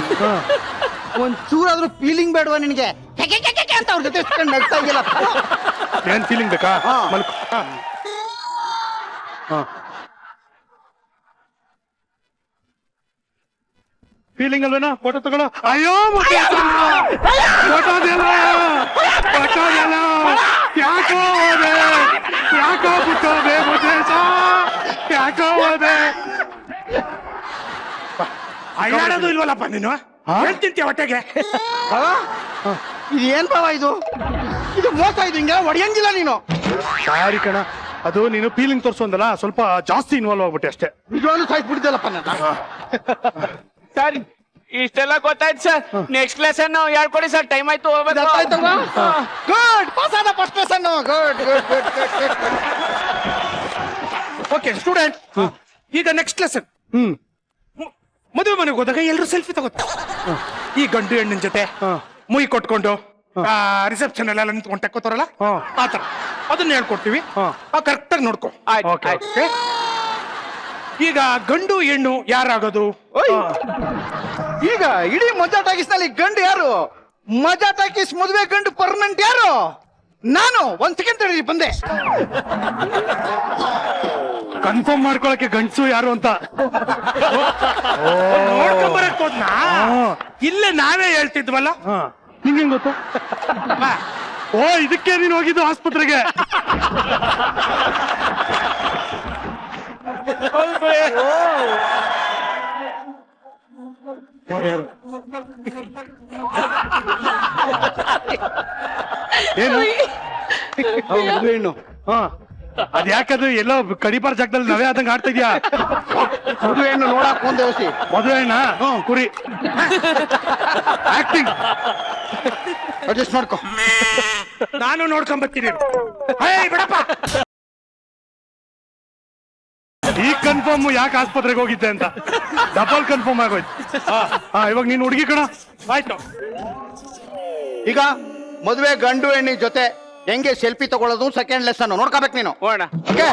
ಒಂದ್ ಚೂರಾದ್ರೂ ಫೀಲಿಂಗ್ ಬೇಡವಾ ನಿನಗೆ? ಅಂತ ಅವ್ರ ಜೊತೆ ನಗ್ತಾ ಇದೆಯಲ್ಲ. ಏನ್ ಫೀಲಿಂಗ್ ಬೇಕಾ? ಫೀಲಿಂಗ್ ಅಲ್ವೇನಾ? ಫೋಟೋ ತಗೊಳ್ಳೋ. ಅಯ್ಯೋ ಫೋಟೋ ಯಾಕೋ ಹೋದೆ, ಯಾಕೋ ಬಿಟ್ಟೋದೆ ಮುದ್ದೇಶ, ಯಾಕೋ ಹೋದೆ? ಅಳ್ಳಾಡೋದು ಇಲ್ವಲ್ಲಪ್ಪ ನೀನು? ಹೇಳ್ತಿಂತೀಯ ಹೊಟ್ಟೆಗೆ. ಇದು ಏನ್ ಬಾವ ಇದು? ಇದು ಮೋಸ, ಇದು ಹಿಂಗೆ ಹೊಡೆಯಂಗಿಲ್ಲ ನೀನು. ಸಾರಿ ಕಣ, ಅದು ನೀನು ಫೀಲಿಂಗ್ ತೋರ್ಸೋಂದಲ್ಲ, ಸ್ವಲ್ಪ ಜಾಸ್ತಿ ಇನ್ವಾಲ್ವ್ ಆಗ್ಬಿಟ್ಟೆ ಅಷ್ಟೇ. ನಿಜವಾಗ್ಲೂ ಸಾಯ್ಬಿಟ್ಟಿದ್ದಲ್ಲಪ್ಪ ನಾನು. ಸರ್ ಇಷ್ಟೆಲ್ಲ ಗೊತ್ತಾಯ್ತು ಸರ್. ನೆಕ್ಸ್ಟ್ ಲೆಸನ್ ಹೇಳ್ಕೊಡಿ ಸರ್, ಟೈಮ್ ಆಯ್ತು ಹೋಗ್ಬೇಕು. ಗುಡ್, ಪಾಸ್ ಆದ first lesson. Good good good good. Okay student, ಈಗ ನೆಕ್ಸ್ಟ್ ಲೆಸನ್. ಮದುವೆ ಮನೆಗೆ ಹೋದಾಗ ಎಲ್ಲರೂ ಸೆಲ್ಫಿ ತಗೋತಾರೆ. ಈ ಗಂಡು ಹೆಣ್ಣಿನ ಜೊತೆ ಮುಯಿ ಕೊಟ್ಕೊಂಡು ರಿಸೆಪ್ಷನ್ ಎಲ್ಲ ನಿಂತ್ಕೊಂಡು ತೆಕ್ಕೋತಾರಲ್ಲ, ಆತರ ಅದನ್ನ ಹೇಳ್ಕೊಡ್ತೀವಿ. ಕರೆಕ್ಟ್ ಆಗಿ ನೋಡ್ಕೊ. ಆಯ್ತು. ಈಗ ಗಂಡು ಹೆಣ್ಣು ಯಾರಾಗೋದು? ಈಗ ಇಡೀ ಮಜಾ ಟಾಕೀಸ್ ನಲ್ಲಿ ಗಂಡು ಯಾರು? ಮಜಾ ಟಾಕೀಸ್ ಮದುವೆ ಗಂಡು ಪರ್ಮನೆಂಟ್ ಯಾರು? ನಾನು. ಒಂದ್ ಸೆಕೆಂಡ್ ತಡಿ, ಬಂದೆ. ಕನ್ಫರ್ಮ್ ಮಾಡ್ಕೊಳಕ್ಕೆ ಗಂಡ್ಸು ಯಾರು ಅಂತ ನೋಡ್ಕೊಂಬರಕ್ ಹೋದ್ನಾ? ಇಲ್ಲೇ ನಾವೇ ಹೇಳ್ತಿದ್ವಲ್ಲ. ನಿಂಗೆ ಗೊತ್ತು? ಓ ಇದಕ್ಕೆ ನೀನು ಹೋಗಿದ್ದು ಆಸ್ಪತ್ರೆಗೆ? ಏನು ಹೆಣ್ಣು ಅದ್ ಯಾಕದು ಎಲ್ಲೋ ಕಡಿಪಾರ ಜಾಗದಲ್ಲಿ ನವೇ ಆದಂಗ ಆಡ್ತಾ ಇದ್ಯಾ? ಮದುವೆ ಹೆಣ್ಣು ನೋಡಕ್ ಒಂದ್ ದೇವಸಿ. ಮದುವೆ ಹೆಣ್ಣ? ಕುರಿ ಆಕ್ಟಿಂಗ್ ಅಡ್ಜಸ್ಟ್ ಮಾಡ್ಕೊ. ನಾನು ನೋಡ್ಕೊಂಬರ್ತೀನಿ. ಬಿಡಪ್ಪ. ಈ ಕನ್ಫರ್ಮ್ ಯಾಕೆ ಆಸ್ಪತ್ರೆಗೆ ಹೋಗಿದ್ದೆ ಅಂತ ಡಬಲ್ ಕನ್ಫರ್ಮ್ ಆಗೋಯ್ತು. ಇವಾಗ ನೀನ್ ಹುಡುಗಿ ಕಣ. ಆಯ್ತು. ಈಗ ಮದುವೆ ಗಂಡು ಹೆಣ್ಣಿನ ಜೊತೆ ಹೆಂಗೆ ಸೆಲ್ಫಿ ತಗೊಳ್ಳೋದು ಸೆಕೆಂಡ್ ಲೆಸನ್ ನೋಡ್ಕೋಬೇಕು ನೀನು. ಓಕೆ.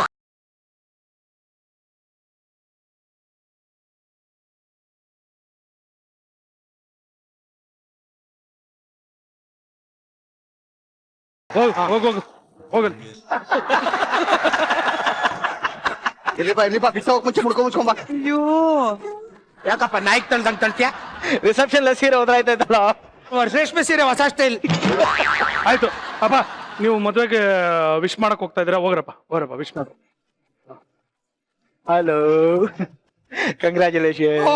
ಹೋಗು ಹೋಗಲಿ. ಇಲ್ಲಿಪ್ಪ ಕಿಟ್ಟ ಹೋಗಿ ಮುಂಚೆ ಮುಚ್ಕೊಂಬ. ಅಯ್ಯೋ ಯಾಕಪ್ಪ ನಾಯ್ಕ್ ತಳ್ದಂಗ್ ತಳ್ತೀಯ? ರಿಸೆಪ್ಷನ್ ಸೀರೆ ಹೋದ್ರಾಯ್ತಲ್ಲ. ರೇಷ್ಮೆ ಸೀರೆ ಹೊಸ ಸ್ಟೈಲ್. ಆಯ್ತು ಅಪ್ಪ, ನೀವು ಮದ್ವೆಗೆ ವಿಶ್ ಮಾಡಕ್ ಹೋಗ್ತಾ ಇದ್ದೀರಾ? ಹೋಗ್ರಪ್ಪ ವಿಶ್ ಮಾಡು. Hello, congratulation.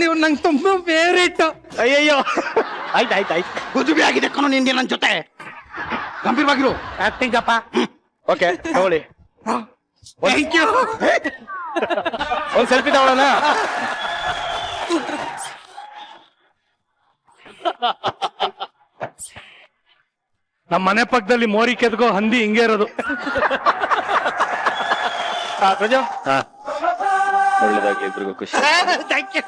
ನೀವು ನಂಗೆ ತುಂಬಾ ಫೇವ್ರೇಟ್. ಅಯ್ಯಯ್ಯೋ ಆಯ್ತು ಮದುವೆ ಆಗಿದೆ ಕಣೋ ನಿನ್ಗೆ ನನ್ನ ಜೊತೆ. ಗಂಭೀರವಾಗಿರು. ಆಕ್ಟಿಂಗ್ ಅಪ್ಪ. ಓಕೆ ತಗೊಳ್ಳಿ. Thank you. ಒಂದ್ ಸೆಲ್ಫಿ ತಗೊಳ್ಳೋಣ. ನಮ್ಮ ಮನೆ ಪಕ್ಕದಲ್ಲಿ ಮೋರಿ ಕೆದ್ಕೋ ಹಂದಿ ಹಿಂಗೆ ಇರೋದು. ಪ್ರಜಾ ಒಳ್ಳೇದಾಗ್ಲಿ ಇಬ್ರಿಗೂ ಖುಷಿ. Thank you.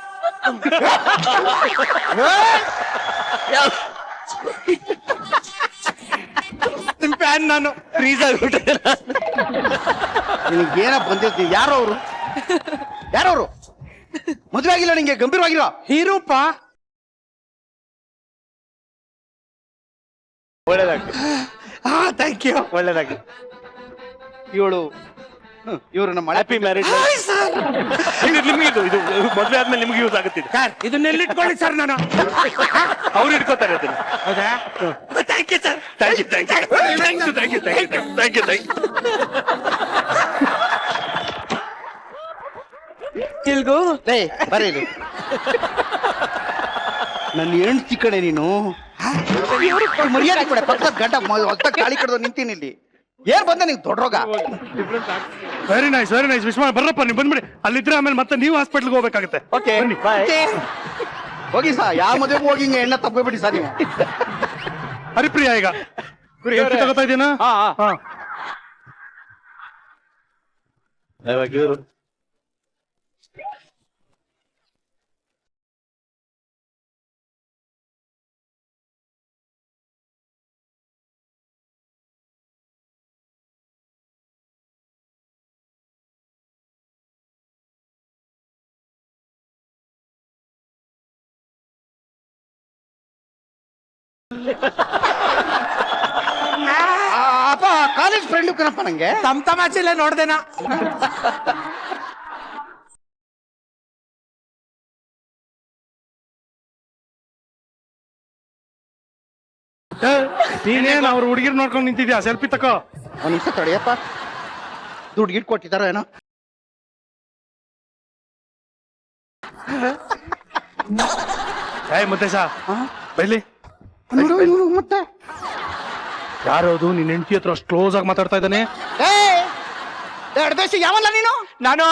ನಿಮ್ ಫ್ಯಾನ್ ನಾನು. ಫ್ರೀಸ್ ಆಗ್ಬಿಟ್ಟೆ. ನಿನಗೆ ಏನ ಬಂದಿರ್ತೀವಿ. ಯಾರವರು ಮದುವೆ ಆಗಿಲ್ಲ ನಿಂಗೆ? ಗಂಭೀರವಾಗಿರೋ ಹೀರೋಪ. ಒಳ್ಳೇದಾಗ್ಲಿ. Thank you. ಒಳ್ಳೇದಾಗ್ಲಿ. ಇವಳು ಇವರು ನಮ್ಮ ಹ್ಯಾಪಿ ಮ್ಯಾರೇಜ್. ನಿಮ್ಗೆ ಇದು ಮದ್ವೆ ಆದ್ಮೇಲೆ ನಿಮ್ಗೆ ಯೂಸ್ ಆಗುತ್ತೆ ಇದು. ಸರ್ ಇದನ್ನೆಲ್ಲಿಟ್ಕೊಳ್ಳಿ ಸರ್ ನಾನು. ಅವ್ರು ಇಟ್ಕೋತಾರೆ ಅದನ್ನ. ಹೌದಾ? Thank you sir. Thank you. ಇಲ್ಗೋ ಲೇ ಬರೀ ನನ್ನ ಹೆಂಡ್ತಿ ಕಡೆ ನೀನು. ಮರ್ಯಾದೆ ಕೊಡೆ. ಪಕ್ಕದ ಗಂಟ ಹೊತ್ತ ಕಾಳಿ ಕಡ್ದು ನಿಂತೀನಿ ಇಲ್ಲಿ. ಏನ್ ಬಂದ ನಿಂಗೆ ದೊಡ್ಡ ರೋಗ? ವೆರಿ ನೈಸ್ ವಿಶ್ವ ಬರ್ರಪ್ಪ ನೀವು ಬಂದ್ಬಿಡಿ. ಅಲ್ಲಿದ್ರೆ ಆಮೇಲೆ ಮತ್ತೆ ನೀವು ಹಾಸ್ಪಿಟ್ಲ್ಗೆ ಹೋಗ್ಬೇಕಾಗುತ್ತೆ. Okay bye. ಹೋಗಿ ಸಾ ಯಾವ ಮದುವೆಗೆ ಹೋಗಿ ಹಿಂಗೆ ಎಣ್ಣೆ ತಪ್ಪಿಬಿಡಿ ಸರ್ ನೀವು. ಹರಿಪ್ರಿಯ ಈಗ selfie ತಗೋತಾ ಇದೀನಾ? ಹಾ ಅಪ್ಪ ಕಾಲೇಜ್ ಫ್ರೆಂಡ್ ಕಣಪ್ಪ ನಂಗೆ. ತಮಾಚೆಲ್ಲ ನೋಡ್ದೇನಾ? ನೀನೇನ್ ಅವ್ರ ಹುಡುಗಿರ್ ನೋಡ್ಕೊಂಡು ನಿಂತಿದ್ಯಾ? ಸೆಲ್ಫಿ ತಕೋ. ಒಂದ್ ನಿಮಿಷ ತಡಿಯಪ್ಪ. ದುಡ್ಡು ಗಿಡ್ ಕೊಟ್ಟಿದಾರ ಏನೋ? ಮುತ್ತೇಶ ಬೈಲಿ. ಮತ್ತೆ ಯಾರದು ನಿನ್ ಹೆಂಡತಿ ಹತ್ರ ಅಷ್ಟು ಕ್ಲೋಸ್ ಆಗಿ ಮಾತಾಡ್ತಾ ಇದ್ದಾನೆ? ಬೇಸಿ ಯಾವಲ್ಲ ನೀನು? ನಾನು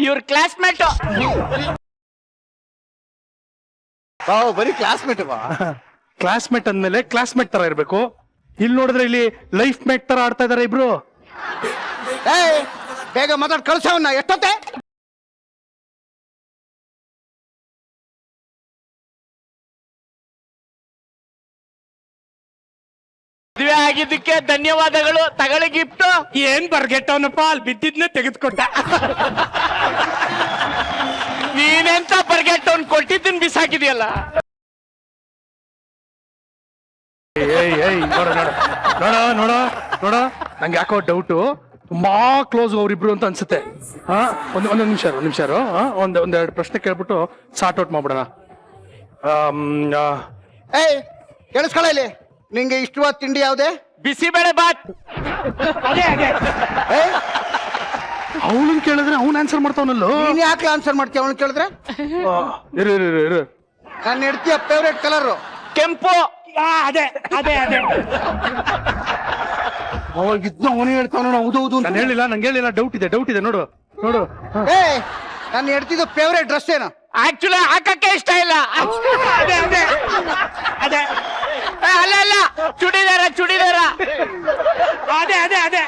ಇವ್ರ ಕ್ಲಾಸ್ಮೇಟ್. ಬರೀ ಕ್ಲಾಸ್ಮೇಟ್ ಬಾ. ಕ್ಲಾಸ್ಮೇಟ್ ಅಂದ್ಮೇಲೆ ಕ್ಲಾಸ್ಮೇಟ್ ತರ ಇರ್ಬೇಕು. ಇಲ್ಲಿ ನೋಡಿದ್ರೆ ಇಲ್ಲಿ ಲೈಫ್ ಮೇಟ್ ತರ ಆಡ್ತಾ ಇದಾರೆ ಇಬ್ರು. ಬೇಗ ಮಾತಾಡ್ ಕಳ್ಸವನ್ನ. ಎಷ್ಟೊತ್ತೆ? ಮದುವೆ ಆಗಿದ್ದಕ್ಕೆ ಧನ್ಯವಾದಗಳು. ತಗೊಳ್ಳಿ ಗಿಫ್ಟ್. ಏನ್ ಬರ್ಗೆಟ್ಟವನಪ್ಪ, ಅಲ್ಲಿ ಬಿದ್ದಿದ್ನೆ ತೆಗೆದುಕೊಟ್ಟ. ನೀನೆಂತ ಬರ್ಗೆಟ್ಟವ್ನ್ ಕೊಟ್ಟಿದ್ದನ್ ಬಿಸಾಕಿದ್ಯಲ್ಲ. ನೋಡ ನಂಗೆ ಯಾಕೋ ಡೌಟು. ತುಂಬಾ ಕ್ಲೋಸ್ ಅವ್ರಿಬ್ರು ಅಂತ ಅನ್ಸುತ್ತೆ. ಒಂದ್ ನಿಮಿಷ ಒಂದೆರಡು ಪ್ರಶ್ನೆ ಕೇಳ್ಬಿಟ್ಟು ಸಾರ್ಟ್ ಔಟ್ ಮಾಡ್ಬಿಡೋಣ. ಕೇಳಿಸ್ಕೊಳ್ಳ ಇಲ್ಲಿ. ನಿಂಗೆ ಇಷ್ಟವಾದ ತಿಂಡಿ ಯಾವ್ದೇ? ಬಿಸಿಬೇಳೆ ಬಾತ್. ಅವಳನ್ ಕೇಳಿದ್ರೆ ಅವ್ನ್ ಆನ್ಸರ್ ಮಾಡ್ತಾವನಲ್ಲೋ. ನೀನ್ ಯಾಕೆ ಆನ್ಸರ್ ಮಾಡ್ತೀಯ ಅವನು ಕೇಳಿದ್ರೆ? ಇರು ನನ್ನ ಹೆಂಡ್ತಿಯ ಫೇವ್ರೇಟ್ ಕಲರ್ ಕೆಂಪು. ಅದೇ ಅವಾಗಿದ್ನ ಅವನೇ ಹೇಳ್ತಾವ. ಹೌದೌದು ನಾನು ಹೇಳಿಲ್ಲ, ನಂಗೆ ಹೇಳಿಲ್ಲ. ಡೌಟ್ ಇದೆ ನೋಡು. ನನ್ನ ಹೆಂಡ್ತಿದ್ದು ಫೇವ್ರೇಟ್ ಡ್ರೆಸ್ ಏನು? ಆಕ್ಚುಲಿ ಹಾಕಕ್ಕೆ ಇಷ್ಟ ಇಲ್ಲ. ಅದೇ ಅಲ್ಲ ಚುಡಿದಾರ. ಅದೇ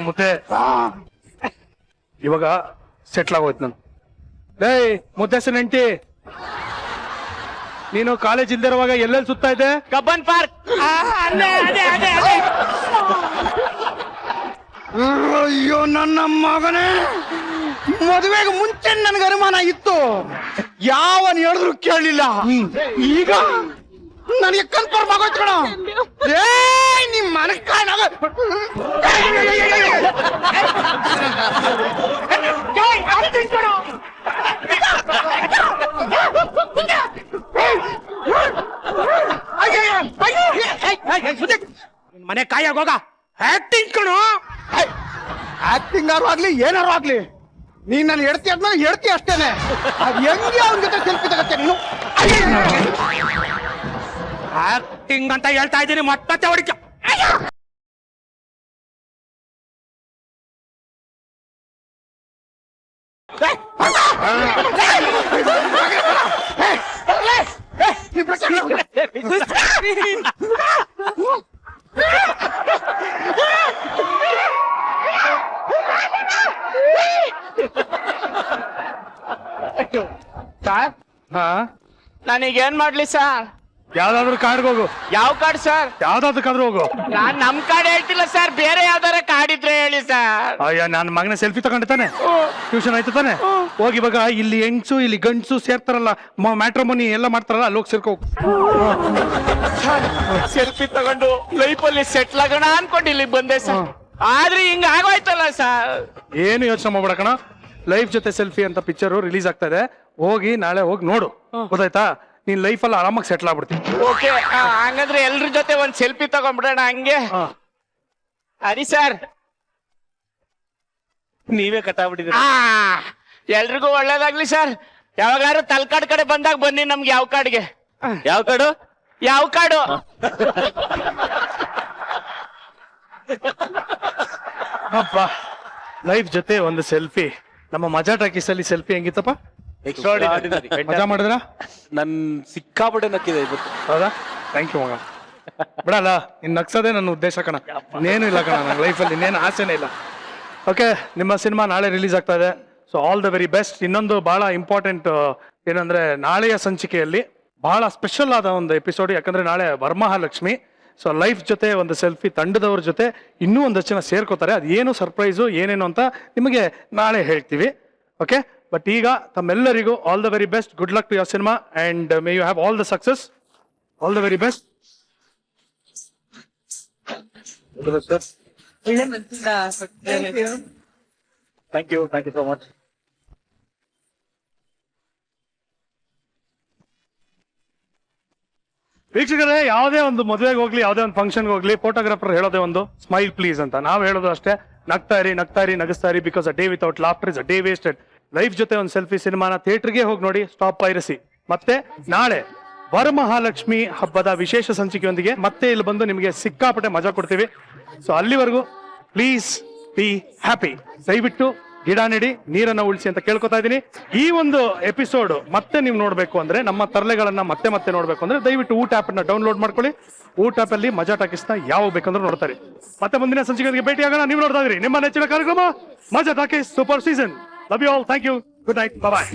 ಮತ್ತೆ ಇವಾಗ ಸೆಟ್ಲ್ ಆಗೋಯ್ತು ನಾನು. ಮುದ್ದೆಸನ್ ಹೆಂಡತಿ, ನೀನು ಕಾಲೇಜ್ ಇಲ್ದಿರುವಾಗ ಎಲ್ಲೆಲ್ಲಿ ಸುತ್ತಾ ಇದ್ದೆ? Cubbon park. ಅಯ್ಯೋ ನನ್ನ ಮಗನೇ, ಮದುವೆಗೆ ಮುಂಚೆ ನನ್ಗೆ ಅನುಮಾನ ಇತ್ತು. ಯಾವನ್ ಹೇಳಿದ್ರು ಕೇಳಲಿಲ್ಲ. ಈಗ ನನಗೆ ಕನ್ಫರ್ಮ್ ಆಗೋಯ್ತು ಕಣ. ನಿಮ್ ಮನಕ್ ಮನೆ ಕಾಯಾಗೋಗ ಆಕ್ಟಿಂಗ್ ಕಣೋ. ಆಕ್ಟಿಂಗ್ ಆರು ಆಗ್ಲಿ ಏನಾರು ಆಗ್ಲಿ ನೀನ್ ನಾನು ಹೇಳ್ತಿ ಆದ್ಮೇಲೆ ಹೇಳ್ತಿ ಅಷ್ಟೇನೆ. ಅದ್ ಹೆಂಗೆ ಅವನ ಜೊತೆ ಸೆಲ್ಫಿ ತಗತ್ತೆ ನೀನು? ಆಕ್ಟಿಂಗ್ ಅಂತ ಹೇಳ್ತಾ ಇದ್ದೀನಿ, ಮತ್ತೆ ಹೊಡಿಕ. ಸರ್ ಹಾ ನಾನೀಗೇನ್ ಮಾಡ್ಲಿ ಸರ್? ಯಾವ್ದಾದ್ರು ಕಾರ್ಡ್ಗೆ ಹೋಗು, ಯಾವ ಕಾರ್ಡ್ ಸರ್? ಯಾವ್ದಾದಕ್ಕಾದ್ರೂ ಹೋಗು. ನಾನ್ ನಮ್ ಕಾರ್ಡ್ ಹೇಳ್ತಿಲ್ಲ ಸರ್, ಬೇರೆ ಯಾವ್ದಾರ ಕಾರ್ಡ್ ಇದ್ರೆ ಹೇಳಿ ಸರ್. ಅಯ್ಯ ನನ್ನ ಮಗನ ಸೆಲ್ಫಿ ತಗೊಂಡಿತಾನೆ, ಟ್ಯೂಷನ್ ಆಯ್ತು ತಾನೆ. ಹೋಗಿ ಇವಾಗ ಇಲ್ಲಿ ಹೆಣ್ಸು ಇಲ್ಲಿ ಗಂಡ್ಸು ಸೇರ್ತಾರಲ್ಲ, ಮ್ಯಾಟ್ರಮೋನಿ ಎಲ್ಲ ಮಾಡ್ತಾರಲ್ಲ, ಅಲ್ಲಿ ಹೋಗಿ ಸೇರ್ಕೋ. ಸೆಲ್ಫಿ ತಗೊಂಡು ಲೈಫ್ ಅಲ್ಲಿ ಸೆಟ್ಲ್ ಆಗೋಣ ಅನ್ಕೊಂಡು ಇಲ್ಲಿ ಬಂದೆ ಸರ್, ಆದ್ರೆ ಹಿಂಗ ಆಗೋಯ್ತಲ್ಲ ಸರ್. ಏನು ಯೋಚನೆ ಮಾಡ್ಬೇಡ ಕಣ, ಲೈಫ್ ಜೊತೆ ಸೆಲ್ಫಿ ಅಂತ ಪಿಕ್ಚರ್ ರಿಲೀಸ್ ಆಗ್ತಾ ಇದೆ, ಹೋಗಿ ನಾಳೆ ಹೋಗಿ ನೋಡು, ಗೊತ್ತಾಯ್ತಾ? ನೀನ್ ಲೈಫ್ ಅಲ್ಲಿ ಆರಾಮಾಗಿ ಸೆಟ್ಲ್ ಆಗ್ಬಿಡ್ತೀನಿ. ಓಕೆ, ಹಂಗಂದ್ರೆ ಎಲ್ರ ಜೊತೆ ಒಂದ್ ಸೆಲ್ಫಿ ತಗೊಂಡ್ಬಿಡೋಣ ಹಂಗೆ. ಅರಿ ಸರ್, ನೀವೇ ಕಟ್ಟಾಗ್ಬಿಟ್ಟಿದ್ದೀರಿ. ಎಲ್ರಿಗೂ ಒಳ್ಳೇದಾಗ್ಲಿ ಸರ್. ಯಾವಾಗಾರು ತಲ್ಕಾಡ್ ಕಡೆ ಬಂದಾಗ ಬನ್ನಿ ನಮ್ಗೆ. ಯಾವ ಕಾಡ್ಗೆ? ಯಾವ ಕಾಡು? ಯಾವ ಕಾಡು? ಅಪ್ಪ, ಲೈಫ್ ಜೊತೆ ಒಂದು ಸೆಲ್ಫಿ. ನಮ್ಮ ಮಜಾ ಟಾಕೀಸ್ ಅಲ್ಲಿ ಸೆಲ್ಫಿ ಹೆಂಗಿತ್ತಪ್ಪ? ಮಜಾ ಮಾಡಿದ್ರ? ನನ್ ಸಿಕ್ಕಾಪಟ್ಟೆ ನಕ್ಕಿದೆ ಇವತ್ತು. ಹೌದಾ? ಥ್ಯಾಂಕ್ ಯು ಮಗ. ಬಿಡಲ್ಲ, ಇನ್ ನಗ್ಸೋದೇ ನನ್ನ ಉದ್ದೇಶ ಕಣ, ಇನ್ನೇನು ಇಲ್ಲ ಕಣ ನನ್ನ ಲೈಫಲ್ಲಿ, ಇನ್ನೇನು ಆಸೆನೇ ಇಲ್ಲ. ಓಕೆ, ನಿಮ್ಮ ಸಿನಿಮಾ ನಾಳೆ ರಿಲೀಸ್ ಆಗ್ತಾ ಇದೆ, so all the very best. ಇನ್ನೊಂದು ಬಹಳ ಇಂಪಾರ್ಟೆಂಟ್ ಏನಂದ್ರೆ, ನಾಳೆಯ ಸಂಚಿಕೆಯಲ್ಲಿ ಬಹಳ ಸ್ಪೆಷಲ್ ಆದ ಒಂದು ಎಪಿಸೋಡ್, ಯಾಕಂದ್ರೆ ನಾಳೆ ವರಮಹಾಲಕ್ಷ್ಮಿ. ಸೊ ಲೈಫ್ ಜೊತೆ ಒಂದು ಸೆಲ್ಫಿ ತಂಡದವ್ರ ಜೊತೆ ಇನ್ನೂ ಒಂದಷ್ಟು ಜನ ಸೇರ್ಕೋತಾರೆ. ಅದೇನು ಸರ್ಪ್ರೈಸು ಏನೇನು ಅಂತ ನಿಮಗೆ ನಾಳೆ ಹೇಳ್ತೀವಿ. ಓಕೆ, ಬಟ್ ಈಗ ತಮ್ಮೆಲ್ಲರಿಗೂ all the very best. Good luck to your cinema and may you have all the success. All the very best. Thank you so much. ವೀಕ್ಷಕರೇ, ಯಾವುದೇ ಒಂದು ಮದುವೆಗೆ ಹೋಗ್ಲಿ, ಯಾವುದೇ ಒಂದು ಫಂಕ್ಷನ್ಗೆ ಹೋಗ್ಲಿ, ಫೋಟೋಗ್ರಾಫರ್ ಹೇಳೋದೇ ಒಂದು ಸ್ಮೈಲ್ ಪ್ಲೀಸ್ ಅಂತ. ನಾವು ಹೇಳೋದು ಅಷ್ಟೇ, ನಗ್ತಾ ಇರಿ, ನಗಿಸ್ತಾ ಇರಿ, because a day without laughter is a day wasted. Life ಜೊತೆ ಒಂದು ಸೆಲ್ಫಿ ಸಿನಿಮಾನ ಥಿಯೇಟರ್ಗೆ ಹೋಗಿ ನೋಡಿ, ಸ್ಟಾಪ್ ಪೈರಸಿ. ಮತ್ತೆ ನಾಳೆ ವರಮಹಾಲಕ್ಷ್ಮಿ ಹಬ್ಬದ ವಿಶೇಷ ಸಂಚಿಕೆಯೊಂದಿಗೆ ಮತ್ತೆ ಇಲ್ಲಿ ಬಂದು ನಿಮಗೆ ಸಿಕ್ಕಾಪಟ್ಟೆ ಮಜಾ ಕೊಡ್ತೀವಿ. ಸೊ ಅಲ್ಲಿವರೆಗೂ ಪ್ಲೀಸ್ ಬಿ ಹ್ಯಾಪಿ. ದಯವಿಟ್ಟು ಗಿಡ ನೆಡಿ, ನೀರನ್ನ ಉಳಿಸಿ ಅಂತ ಕೇಳ್ಕೊತಾ ಇದ್ದೀನಿ. ಈ ಒಂದು ಎಪಿಸೋಡ್ ಮತ್ತೆ ನೀವು ನೋಡ್ಬೇಕು ಅಂದ್ರೆ, ನಮ್ಮ ತರಲೆಗಳನ್ನ ಮತ್ತೆ ನೋಡ್ಬೇಕು ಅಂದ್ರೆ, ದಯವಿಟ್ಟು ಊಟ ಆಪ್ ಅನ್ನ ಡೌನ್ಲೋಡ್ ಮಾಡ್ಕೊಳ್ಳಿ. ಊಟ ಆಪ್ ಅಲ್ಲಿ ಮಜಾ ಟಾಕೀಸ್ನ ಯಾವ ಬೇಕಂದ್ರೆ ನೋಡ್ತಾರೆ. ಮತ್ತೆ ಮುಂದಿನ ಸಂಚಿಕೆಗೆ ಭೇಟಿ ಆಗೋಣ. ನೀವು ನೋಡ್ತಾ ಇದ್ರಿ ನಿಮ್ಮ ನೆಚ್ಚಿನ ಕಾರ್ಯಕ್ರಮ Majaa Talkies super season. Love you all. Thank you. Good night. Bye.